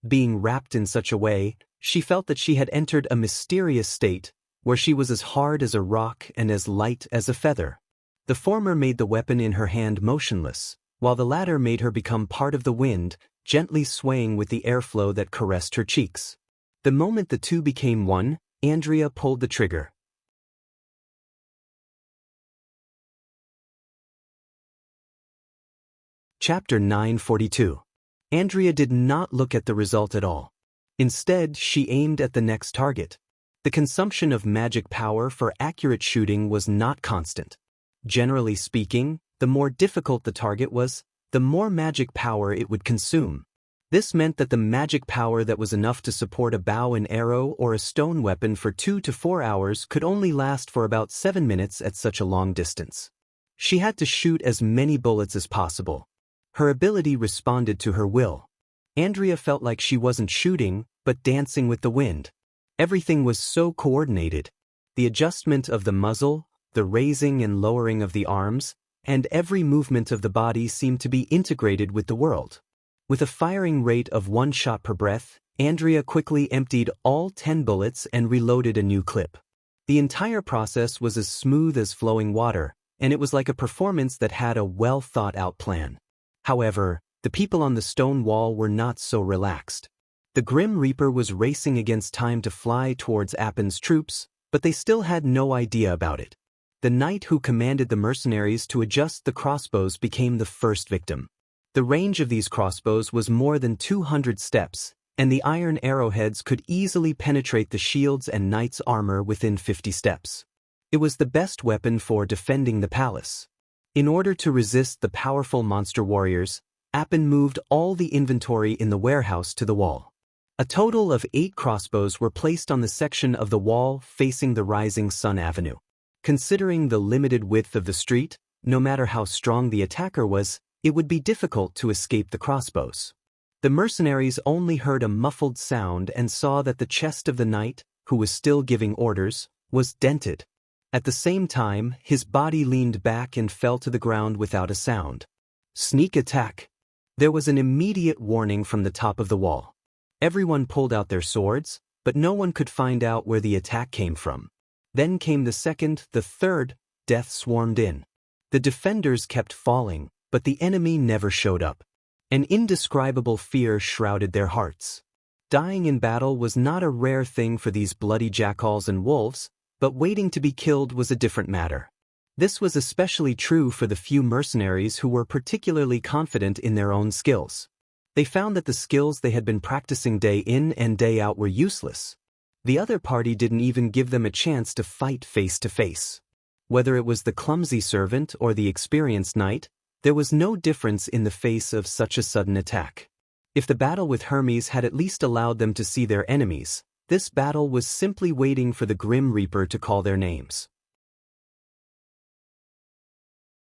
Being wrapped in such a way, she felt that she had entered a mysterious state, where she was as hard as a rock and as light as a feather. The former made the weapon in her hand motionless, while the latter made her become part of the wind, gently swaying with the airflow that caressed her cheeks. The moment the two became one, Andrea pulled the trigger. Chapter 942. Andrea did not look at the result at all. Instead, she aimed at the next target. The consumption of magic power for accurate shooting was not constant. Generally speaking, the more difficult the target was, the more magic power it would consume. This meant that the magic power that was enough to support a bow and arrow or a stone weapon for 2 to 4 hours could only last for about 7 minutes at such a long distance. She had to shoot as many bullets as possible. Her ability responded to her will. Andrea felt like she wasn't shooting, but dancing with the wind. Everything was so coordinated. The adjustment of the muzzle, the raising and lowering of the arms, and every movement of the body seemed to be integrated with the world. With a firing rate of 1 shot per breath, Andrea quickly emptied all 10 bullets and reloaded a new clip. The entire process was as smooth as flowing water, and it was like a performance that had a well-thought-out plan. However, the people on the stone wall were not so relaxed. The Grim Reaper was racing against time to fly towards Appin's troops, but they still had no idea about it. The knight who commanded the mercenaries to adjust the crossbows became the first victim. The range of these crossbows was more than 200 steps, and the iron arrowheads could easily penetrate the shields and knight's armor within 50 steps. It was the best weapon for defending the palace. In order to resist the powerful monster warriors, Appin moved all the inventory in the warehouse to the wall. A total of 8 crossbows were placed on the section of the wall facing the rising sun avenue. Considering the limited width of the street, no matter how strong the attacker was, it would be difficult to escape the crossbows. The mercenaries only heard a muffled sound and saw that the chest of the knight, who was still giving orders, was dented. At the same time, his body leaned back and fell to the ground without a sound. Sneak attack. There was an immediate warning from the top of the wall. Everyone pulled out their swords, but no one could find out where the attack came from. Then came the second, the third, death swarmed in. The defenders kept falling, but the enemy never showed up. An indescribable fear shrouded their hearts. Dying in battle was not a rare thing for these bloody jackals and wolves, but waiting to be killed was a different matter. This was especially true for the few mercenaries who were particularly confident in their own skills. They found that the skills they had been practicing day in and day out were useless. The other party didn't even give them a chance to fight face to face. Whether it was the clumsy servant or the experienced knight, there was no difference in the face of such a sudden attack. If the battle with Hermes had at least allowed them to see their enemies, this battle was simply waiting for the Grim Reaper to call their names.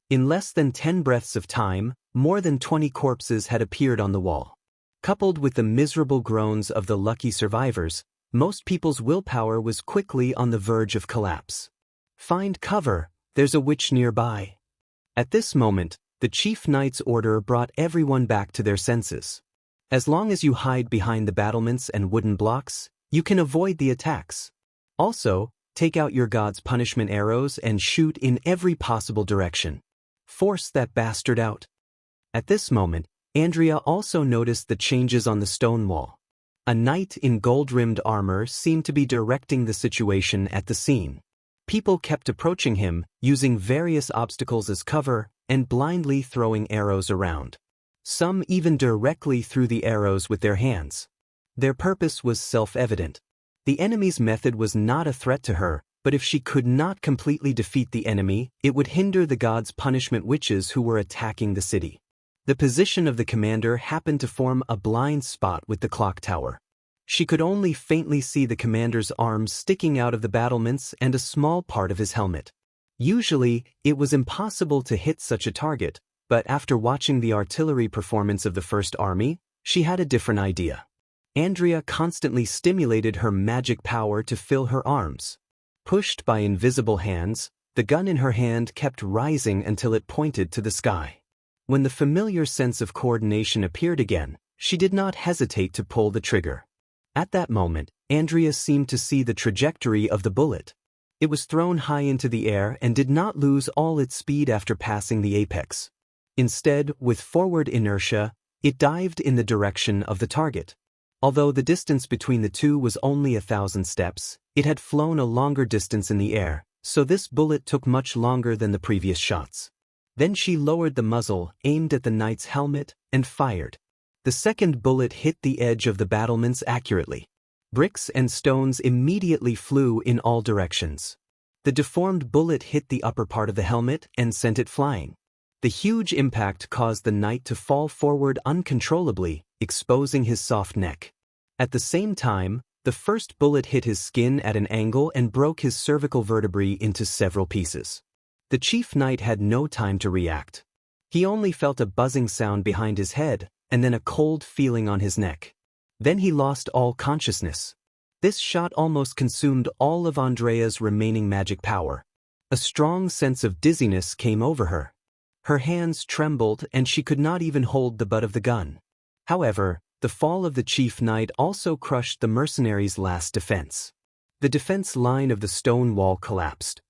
In less than 10 breaths of time, more than 20 corpses had appeared on the wall. Coupled with the miserable groans of the lucky survivors, most people's willpower was quickly on the verge of collapse. "Find cover, there's a witch nearby." At this moment, the chief knight's order brought everyone back to their senses. As long as you hide behind the battlements and wooden blocks, you can avoid the attacks. Also, take out your god's punishment arrows and shoot in every possible direction. Force that bastard out. At this moment, Andrea also noticed the changes on the stone wall. A knight in gold-rimmed armor seemed to be directing the situation at the scene. People kept approaching him, using various obstacles as cover, and blindly throwing arrows around. Some even directly threw the arrows with their hands. Their purpose was self-evident. The enemy's method was not a threat to her, but if she could not completely defeat the enemy, it would hinder the god's punishment witches who were attacking the city. The position of the commander happened to form a blind spot with the clock tower. She could only faintly see the commander's arms sticking out of the battlements and a small part of his helmet. Usually, it was impossible to hit such a target, but after watching the artillery performance of the First Army, she had a different idea. Andrea constantly stimulated her magic power to fill her arms. Pushed by invisible hands, the gun in her hand kept rising until it pointed to the sky. When the familiar sense of coordination appeared again, she did not hesitate to pull the trigger. At that moment, Andrea seemed to see the trajectory of the bullet. It was thrown high into the air and did not lose all its speed after passing the apex. Instead, with forward inertia, it dived in the direction of the target. Although the distance between the two was only 1,000 steps, it had flown a longer distance in the air, so this bullet took much longer than the previous shots. Then she lowered the muzzle, aimed at the knight's helmet, and fired. The second bullet hit the edge of the battlements accurately. Bricks and stones immediately flew in all directions. The deformed bullet hit the upper part of the helmet and sent it flying. The huge impact caused the knight to fall forward uncontrollably, exposing his soft neck. At the same time, the first bullet hit his skin at an angle and broke his cervical vertebrae into several pieces. The chief knight had no time to react. He only felt a buzzing sound behind his head, and then a cold feeling on his neck. Then he lost all consciousness. This shot almost consumed all of Andrea's remaining magic power. A strong sense of dizziness came over her. Her hands trembled and she could not even hold the butt of the gun. However, the fall of the chief knight also crushed the mercenaries' last defense. The defense line of the stone wall collapsed.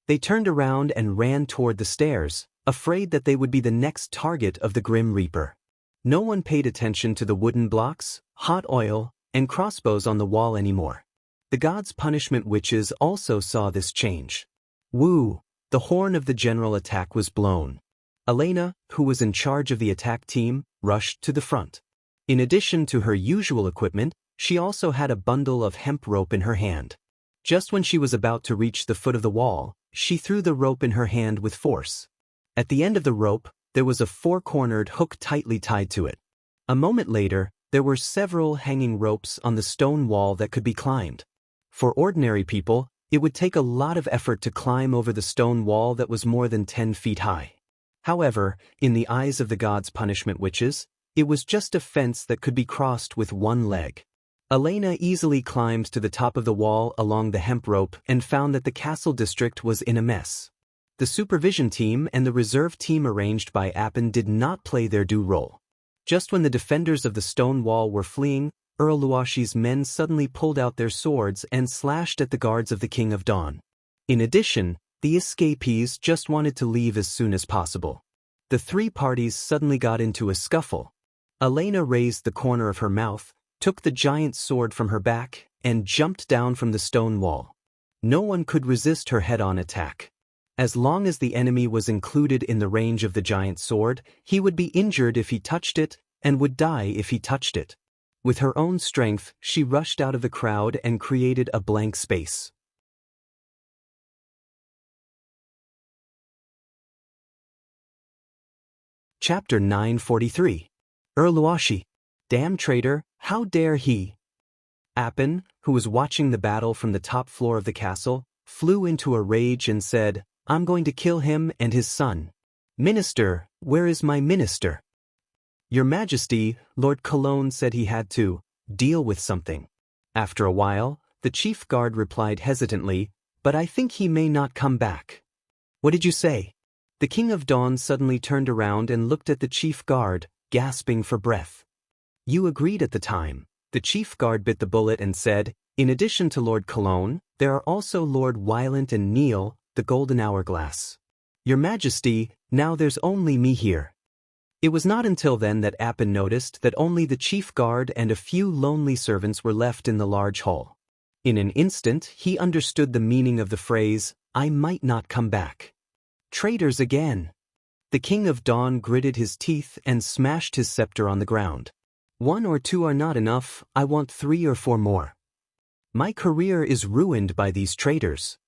They turned around and ran toward the stairs, afraid that they would be the next target of the Grim Reaper. No one paid attention to the wooden blocks, hot oil, and crossbows on the wall anymore. The god's punishment witches also saw this change. Woo! The horn of the general attack was blown. Elena, who was in charge of the attack team, rushed to the front. In addition to her usual equipment, she also had a bundle of hemp rope in her hand. Just when she was about to reach the foot of the wall, she threw the rope in her hand with force. At the end of the rope, there was a four-cornered hook tightly tied to it. A moment later, there were several hanging ropes on the stone wall that could be climbed. For ordinary people, it would take a lot of effort to climb over the stone wall that was more than 10 feet high. However, in the eyes of the god's punishment witches, it was just a fence that could be crossed with one leg. Elena easily climbed to the top of the wall along the hemp rope and found that the castle district was in a mess. The supervision team and the reserve team arranged by Appin did not play their due role. Just when the defenders of the stone wall were fleeing, Earl Luashi's men suddenly pulled out their swords and slashed at the guards of the King of Dawn. In addition, the escapees just wanted to leave as soon as possible. The three parties suddenly got into a scuffle. Elena raised the corner of her mouth, took the giant sword from her back, and jumped down from the stone wall. No one could resist her head-on attack. As long as the enemy was included in the range of the giant sword, he would be injured if he touched it, and would die if he touched it. With her own strength, she rushed out of the crowd and created a blank space. Chapter 943. Luoshi. Damn traitor, how dare he! Appin, who was watching the battle from the top floor of the castle, flew into a rage and said, "I'm going to kill him and his son." "Minister, where is my minister?" "Your Majesty," Lord Cologne said he had to deal with something. After a while, the chief guard replied hesitantly, "But I think he may not come back." "What did you say?" The King of Dawn suddenly turned around and looked at the chief guard, gasping for breath. "You agreed at the time." The chief guard bit the bullet and said, "In addition to Lord Cologne, there are also Lord Wylent and Neil, the Golden Hourglass." "Your Majesty, now there's only me here." It was not until then that Appin noticed that only the chief guard and a few lonely servants were left in the large hall. In an instant, he understood the meaning of the phrase, "I might not come back." Traitors again! The King of Dawn gritted his teeth and smashed his scepter on the ground. "1 or 2 are not enough, I want 3 or 4 more. My career is ruined by these traitors."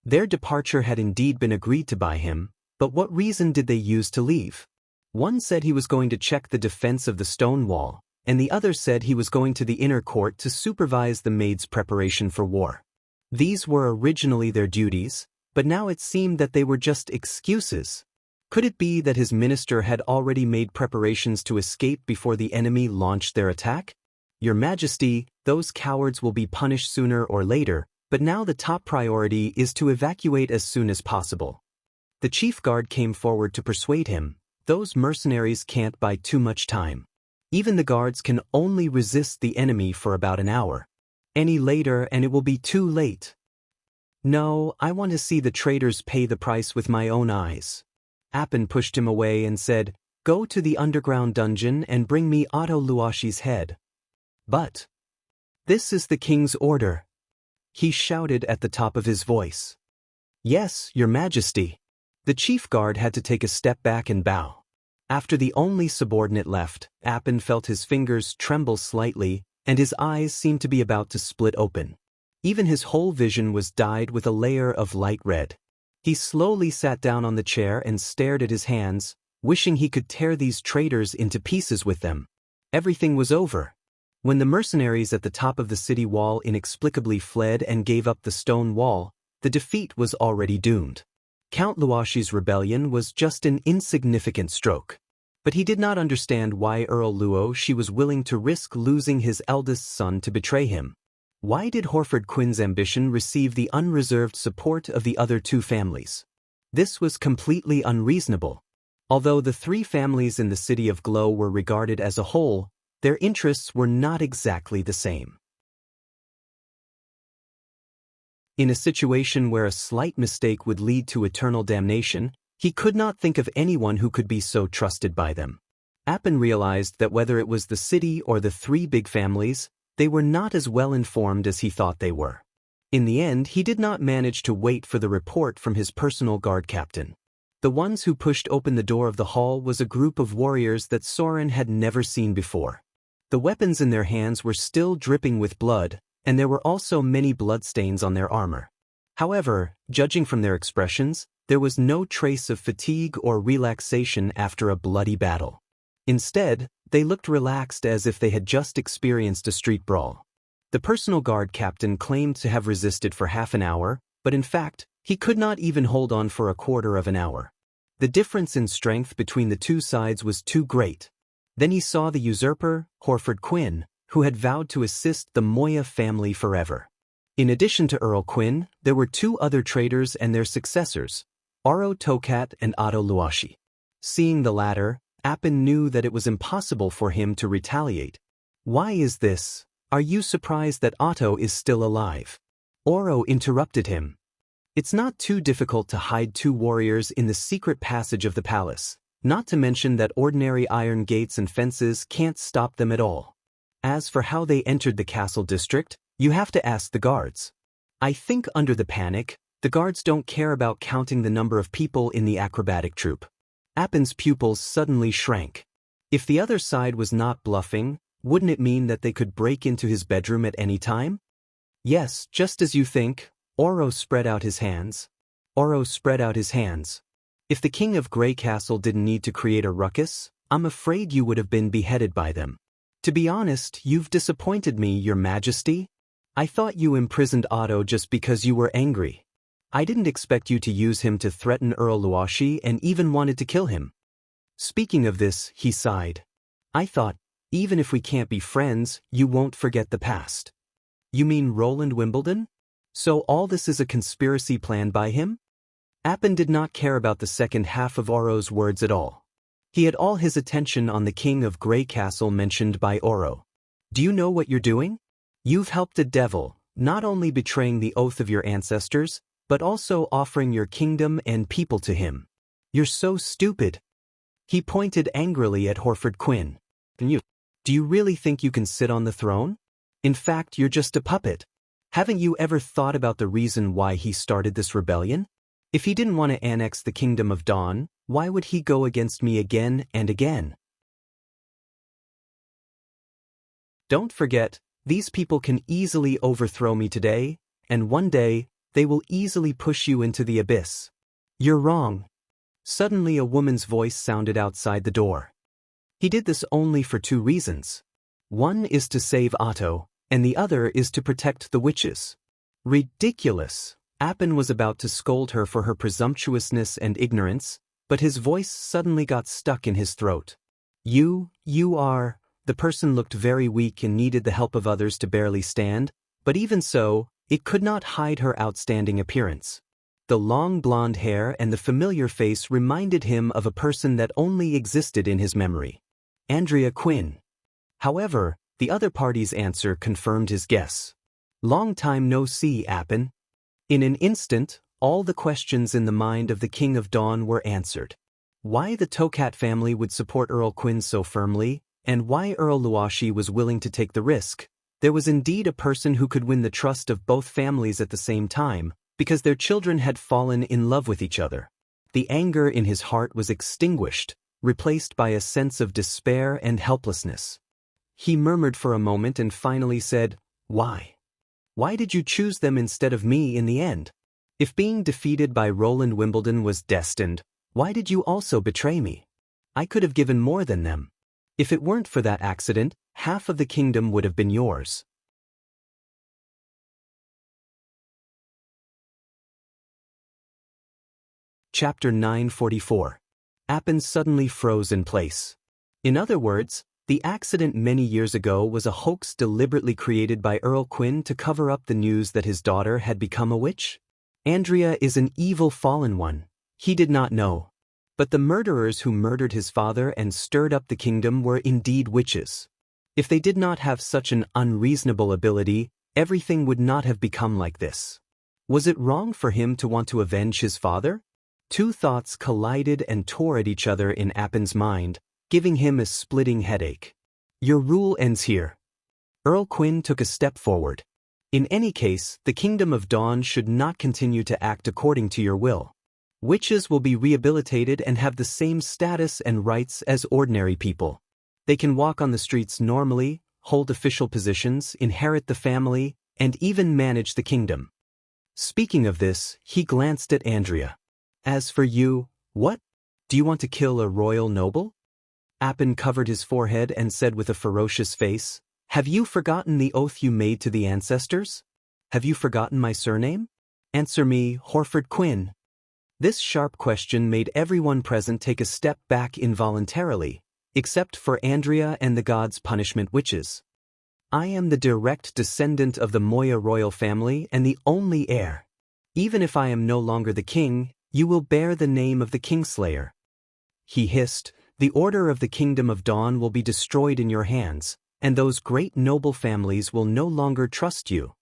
Their departure had indeed been agreed to by him, but what reason did they use to leave? One said he was going to check the defense of the stone wall, and the other said he was going to the inner court to supervise the maids' preparation for war. These were originally their duties, but now it seemed that they were just excuses. Could it be that his minister had already made preparations to escape before the enemy launched their attack? "Your Majesty, those cowards will be punished sooner or later, but now the top priority is to evacuate as soon as possible." The chief guard came forward to persuade him, "Those mercenaries can't buy too much time. Even the guards can only resist the enemy for about an hour. Any later and it will be too late." "No, I want to see the traitors pay the price with my own eyes." Appin pushed him away and said, "Go to the underground dungeon and bring me Otto Luoshi's head." "But this is the king's order," he shouted at the top of his voice. "Yes, Your Majesty." The chief guard had to take a step back and bow. After the only subordinate left, Appin felt his fingers tremble slightly, and his eyes seemed to be about to split open. Even his whole vision was dyed with a layer of light red. He slowly sat down on the chair and stared at his hands, wishing he could tear these traitors into pieces with them. Everything was over. When the mercenaries at the top of the city wall inexplicably fled and gave up the stone wall, the defeat was already doomed. Count Luoshi's rebellion was just an insignificant stroke. But he did not understand why Earl Luoshi was willing to risk losing his eldest son to betray him. Why did Horford Quinn's ambition receive the unreserved support of the other 2 families? This was completely unreasonable. Although the 3 families in the city of Glow were regarded as a whole, their interests were not exactly the same. In a situation where a slight mistake would lead to eternal damnation, he could not think of anyone who could be so trusted by them. Appin realized that whether it was the city or the 3 big families, they were not as well informed as he thought they were. In the end, he did not manage to wait for the report from his personal guard captain. The ones who pushed open the door of the hall was a group of warriors that Soren had never seen before. The weapons in their hands were still dripping with blood, and there were also many bloodstains on their armor. However, judging from their expressions, there was no trace of fatigue or relaxation after a bloody battle. Instead, they looked relaxed as if they had just experienced a street brawl. The personal guard captain claimed to have resisted for half an hour, but in fact, he could not even hold on for a quarter of an hour. The difference in strength between the 2 sides was too great. Then he saw the usurper, Horford Quinn, who had vowed to assist the Moya family forever. In addition to Earl Quinn, there were 2 other traitors and their successors, Oro Tokat and Otto Luoshi. Seeing the latter, Appin knew that it was impossible for him to retaliate. "Why is this? Are you surprised that Otto is still alive?" Oro interrupted him. It's not too difficult to hide two warriors in the secret passage of the palace, not to mention that ordinary iron gates and fences can't stop them at all. As for how they entered the castle district, you have to ask the guards. I think under the panic, the guards don't care about counting the number of people in the acrobatic troupe. Appin's pupils suddenly shrank. If the other side was not bluffing, wouldn't it mean that they could break into his bedroom at any time? Yes, just as you think. Oro spread out his hands. If the king of Grey Castle didn't need to create a ruckus, I'm afraid you would have been beheaded by them. To be honest, you've disappointed me, your majesty. I thought you imprisoned Otto just because you were angry. I didn't expect you to use him to threaten Earl Luashi and even wanted to kill him. Speaking of this, he sighed. I thought, even if we can't be friends, you won't forget the past. You mean Roland Wimbledon? So all this is a conspiracy planned by him? Appin did not care about the second half of Oro's words at all. He had all his attention on the king of Grey Castle mentioned by Oro. Do you know what you're doing? You've helped the devil, not only betraying the oath of your ancestors, but also offering your kingdom and people to him. You're so stupid. He pointed angrily at Horford Quinn. Do you really think you can sit on the throne? In fact, you're just a puppet. Haven't you ever thought about the reason why he started this rebellion? If he didn't want to annex the Kingdom of Dawn, why would he go against me again and again? Don't forget, these people can easily overthrow me today, and one day, they will easily push you into the abyss. You're wrong. Suddenly a woman's voice sounded outside the door. He did this only for two reasons. One is to save Otto, and the other is to protect the witches. Ridiculous! Appin was about to scold her for her presumptuousness and ignorance, but his voice suddenly got stuck in his throat. You are... The person looked very weak and needed the help of others to barely stand, but even so, it could not hide her outstanding appearance. The long blonde hair and the familiar face reminded him of a person that only existed in his memory. Andrea Quinn. However, the other party's answer confirmed his guess. Long time no see, Appin. In an instant, all the questions in the mind of the King of Dawn were answered. Why the Tokat family would support Earl Quinn so firmly, and why Earl Luashi was willing to take the risk. There was indeed a person who could win the trust of both families at the same time, because their children had fallen in love with each other. The anger in his heart was extinguished, replaced by a sense of despair and helplessness. He murmured for a moment and finally said, Why? Why did you choose them instead of me in the end? If being defeated by Roland Wimbledon was destined, why did you also betray me? I could have given more than them. If it weren't for that accident, half of the kingdom would have been yours. Chapter 944. Appin suddenly froze in place. In other words, the accident many years ago was a hoax deliberately created by Earl Quinn to cover up the news that his daughter had become a witch? Andrea is an evil fallen one. He did not know. But the murderers who murdered his father and stirred up the kingdom were indeed witches. If they did not have such an unreasonable ability, everything would not have become like this. Was it wrong for him to want to avenge his father? Two thoughts collided and tore at each other in Appin's mind, giving him a splitting headache. Your rule ends here. Earl Quinn took a step forward. In any case, the Kingdom of Dawn should not continue to act according to your will. Witches will be rehabilitated and have the same status and rights as ordinary people. They can walk on the streets normally, hold official positions, inherit the family, and even manage the kingdom. Speaking of this, he glanced at Andrea. As for you, what? Do you want to kill a royal noble? Appin covered his forehead and said with a ferocious face, Have you forgotten the oath you made to the ancestors? Have you forgotten my surname? Answer me, Horford Quinn. This sharp question made everyone present take a step back involuntarily, except for Andrea and the gods' punishment witches. I am the direct descendant of the Moya royal family and the only heir. Even if I am no longer the king, you will bear the name of the Kingslayer. He hissed, The order of the Kingdom of Dawn will be destroyed in your hands, and those great noble families will no longer trust you.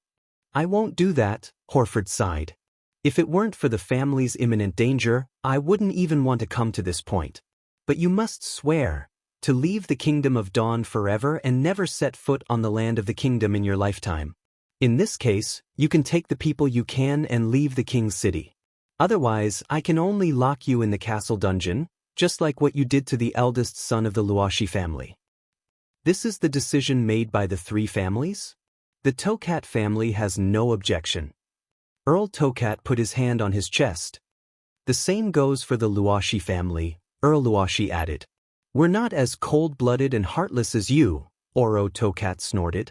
I won't do that, Horford sighed. If it weren't for the family's imminent danger, I wouldn't even want to come to this point. But you must swear to leave the kingdom of Dawn forever and never set foot on the land of the kingdom in your lifetime. In this case, you can take the people you can and leave the king's city. Otherwise, I can only lock you in the castle dungeon, just like what you did to the eldest son of the Luoshi family. This is the decision made by the three families? The Tokat family has no objection. Earl Tokat put his hand on his chest. The same goes for the Luoshi family, Earl Luoshi added. We're not as cold-blooded and heartless as you, Oro Tokat snorted.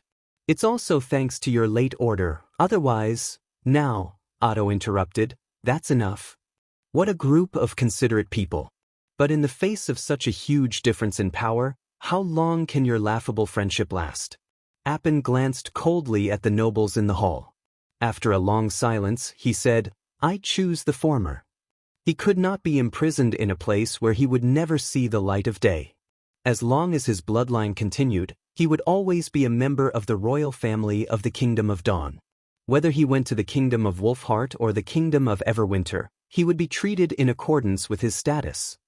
It's also thanks to your late order, otherwise… Now, Otto interrupted, that's enough. What a group of considerate people. But in the face of such a huge difference in power, how long can your laughable friendship last? Appin glanced coldly at the nobles in the hall. After a long silence, he said, I choose the former. He could not be imprisoned in a place where he would never see the light of day. As long as his bloodline continued, he would always be a member of the royal family of the Kingdom of Dawn. Whether he went to the Kingdom of Wolfheart or the Kingdom of Everwinter, he would be treated in accordance with his status.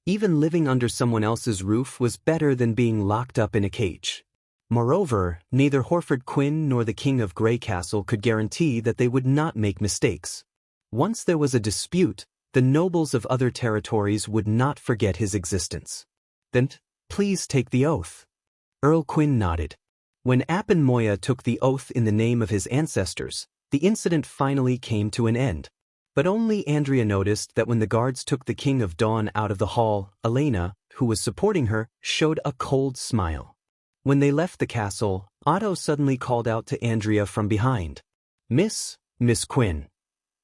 Even living under someone else's roof was better than being locked up in a cage. Moreover, neither Horford Quinn nor the King of Grey Castle could guarantee that they would not make mistakes. Once there was a dispute, the nobles of other territories would not forget his existence. Then, please take the oath. Earl Quinn nodded. When Appin Moya took the oath in the name of his ancestors, the incident finally came to an end. But only Andrea noticed that when the guards took the King of Dawn out of the hall, Elena, who was supporting her, showed a cold smile. When they left the castle, Otto suddenly called out to Andrea from behind. Miss Quinn.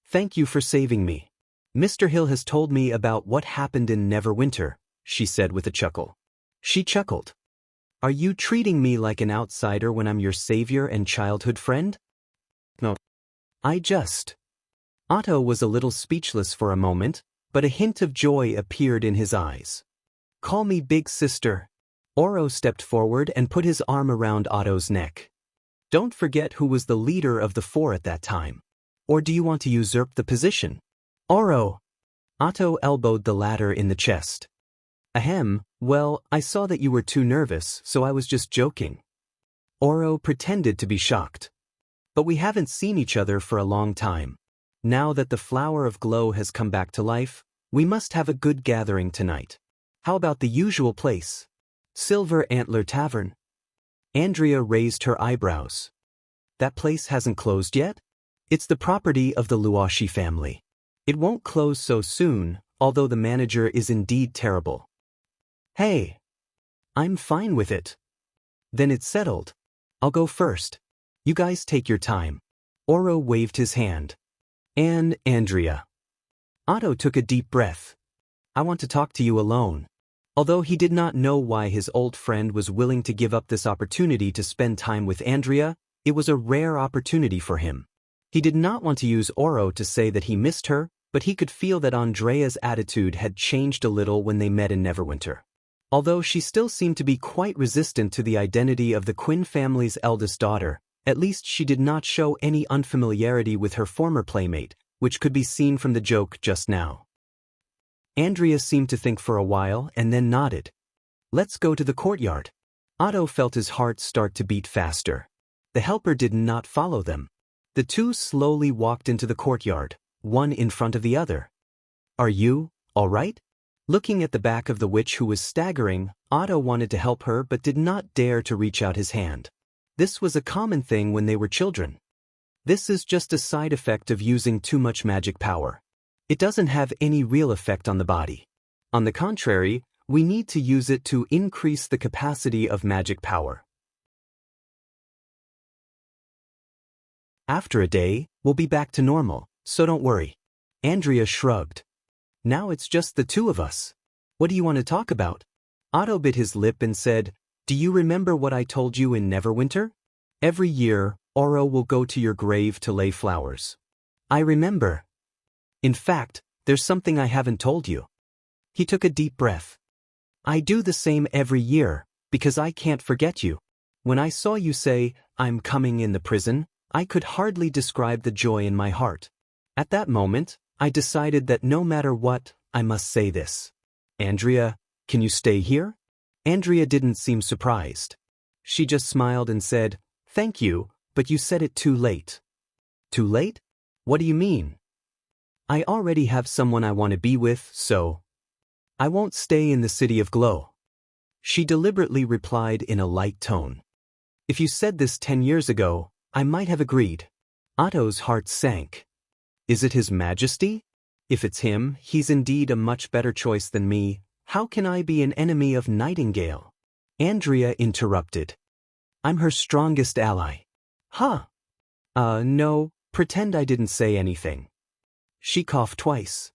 Thank you for saving me. Mr. Hill has told me about what happened in Neverwinter, she said with a chuckle. She chuckled. Are you treating me like an outsider when I'm your savior and childhood friend? No. Otto was a little speechless for a moment, but a hint of joy appeared in his eyes. Call me big sister. Oro stepped forward and put his arm around Otto's neck. Don't forget who was the leader of the four at that time. Or do you want to usurp the position? Oro! Otto elbowed the latter in the chest. Ahem, well, I saw that you were too nervous, so I was just joking. Oro pretended to be shocked. But we haven't seen each other for a long time. Now that the flower of glow has come back to life, we must have a good gathering tonight. How about the usual place? Silver Antler Tavern. Andrea raised her eyebrows. That place hasn't closed yet? It's the property of the Luoshi family. It won't close so soon, although the manager is indeed terrible. Hey. I'm fine with it. Then it's settled. I'll go first. You guys take your time. Oro waved his hand. And Andrea. Otto took a deep breath. I want to talk to you alone. Although he did not know why his old friend was willing to give up this opportunity to spend time with Andrea, it was a rare opportunity for him. He did not want to use Oro to say that he missed her, but he could feel that Andrea's attitude had changed a little when they met in Neverwinter. Although she still seemed to be quite resistant to the identity of the Quinn family's eldest daughter, at least she did not show any unfamiliarity with her former playmate, which could be seen from the joke just now. Andrea seemed to think for a while and then nodded. Let's go to the courtyard. Otto felt his heart start to beat faster. The helper did not follow them. The two slowly walked into the courtyard, one in front of the other. Are you all right? Looking at the back of the witch who was staggering, Otto wanted to help her but did not dare to reach out his hand. This was a common thing when they were children. This is just a side effect of using too much magic power. It doesn't have any real effect on the body. On the contrary, we need to use it to increase the capacity of magic power. After a day, we'll be back to normal, so don't worry. Andrea shrugged. Now it's just the two of us. What do you want to talk about? Otto bit his lip and said, Do you remember what I told you in Neverwinter? Every year, Oro will go to your grave to lay flowers. I remember. In fact, there's something I haven't told you. He took a deep breath. I do the same every year, because I can't forget you. When I saw you say, I'm coming in the prison, I could hardly describe the joy in my heart. At that moment, I decided that no matter what, I must say this. Andrea, can you stay here? Andrea didn't seem surprised. She just smiled and said, "Thank you, but you said it too late." Too late? What do you mean? I already have someone I want to be with, so I won't stay in the city of glow. She deliberately replied in a light tone. If you said this 10 years ago, I might have agreed. Otto's heart sank. Is it His Majesty? If it's him, he's indeed a much better choice than me. How can I be an enemy of Nightingale? Andrea interrupted. I'm her strongest ally. Huh? No, pretend I didn't say anything. She coughed twice.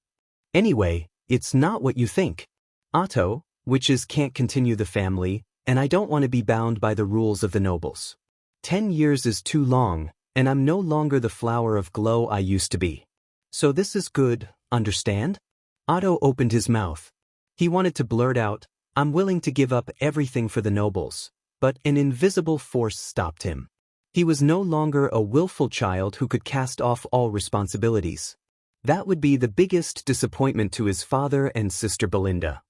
Anyway, it's not what you think. Otto, witches can't continue the family, and I don't want to be bound by the rules of the nobles. 10 years is too long, and I'm no longer the flower of glow I used to be. So this is good, understand? Otto opened his mouth. He wanted to blurt out, I'm willing to give up everything for the nobles, but an invisible force stopped him. He was no longer a willful child who could cast off all responsibilities. That would be the biggest disappointment to his father and sister Belinda.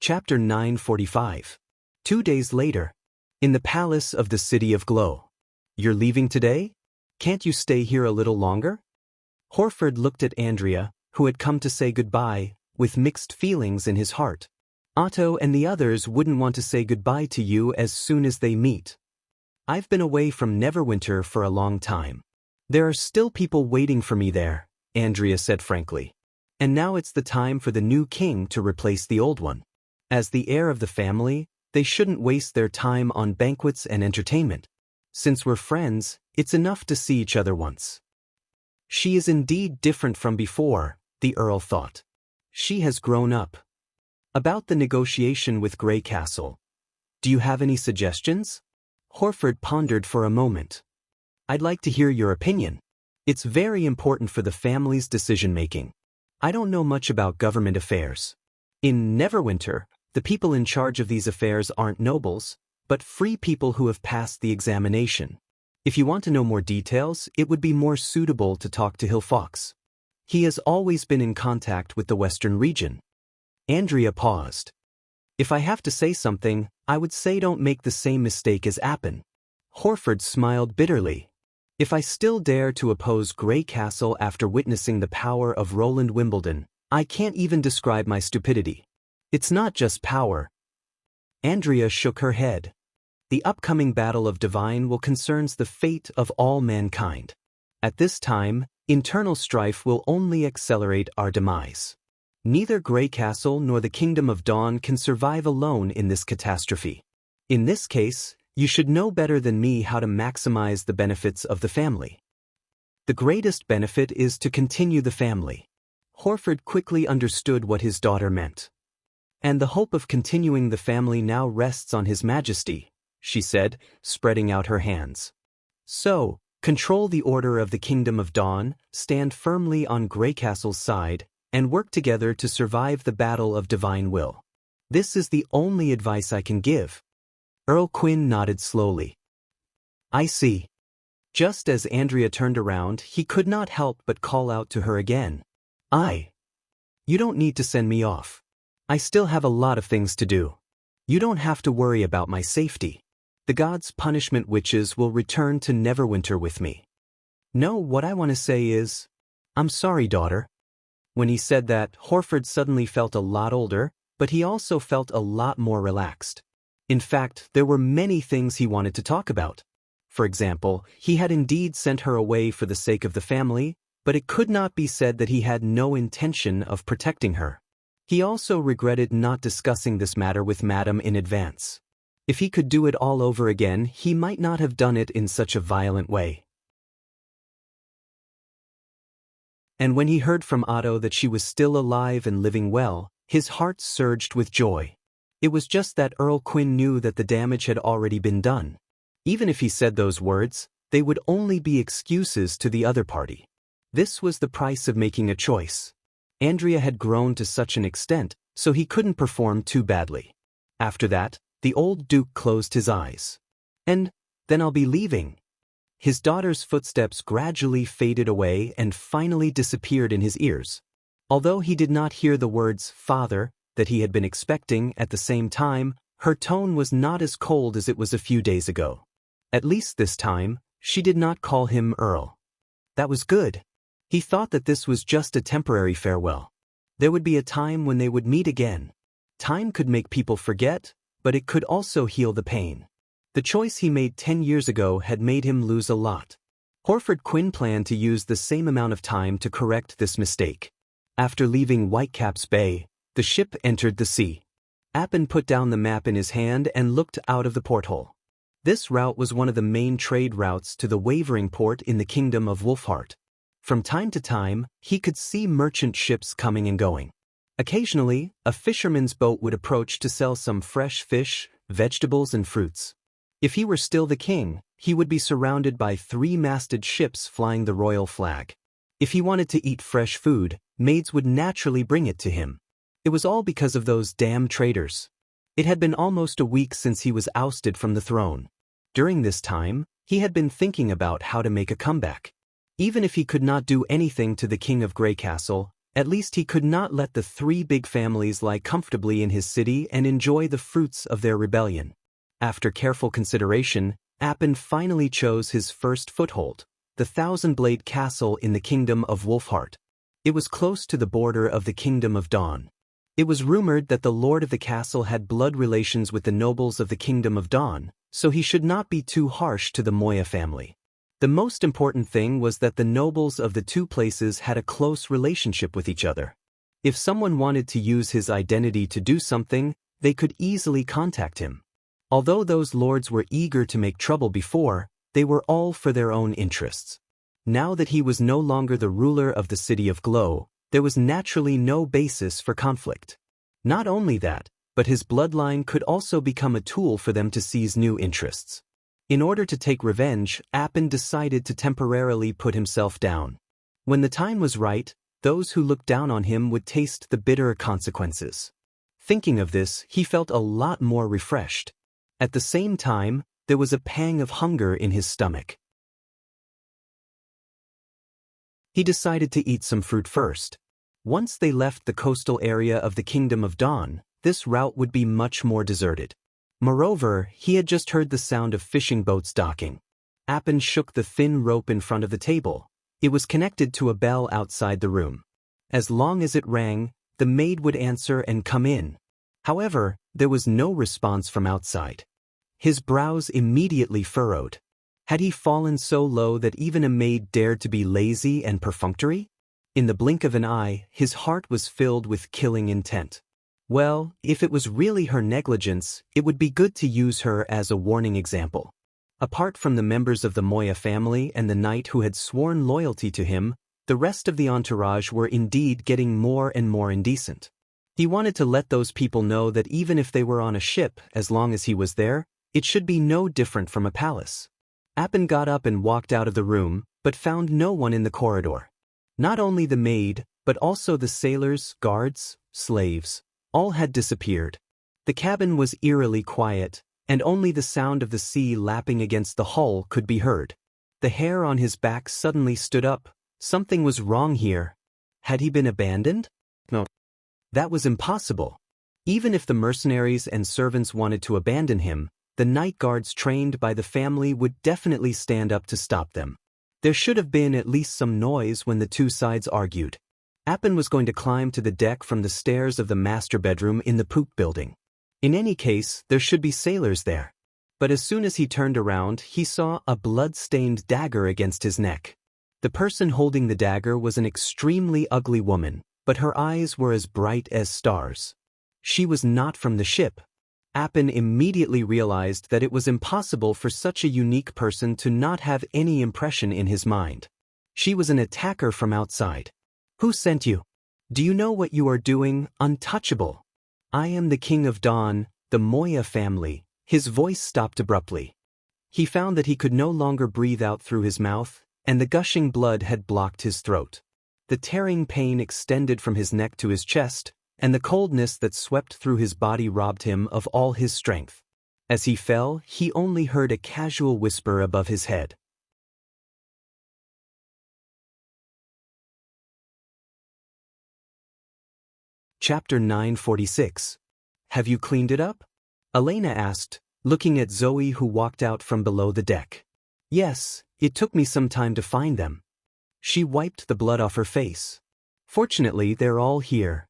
Chapter 945. 2 days later. In the palace of the City of Glow. You're leaving today? Can't you stay here a little longer? Horford looked at Andrea, who had come to say goodbye, with mixed feelings in his heart. Otto and the others wouldn't want to say goodbye to you as soon as they meet. I've been away from Neverwinter for a long time. There are still people waiting for me there, Andrea said frankly. And now it's the time for the new king to replace the old one. As the heir of the family, they shouldn't waste their time on banquets and entertainment. Since we're friends, it's enough to see each other once. She is indeed different from before, the Earl thought. She has grown up. About the negotiation with Grey Castle. Do you have any suggestions? Horford pondered for a moment. I'd like to hear your opinion. It's very important for the family's decision-making. I don't know much about government affairs. In Neverwinter, the people in charge of these affairs aren't nobles, but free people who have passed the examination. If you want to know more details, it would be more suitable to talk to Hilfox. He has always been in contact with the Western region. Andrea paused. If I have to say something, I would say don't make the same mistake as Appin. Horford smiled bitterly. If I still dare to oppose Grey Castle after witnessing the power of Roland Wimbledon, I can't even describe my stupidity. It's not just power. Andrea shook her head. The upcoming Battle of Divine will concerns the fate of all mankind. At this time, internal strife will only accelerate our demise. Neither Grey Castle nor the Kingdom of Dawn can survive alone in this catastrophe. In this case, you should know better than me how to maximize the benefits of the family. The greatest benefit is to continue the family. Horford quickly understood what his daughter meant. And the hope of continuing the family now rests on His Majesty, she said, spreading out her hands. So, control the order of the Kingdom of Dawn, stand firmly on Grey Castle's side, and work together to survive the battle of divine will. This is the only advice I can give. Earl Quinn nodded slowly. I see. Just as Andrea turned around, he could not help but call out to her again. You don't need to send me off. I still have a lot of things to do. You don't have to worry about my safety. The gods' punishment witches will return to Neverwinter with me. No, what I want to say is, I'm sorry, daughter. When he said that, Horford suddenly felt a lot older, but he also felt a lot more relaxed. In fact, there were many things he wanted to talk about. For example, he had indeed sent her away for the sake of the family, but it could not be said that he had no intention of protecting her. He also regretted not discussing this matter with Madame in advance. If he could do it all over again, he might not have done it in such a violent way. And when he heard from Otto that she was still alive and living well, his heart surged with joy. It was just that Earl Quinn knew that the damage had already been done. Even if he said those words, they would only be excuses to the other party. This was the price of making a choice. Andrea had grown to such an extent, so he couldn't perform too badly. After that, the old Duke closed his eyes. And then I'll be leaving. His daughter's footsteps gradually faded away and finally disappeared in his ears. Although he did not hear the words "father" that he had been expecting at the same time, her tone was not as cold as it was a few days ago. At least this time, she did not call him Earl. That was good. He thought that this was just a temporary farewell. There would be a time when they would meet again. Time could make people forget, but it could also heal the pain. The choice he made 10 years ago had made him lose a lot. Horford Quinn planned to use the same amount of time to correct this mistake. After leaving Whitecaps Bay, the ship entered the sea. Appin put down the map in his hand and looked out of the porthole. This route was one of the main trade routes to the Wavering Port in the Kingdom of Wolfheart. From time to time, he could see merchant ships coming and going. Occasionally, a fisherman's boat would approach to sell some fresh fish, vegetables, and fruits. If he were still the king, he would be surrounded by 3-masted ships flying the royal flag. If he wanted to eat fresh food, maids would naturally bring it to him. It was all because of those damn traders. It had been almost a week since he was ousted from the throne. During this time, he had been thinking about how to make a comeback. Even if he could not do anything to the King of Greycastle, at least he could not let the 3 big families lie comfortably in his city and enjoy the fruits of their rebellion. After careful consideration, Appin finally chose his first foothold, the Thousand-Blade Castle in the Kingdom of Wolfheart. It was close to the border of the Kingdom of Dawn. It was rumored that the lord of the castle had blood relations with the nobles of the Kingdom of Dawn, so he should not be too harsh to the Moya family. The most important thing was that the nobles of the 2 places had a close relationship with each other. If someone wanted to use his identity to do something, they could easily contact him. Although those lords were eager to make trouble before, they were all for their own interests. Now that he was no longer the ruler of the City of Glow, there was naturally no basis for conflict. Not only that, but his bloodline could also become a tool for them to seize new interests. In order to take revenge, Appin decided to temporarily put himself down. When the time was right, those who looked down on him would taste the bitter consequences. Thinking of this, he felt a lot more refreshed. At the same time, there was a pang of hunger in his stomach. He decided to eat some fruit first. Once they left the coastal area of the Kingdom of Dawn, this route would be much more deserted. Moreover, he had just heard the sound of fishing boats docking. Appin shook the thin rope in front of the table. It was connected to a bell outside the room. As long as it rang, the maid would answer and come in. However, there was no response from outside. His brows immediately furrowed. Had he fallen so low that even a maid dared to be lazy and perfunctory? In the blink of an eye, his heart was filled with killing intent. Well, if it was really her negligence, it would be good to use her as a warning example. Apart from the members of the Moya family and the knight who had sworn loyalty to him, the rest of the entourage were indeed getting more and more indecent. He wanted to let those people know that even if they were on a ship, as long as he was there, it should be no different from a palace. Appin got up and walked out of the room, but found no one in the corridor. Not only the maid, but also the sailors, guards, slaves. All had disappeared. The cabin was eerily quiet, and only the sound of the sea lapping against the hull could be heard. The hair on his back suddenly stood up. Something was wrong here. Had he been abandoned? No. That was impossible. Even if the mercenaries and servants wanted to abandon him, the night guards trained by the family would definitely stand up to stop them. There should have been at least some noise when the 2 sides argued. Appin was going to climb to the deck from the stairs of the master bedroom in the poop building. In any case, there should be sailors there. But as soon as he turned around, he saw a blood-stained dagger against his neck. The person holding the dagger was an extremely ugly woman, but her eyes were as bright as stars. She was not from the ship. Appin immediately realized that it was impossible for such a unique person to not have any impression in his mind. She was an attacker from outside. Who sent you? Do you know what you are doing, untouchable? I am the King of Dawn, the Moya family. His voice stopped abruptly. He found that he could no longer breathe out through his mouth, and the gushing blood had blocked his throat. The tearing pain extended from his neck to his chest, and the coldness that swept through his body robbed him of all his strength. As he fell, he only heard a casual whisper above his head. Chapter 946. Have you cleaned it up? Elena asked, looking at Zoe, who walked out from below the deck. Yes, it took me some time to find them. She wiped the blood off her face. Fortunately, they're all here.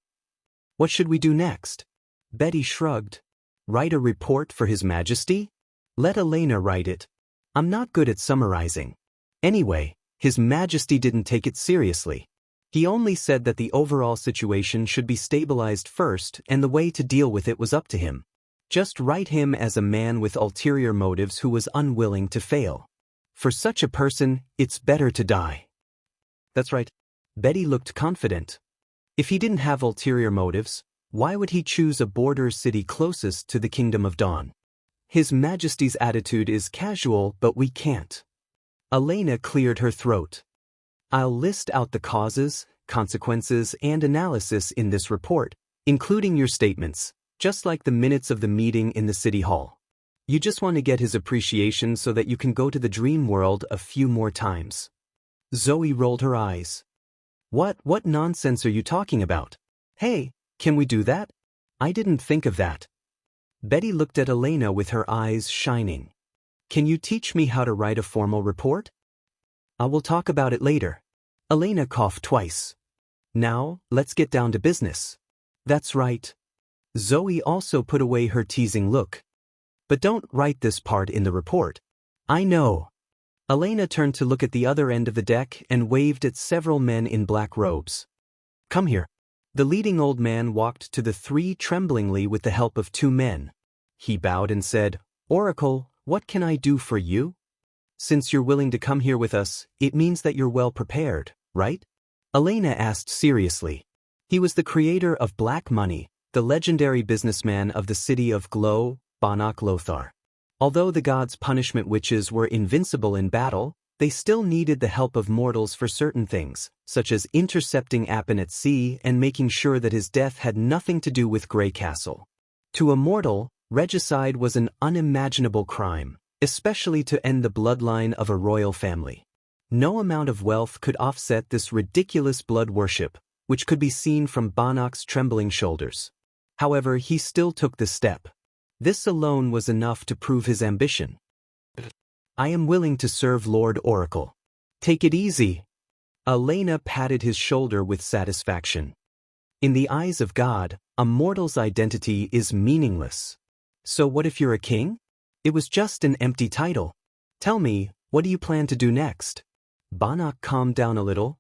What should we do next? Betty shrugged. Write a report for His Majesty? Let Elena write it. I'm not good at summarizing. Anyway, His Majesty didn't take it seriously. He only said that the overall situation should be stabilized first, and the way to deal with it was up to him. Just write him as a man with ulterior motives who was unwilling to fail. For such a person, it's better to die. That's right. Betty looked confident. If he didn't have ulterior motives, why would he choose a border city closest to the Kingdom of Dawn? His Majesty's attitude is casual, but we can't. Elena cleared her throat. I'll list out the causes, consequences, and analysis in this report, including your statements, just like the minutes of the meeting in the City Hall. You just want to get his appreciation so that you can go to the dream world a few more times. Zoe rolled her eyes. What nonsense are you talking about? Hey, can we do that? I didn't think of that. Betty looked at Elena with her eyes shining. Can you teach me how to write a formal report? I will talk about it later. Elena coughed twice. Now, let's get down to business. That's right. Zoe also put away her teasing look. But don't write this part in the report. I know. Elena turned to look at the other end of the deck and waved at several men in black robes. Come here. The leading old man walked to the three tremblingly with the help of two men. He bowed and said, Oracle, what can I do for you? Since you're willing to come here with us, it means that you're well prepared, right? Elena asked seriously. He was the creator of Black Money, the legendary businessman of the city of Glow, Banach Lothar. Although the gods' punishment witches were invincible in battle, they still needed the help of mortals for certain things, such as intercepting Appin at sea and making sure that his death had nothing to do with Grey Castle. To a mortal, regicide was an unimaginable crime, especially to end the bloodline of a royal family. No amount of wealth could offset this ridiculous blood worship, which could be seen from Banach's trembling shoulders. However, he still took the step. This alone was enough to prove his ambition. I am willing to serve Lord Oracle. Take it easy. Elena patted his shoulder with satisfaction. In the eyes of God, a mortal's identity is meaningless. So what if you're a king? It was just an empty title. Tell me, what do you plan to do next? Banach calmed down a little.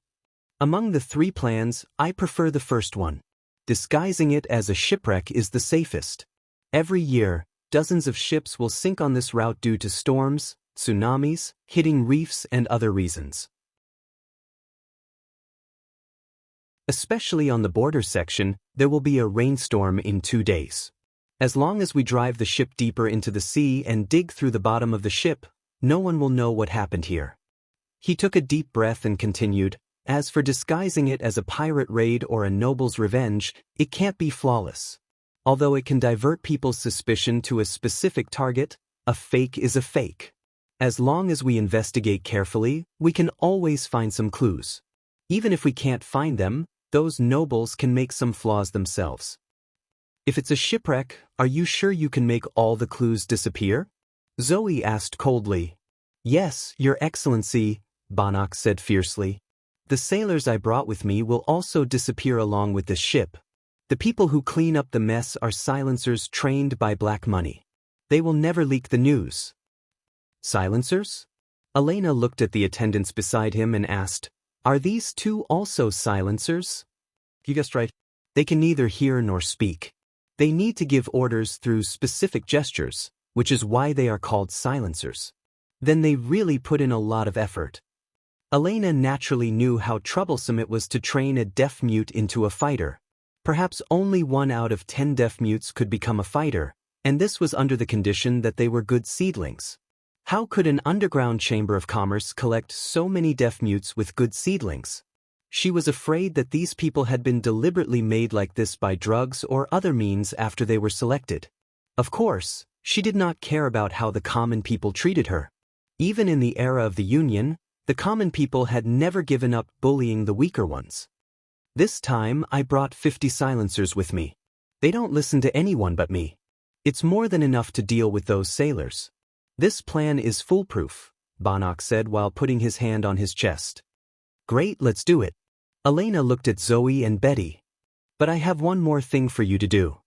Among the three plans, I prefer the first one. Disguising it as a shipwreck is the safest. Every year, dozens of ships will sink on this route due to storms, tsunamis, hitting reefs, and other reasons. Especially on the border section, there will be a rainstorm in 2 days. As long as we drive the ship deeper into the sea and dig through the bottom of the ship, no one will know what happened here. He took a deep breath and continued, as for disguising it as a pirate raid or a noble's revenge, it can't be flawless. Although it can divert people's suspicion to a specific target, a fake is a fake. As long as we investigate carefully, we can always find some clues. Even if we can't find them, those nobles can make some flaws themselves. If it's a shipwreck, are you sure you can make all the clues disappear? Zoe asked coldly. Yes, Your Excellency, Banach said fiercely. The sailors I brought with me will also disappear along with the ship. The people who clean up the mess are silencers trained by Black Money. They will never leak the news. Silencers? Elena looked at the attendants beside him and asked, Are these two also silencers? You guessed right. They can neither hear nor speak. They need to give orders through specific gestures, which is why they are called silencers. Then they really put in a lot of effort. Elena naturally knew how troublesome it was to train a deaf mute into a fighter. Perhaps only 1 out of 10 deaf mutes could become a fighter, and this was under the condition that they were good seedlings. How could an underground chamber of commerce collect so many deaf mutes with good seedlings? She was afraid that these people had been deliberately made like this by drugs or other means after they were selected. Of course, she did not care about how the common people treated her. Even in the era of the Union, the common people had never given up bullying the weaker ones. This time I brought 50 silencers with me. They don't listen to anyone but me. It's more than enough to deal with those sailors. This plan is foolproof, Banach said while putting his hand on his chest. Great, let's do it. Elena looked at Zoe and Betty. But I have one more thing for you to do.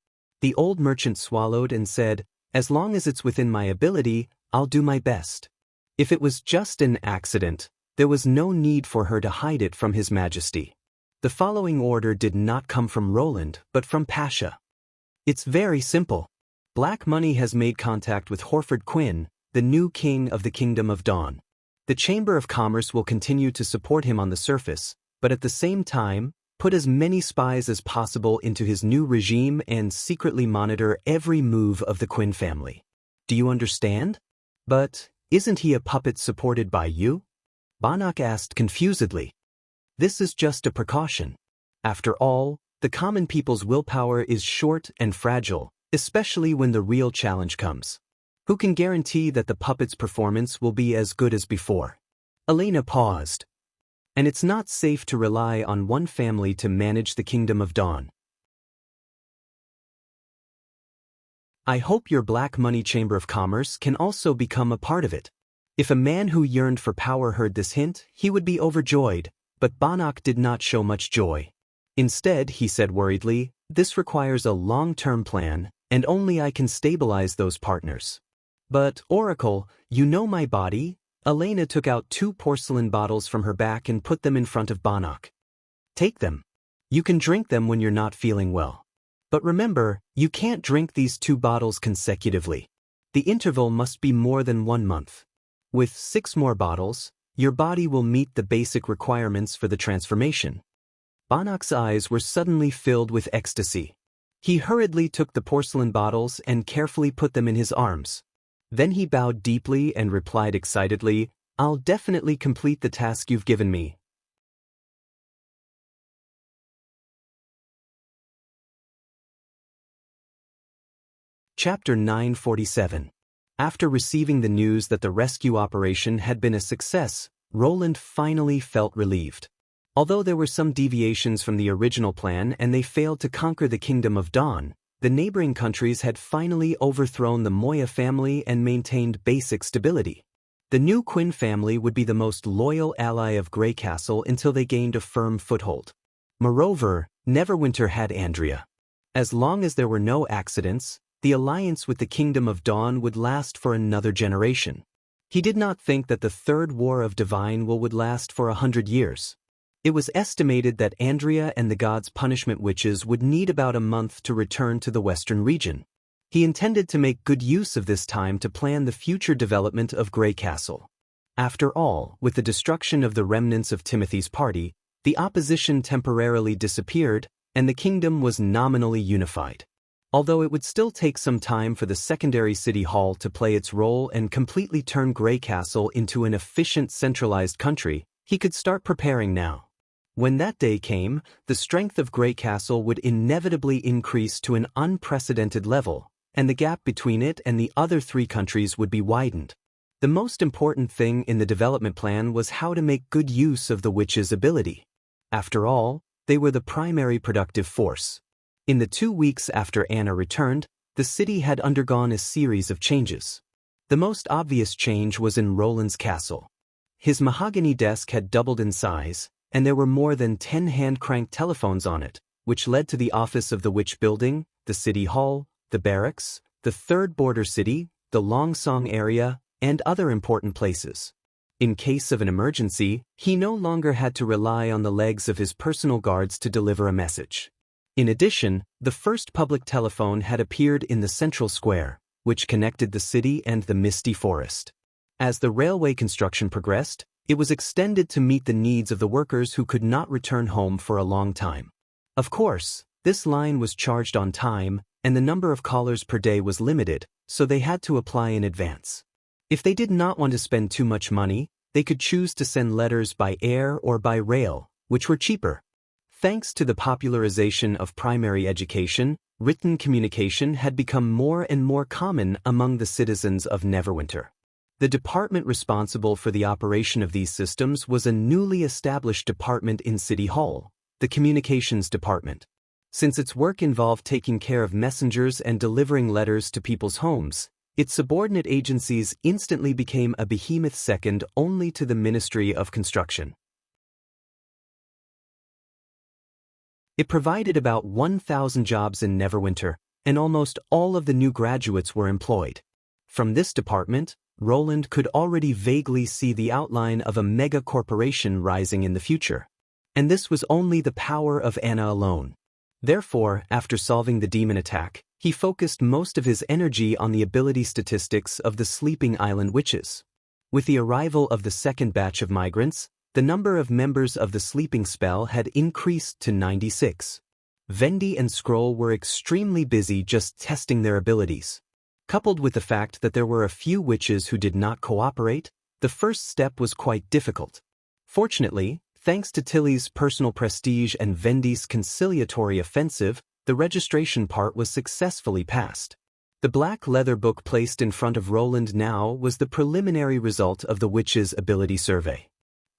The old merchant swallowed and said, as long as it's within my ability, I'll do my best. If it was just an accident, there was no need for her to hide it from His Majesty. The following order did not come from Roland, but from Pasha. It's very simple. Black money has made contact with Horford Quinn, the new king of the Kingdom of Dawn. The Chamber of Commerce will continue to support him on the surface, but at the same time, put as many spies as possible into his new regime and secretly monitor every move of the Quinn family. Do you understand? But isn't he a puppet supported by you? Banach asked confusedly. This is just a precaution. After all, the common people's willpower is short and fragile, especially when the real challenge comes. Who can guarantee that the puppet's performance will be as good as before? Elena paused. And it's not safe to rely on one family to manage the Kingdom of Dawn. I hope your Black Money Chamber of Commerce can also become a part of it. If a man who yearned for power heard this hint, he would be overjoyed, but Banach did not show much joy. Instead, he said worriedly, this requires a long-term plan, and only I can stabilize those partners. But, Oracle, you know my body? Elena took out 2 porcelain bottles from her back and put them in front of Banach. Take them. You can drink them when you're not feeling well. But remember, you can't drink these 2 bottles consecutively. The interval must be more than 1 month. With 6 more bottles, your body will meet the basic requirements for the transformation. Banach's eyes were suddenly filled with ecstasy. He hurriedly took the porcelain bottles and carefully put them in his arms. Then he bowed deeply and replied excitedly, I'll definitely complete the task you've given me. Chapter 947. After receiving the news that the rescue operation had been a success, Roland finally felt relieved. Although there were some deviations from the original plan and they failed to conquer the Kingdom of Dawn, the neighboring countries had finally overthrown the Moya family and maintained basic stability. The new Quinn family would be the most loyal ally of Grey Castle until they gained a firm foothold. Moreover, Neverwinter had Andrea. As long as there were no accidents, the alliance with the Kingdom of Dawn would last for another generation. He did not think that the Third War of Divine Will would last for 100 years. It was estimated that Andrea and the God's Punishment Witches would need about a month to return to the western region. He intended to make good use of this time to plan the future development of Grey Castle. After all, with the destruction of the remnants of Timothy's party, the opposition temporarily disappeared, and the kingdom was nominally unified. Although it would still take some time for the secondary city hall to play its role and completely turn Grey Castle into an efficient centralized country, he could start preparing now. When that day came, the strength of Grey Castle would inevitably increase to an unprecedented level, and the gap between it and the other 3 countries would be widened. The most important thing in the development plan was how to make good use of the witches' ability. After all, they were the primary productive force. In the 2 weeks after Anna returned, the city had undergone a series of changes. The most obvious change was in Roland's castle. His mahogany desk had doubled in size, and there were more than 10 hand-cranked telephones on it, which led to the office of the Witch Building, the City Hall, the barracks, the Third Border City, the Longsong area, and other important places. In case of an emergency, he no longer had to rely on the legs of his personal guards to deliver a message. In addition, the first public telephone had appeared in the central square, which connected the city and the misty forest. As the railway construction progressed, it was extended to meet the needs of the workers who could not return home for a long time. Of course, this line was charged on time, and the number of callers per day was limited, so they had to apply in advance. If they did not want to spend too much money, they could choose to send letters by air or by rail, which were cheaper. Thanks to the popularization of primary education, written communication had become more and more common among the citizens of Neverwinter. The department responsible for the operation of these systems was a newly established department in City Hall, the Communications Department. Since its work involved taking care of messengers and delivering letters to people's homes, its subordinate agencies instantly became a behemoth second only to the Ministry of Construction. It provided about 1,000 jobs in Neverwinter, and almost all of the new graduates were employed. From this department, Roland could already vaguely see the outline of a mega corporation rising in the future. And this was only the power of Anna alone. Therefore, after solving the demon attack, he focused most of his energy on the ability statistics of the Sleeping Island witches. With the arrival of the second batch of migrants, the number of members of the sleeping spell had increased to 96. Vendi and Scroll were extremely busy just testing their abilities. Coupled with the fact that there were a few witches who did not cooperate, the first step was quite difficult. Fortunately, thanks to Tilly's personal prestige and Vendi's conciliatory offensive, the registration part was successfully passed. The black leather book placed in front of Roland now was the preliminary result of the witch's ability survey.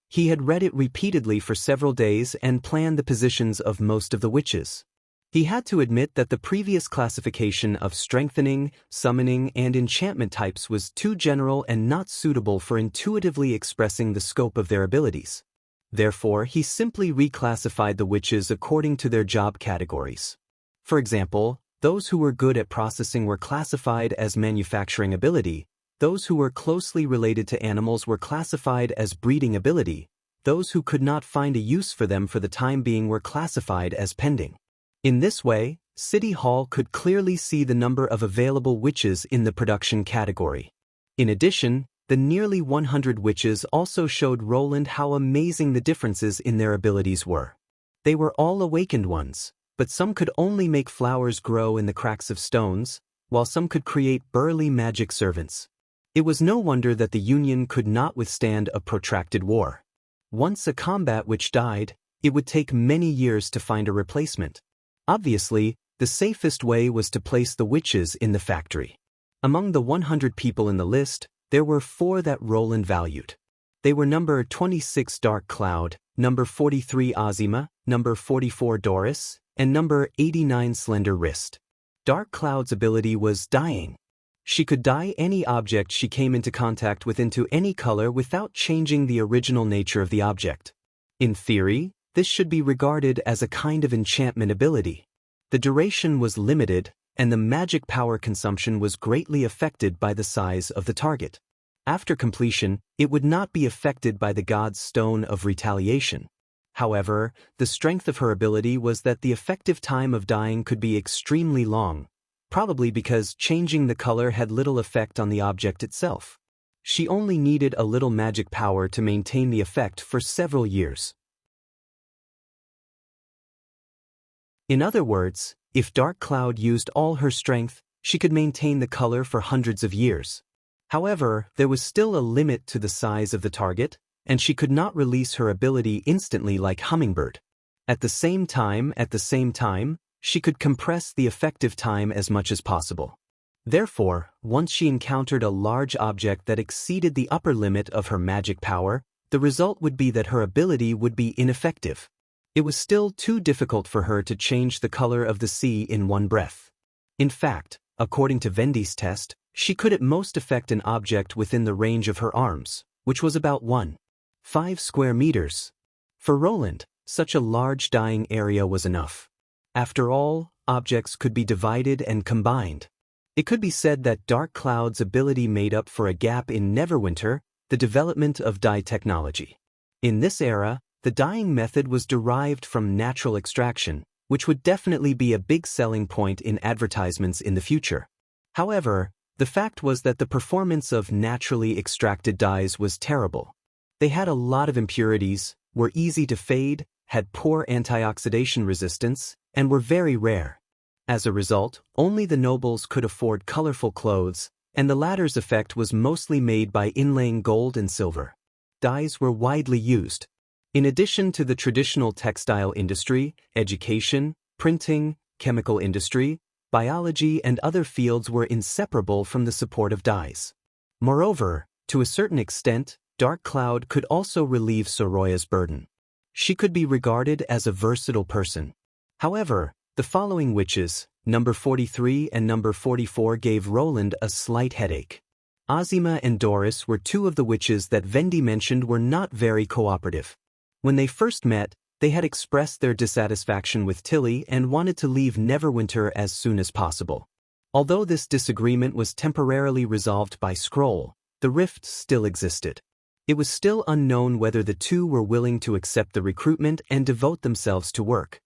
He had read it repeatedly for several days and planned the positions of most of the witches. He had to admit that the previous classification of strengthening, summoning, and enchantment types was too general and not suitable for intuitively expressing the scope of their abilities. Therefore, he simply reclassified the witches according to their job categories. For example, those who were good at processing were classified as manufacturing ability, those who were closely related to animals were classified as breeding ability, those who could not find a use for them for the time being were classified as pending. In this way, City Hall could clearly see the number of available witches in the production category. In addition, the nearly 100 witches also showed Roland how amazing the differences in their abilities were. They were all awakened ones, but some could only make flowers grow in the cracks of stones, while some could create burly magic servants. It was no wonder that the Union could not withstand a protracted war. Once a combat witch died, it would take many years to find a replacement. Obviously, the safest way was to place the witches in the factory. Among the 100 people in the list, there were 4 that Roland valued. They were number 26 Dark Cloud, number 43 Azima, number 44 Doris, and number 89 Slender Wrist. Dark Cloud's ability was dyeing. She could dye any object she came into contact with into any color without changing the original nature of the object. In theory, this should be regarded as a kind of enchantment ability. The duration was limited, and the magic power consumption was greatly affected by the size of the target. After completion, it would not be affected by the god's stone of retaliation. However, the strength of her ability was that the effective time of dyeing could be extremely long, probably because changing the color had little effect on the object itself. She only needed a little magic power to maintain the effect for several years. In other words, if Dark Cloud used all her strength, she could maintain the color for hundreds of years. However, there was still a limit to the size of the target, and she could not release her ability instantly like Hummingbird. At the same time, she could compress the effective time as much as possible. Therefore, once she encountered a large object that exceeded the upper limit of her magic power, the result would be that her ability would be ineffective. It was still too difficult for her to change the color of the sea in one breath. In fact, according to Vendi's test, she could at most affect an object within the range of her arms, which was about 1.5 square meters. For Roland, such a large dyeing area was enough. After all, objects could be divided and combined. It could be said that Dark Cloud's ability made up for a gap in Neverwinter, the development of dye technology. In this era, the dyeing method was derived from natural extraction, which would definitely be a big selling point in advertisements in the future. However, the fact was that the performance of naturally extracted dyes was terrible. They had a lot of impurities, were easy to fade, had poor antioxidation resistance, and were very rare. As a result, only the nobles could afford colorful clothes, and the latter's effect was mostly made by inlaying gold and silver. Dyes were widely used. In addition to the traditional textile industry, education, printing, chemical industry, biology and other fields were inseparable from the support of dyes. Moreover, to a certain extent, Dark Cloud could also relieve Soroya's burden. She could be regarded as a versatile person. However, the following witches, number 43 and number 44, gave Roland a slight headache. Azima and Doris were two of the witches that Vendi mentioned were not very cooperative. When they first met, they had expressed their dissatisfaction with Tilly and wanted to leave Neverwinter as soon as possible. Although this disagreement was temporarily resolved by Scroll, the rift still existed. It was still unknown whether the two were willing to accept the recruitment and devote themselves to work.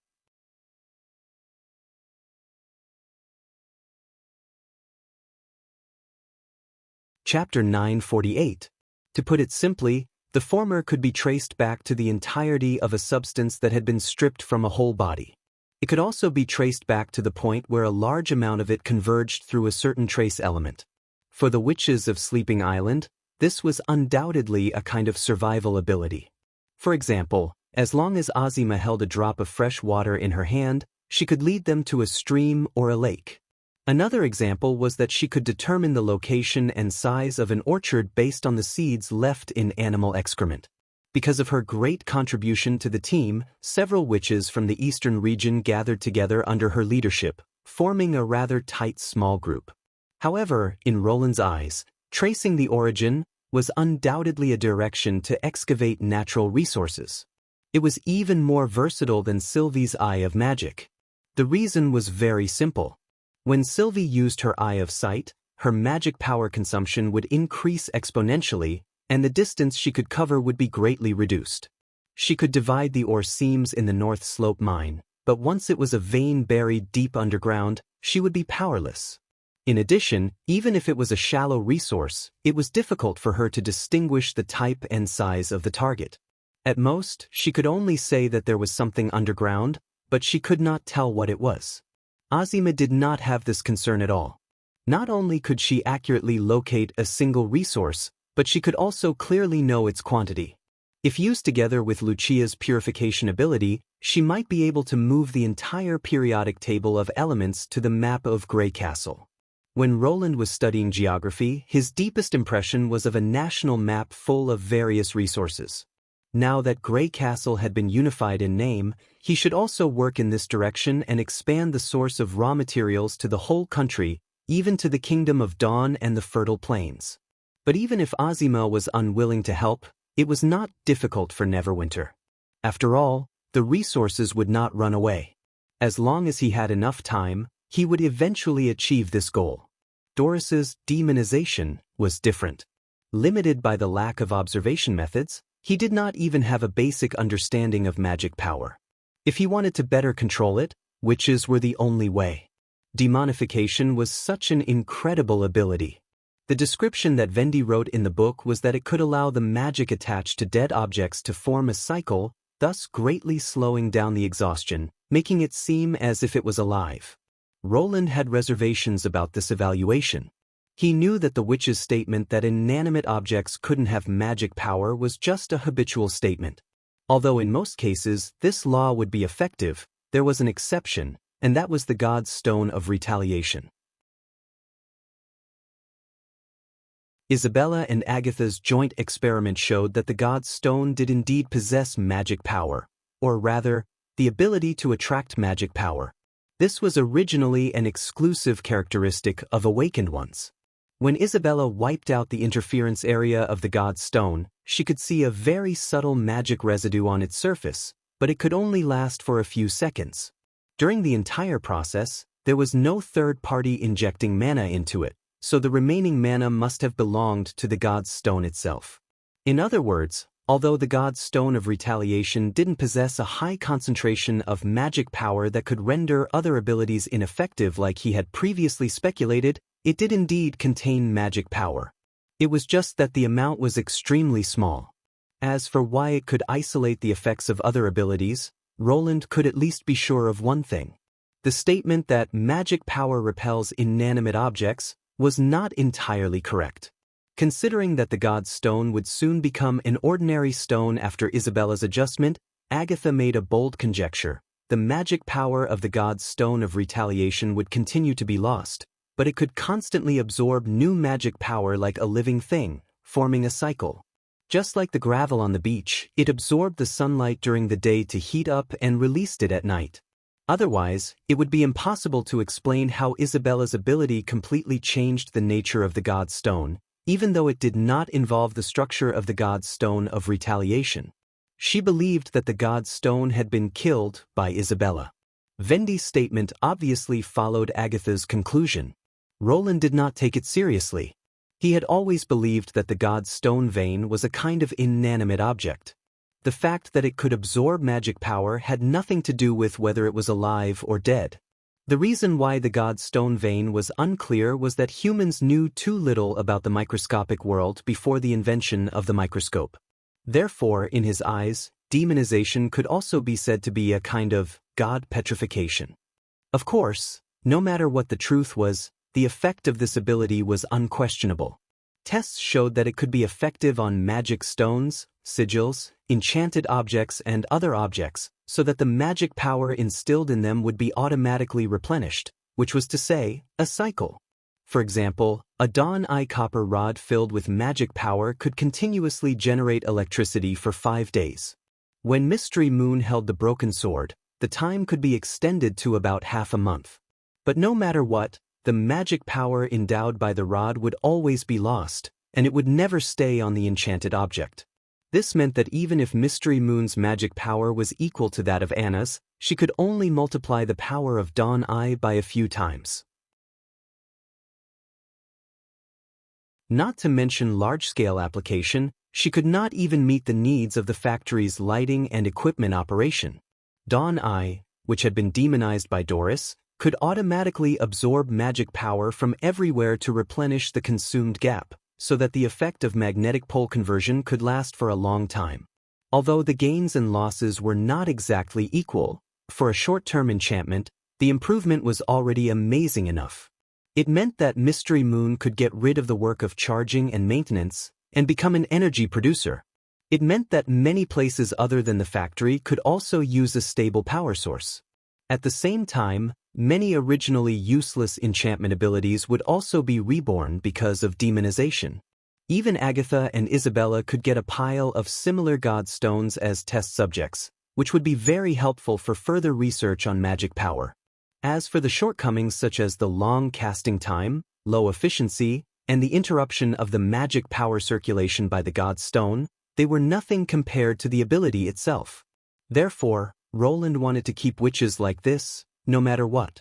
Chapter 948. To put it simply, the former could be traced back to the entirety of a substance that had been stripped from a whole body. It could also be traced back to the point where a large amount of it converged through a certain trace element. For the witches of Sleeping Island, this was undoubtedly a kind of survival ability. For example, as long as Azima held a drop of fresh water in her hand, she could lead them to a stream or a lake. Another example was that she could determine the location and size of an orchard based on the seeds left in animal excrement. Because of her great contribution to the team, several witches from the eastern region gathered together under her leadership, forming a rather tight small group. However, in Roland's eyes, tracing the origin was undoubtedly a direction to excavate natural resources. It was even more versatile than Sylvie's Eye of Magic. The reason was very simple. When Sylvie used her Eye of Sight, her magic power consumption would increase exponentially, and the distance she could cover would be greatly reduced. She could divide the ore seams in the North Slope mine, but once it was a vein buried deep underground, she would be powerless. In addition, even if it was a shallow resource, it was difficult for her to distinguish the type and size of the target. At most, she could only say that there was something underground, but she could not tell what it was. Azima did not have this concern at all. Not only could she accurately locate a single resource, but she could also clearly know its quantity. If used together with Lucia's purification ability, she might be able to move the entire periodic table of elements to the map of Grey Castle. When Roland was studying geography, his deepest impression was of a national map full of various resources. Now that Grey Castle had been unified in name, he should also work in this direction and expand the source of raw materials to the whole country, even to the Kingdom of Dawn and the Fertile Plains. But even if Azima was unwilling to help, it was not difficult for Neverwinter. After all, the resources would not run away. As long as he had enough time, he would eventually achieve this goal. Doris's demonization was different. Limited by the lack of observation methods, he did not even have a basic understanding of magic power. If he wanted to better control it, witches were the only way. Demonification was such an incredible ability. The description that Vendi wrote in the book was that it could allow the magic attached to dead objects to form a cycle, thus greatly slowing down the exhaustion, making it seem as if it was alive. Roland had reservations about this evaluation. He knew that the witch's statement that inanimate objects couldn't have magic power was just a habitual statement. Although in most cases this law would be effective, there was an exception, and that was the god's stone of retaliation. Isabella and Agatha's joint experiment showed that the god's stone did indeed possess magic power, or rather, the ability to attract magic power. This was originally an exclusive characteristic of awakened ones. When Isabella wiped out the interference area of the god's stone, she could see a very subtle magic residue on its surface, but it could only last for a few seconds. During the entire process, there was no third party injecting mana into it, so the remaining mana must have belonged to the god's stone itself. In other words, although the god's stone of retaliation didn't possess a high concentration of magic power that could render other abilities ineffective like he had previously speculated, it did indeed contain magic power. It was just that the amount was extremely small. As for why it could isolate the effects of other abilities, Roland could at least be sure of one thing. The statement that magic power repels inanimate objects was not entirely correct. Considering that the god's stone would soon become an ordinary stone after Isabella's adjustment, Agatha made a bold conjecture. The magic power of the god's stone of retaliation would continue to be lost, but it could constantly absorb new magic power like a living thing, forming a cycle. Just like the gravel on the beach, it absorbed the sunlight during the day to heat up and released it at night. Otherwise, it would be impossible to explain how Isabella's ability completely changed the nature of the god's stone, even though it did not involve the structure of the god's stone of retaliation. She believed that the god's stone had been killed by Isabella. Vendi's statement obviously followed Agatha's conclusion. Roland did not take it seriously. He had always believed that the god's stone vein was a kind of inanimate object. The fact that it could absorb magic power had nothing to do with whether it was alive or dead. The reason why the god's stone vein was unclear was that humans knew too little about the microscopic world before the invention of the microscope. Therefore, in his eyes, demonization could also be said to be a kind of god petrification. Of course, no matter what the truth was, the effect of this ability was unquestionable. Tests showed that it could be effective on magic stones, sigils, enchanted objects and other objects, so that the magic power instilled in them would be automatically replenished, which was to say, a cycle. For example, a dawn-eye copper rod filled with magic power could continuously generate electricity for 5 days. When Mystery Moon held the broken sword, the time could be extended to about half a month. But no matter what, the magic power endowed by the rod would always be lost, and it would never stay on the enchanted object. This meant that even if Mystery Moon's magic power was equal to that of Anna's, she could only multiply the power of Dawn Eye by a few times. Not to mention large-scale application, she could not even meet the needs of the factory's lighting and equipment operation. Dawn Eye, which had been demonized by Doris, could automatically absorb magic power from everywhere to replenish the consumed gap, so that the effect of magnetic pole conversion could last for a long time. Although the gains and losses were not exactly equal, for a short-term enchantment, the improvement was already amazing enough. It meant that Mystery Moon could get rid of the work of charging and maintenance, and become an energy producer. It meant that many places other than the factory could also use a stable power source. At the same time, many originally useless enchantment abilities would also be reborn because of demonization. Even Agatha and Isabella could get a pile of similar god stones as test subjects, which would be very helpful for further research on magic power. As for the shortcomings such as the long casting time, low efficiency, and the interruption of the magic power circulation by the god stone, they were nothing compared to the ability itself. Therefore, Roland wanted to keep witches like this, no matter what.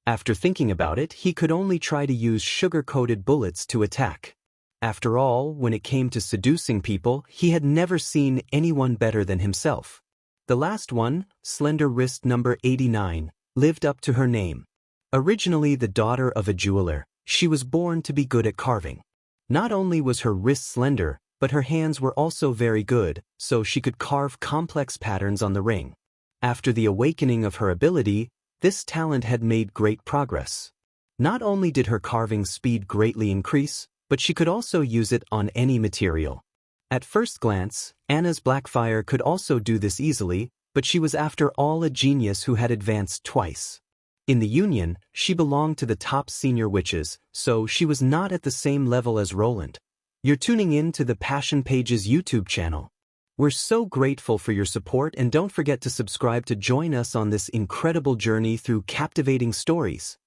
After thinking about it, he could only try to use sugar-coated bullets to attack. After all, when it came to seducing people, he had never seen anyone better than himself. The last one, Slender Wrist number 89, lived up to her name. Originally the daughter of a jeweler, she was born to be good at carving. Not only was her wrist slender, but her hands were also very good, so she could carve complex patterns on the ring. After the awakening of her ability, this talent had made great progress. Not only did her carving speed greatly increase, but she could also use it on any material. At first glance, Anna's Blackfire could also do this easily, but she was after all a genius who had advanced twice. In the Union, she belonged to the top senior witches, so she was not at the same level as Roland. You're tuning in to the Passion Pages YouTube channel. We're so grateful for your support, and don't forget to subscribe to join us on this incredible journey through captivating stories.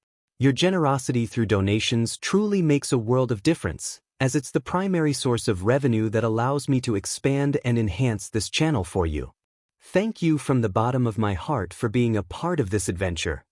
Your generosity through donations truly makes a world of difference, as it's the primary source of revenue that allows me to expand and enhance this channel for you. Thank you from the bottom of my heart for being a part of this adventure.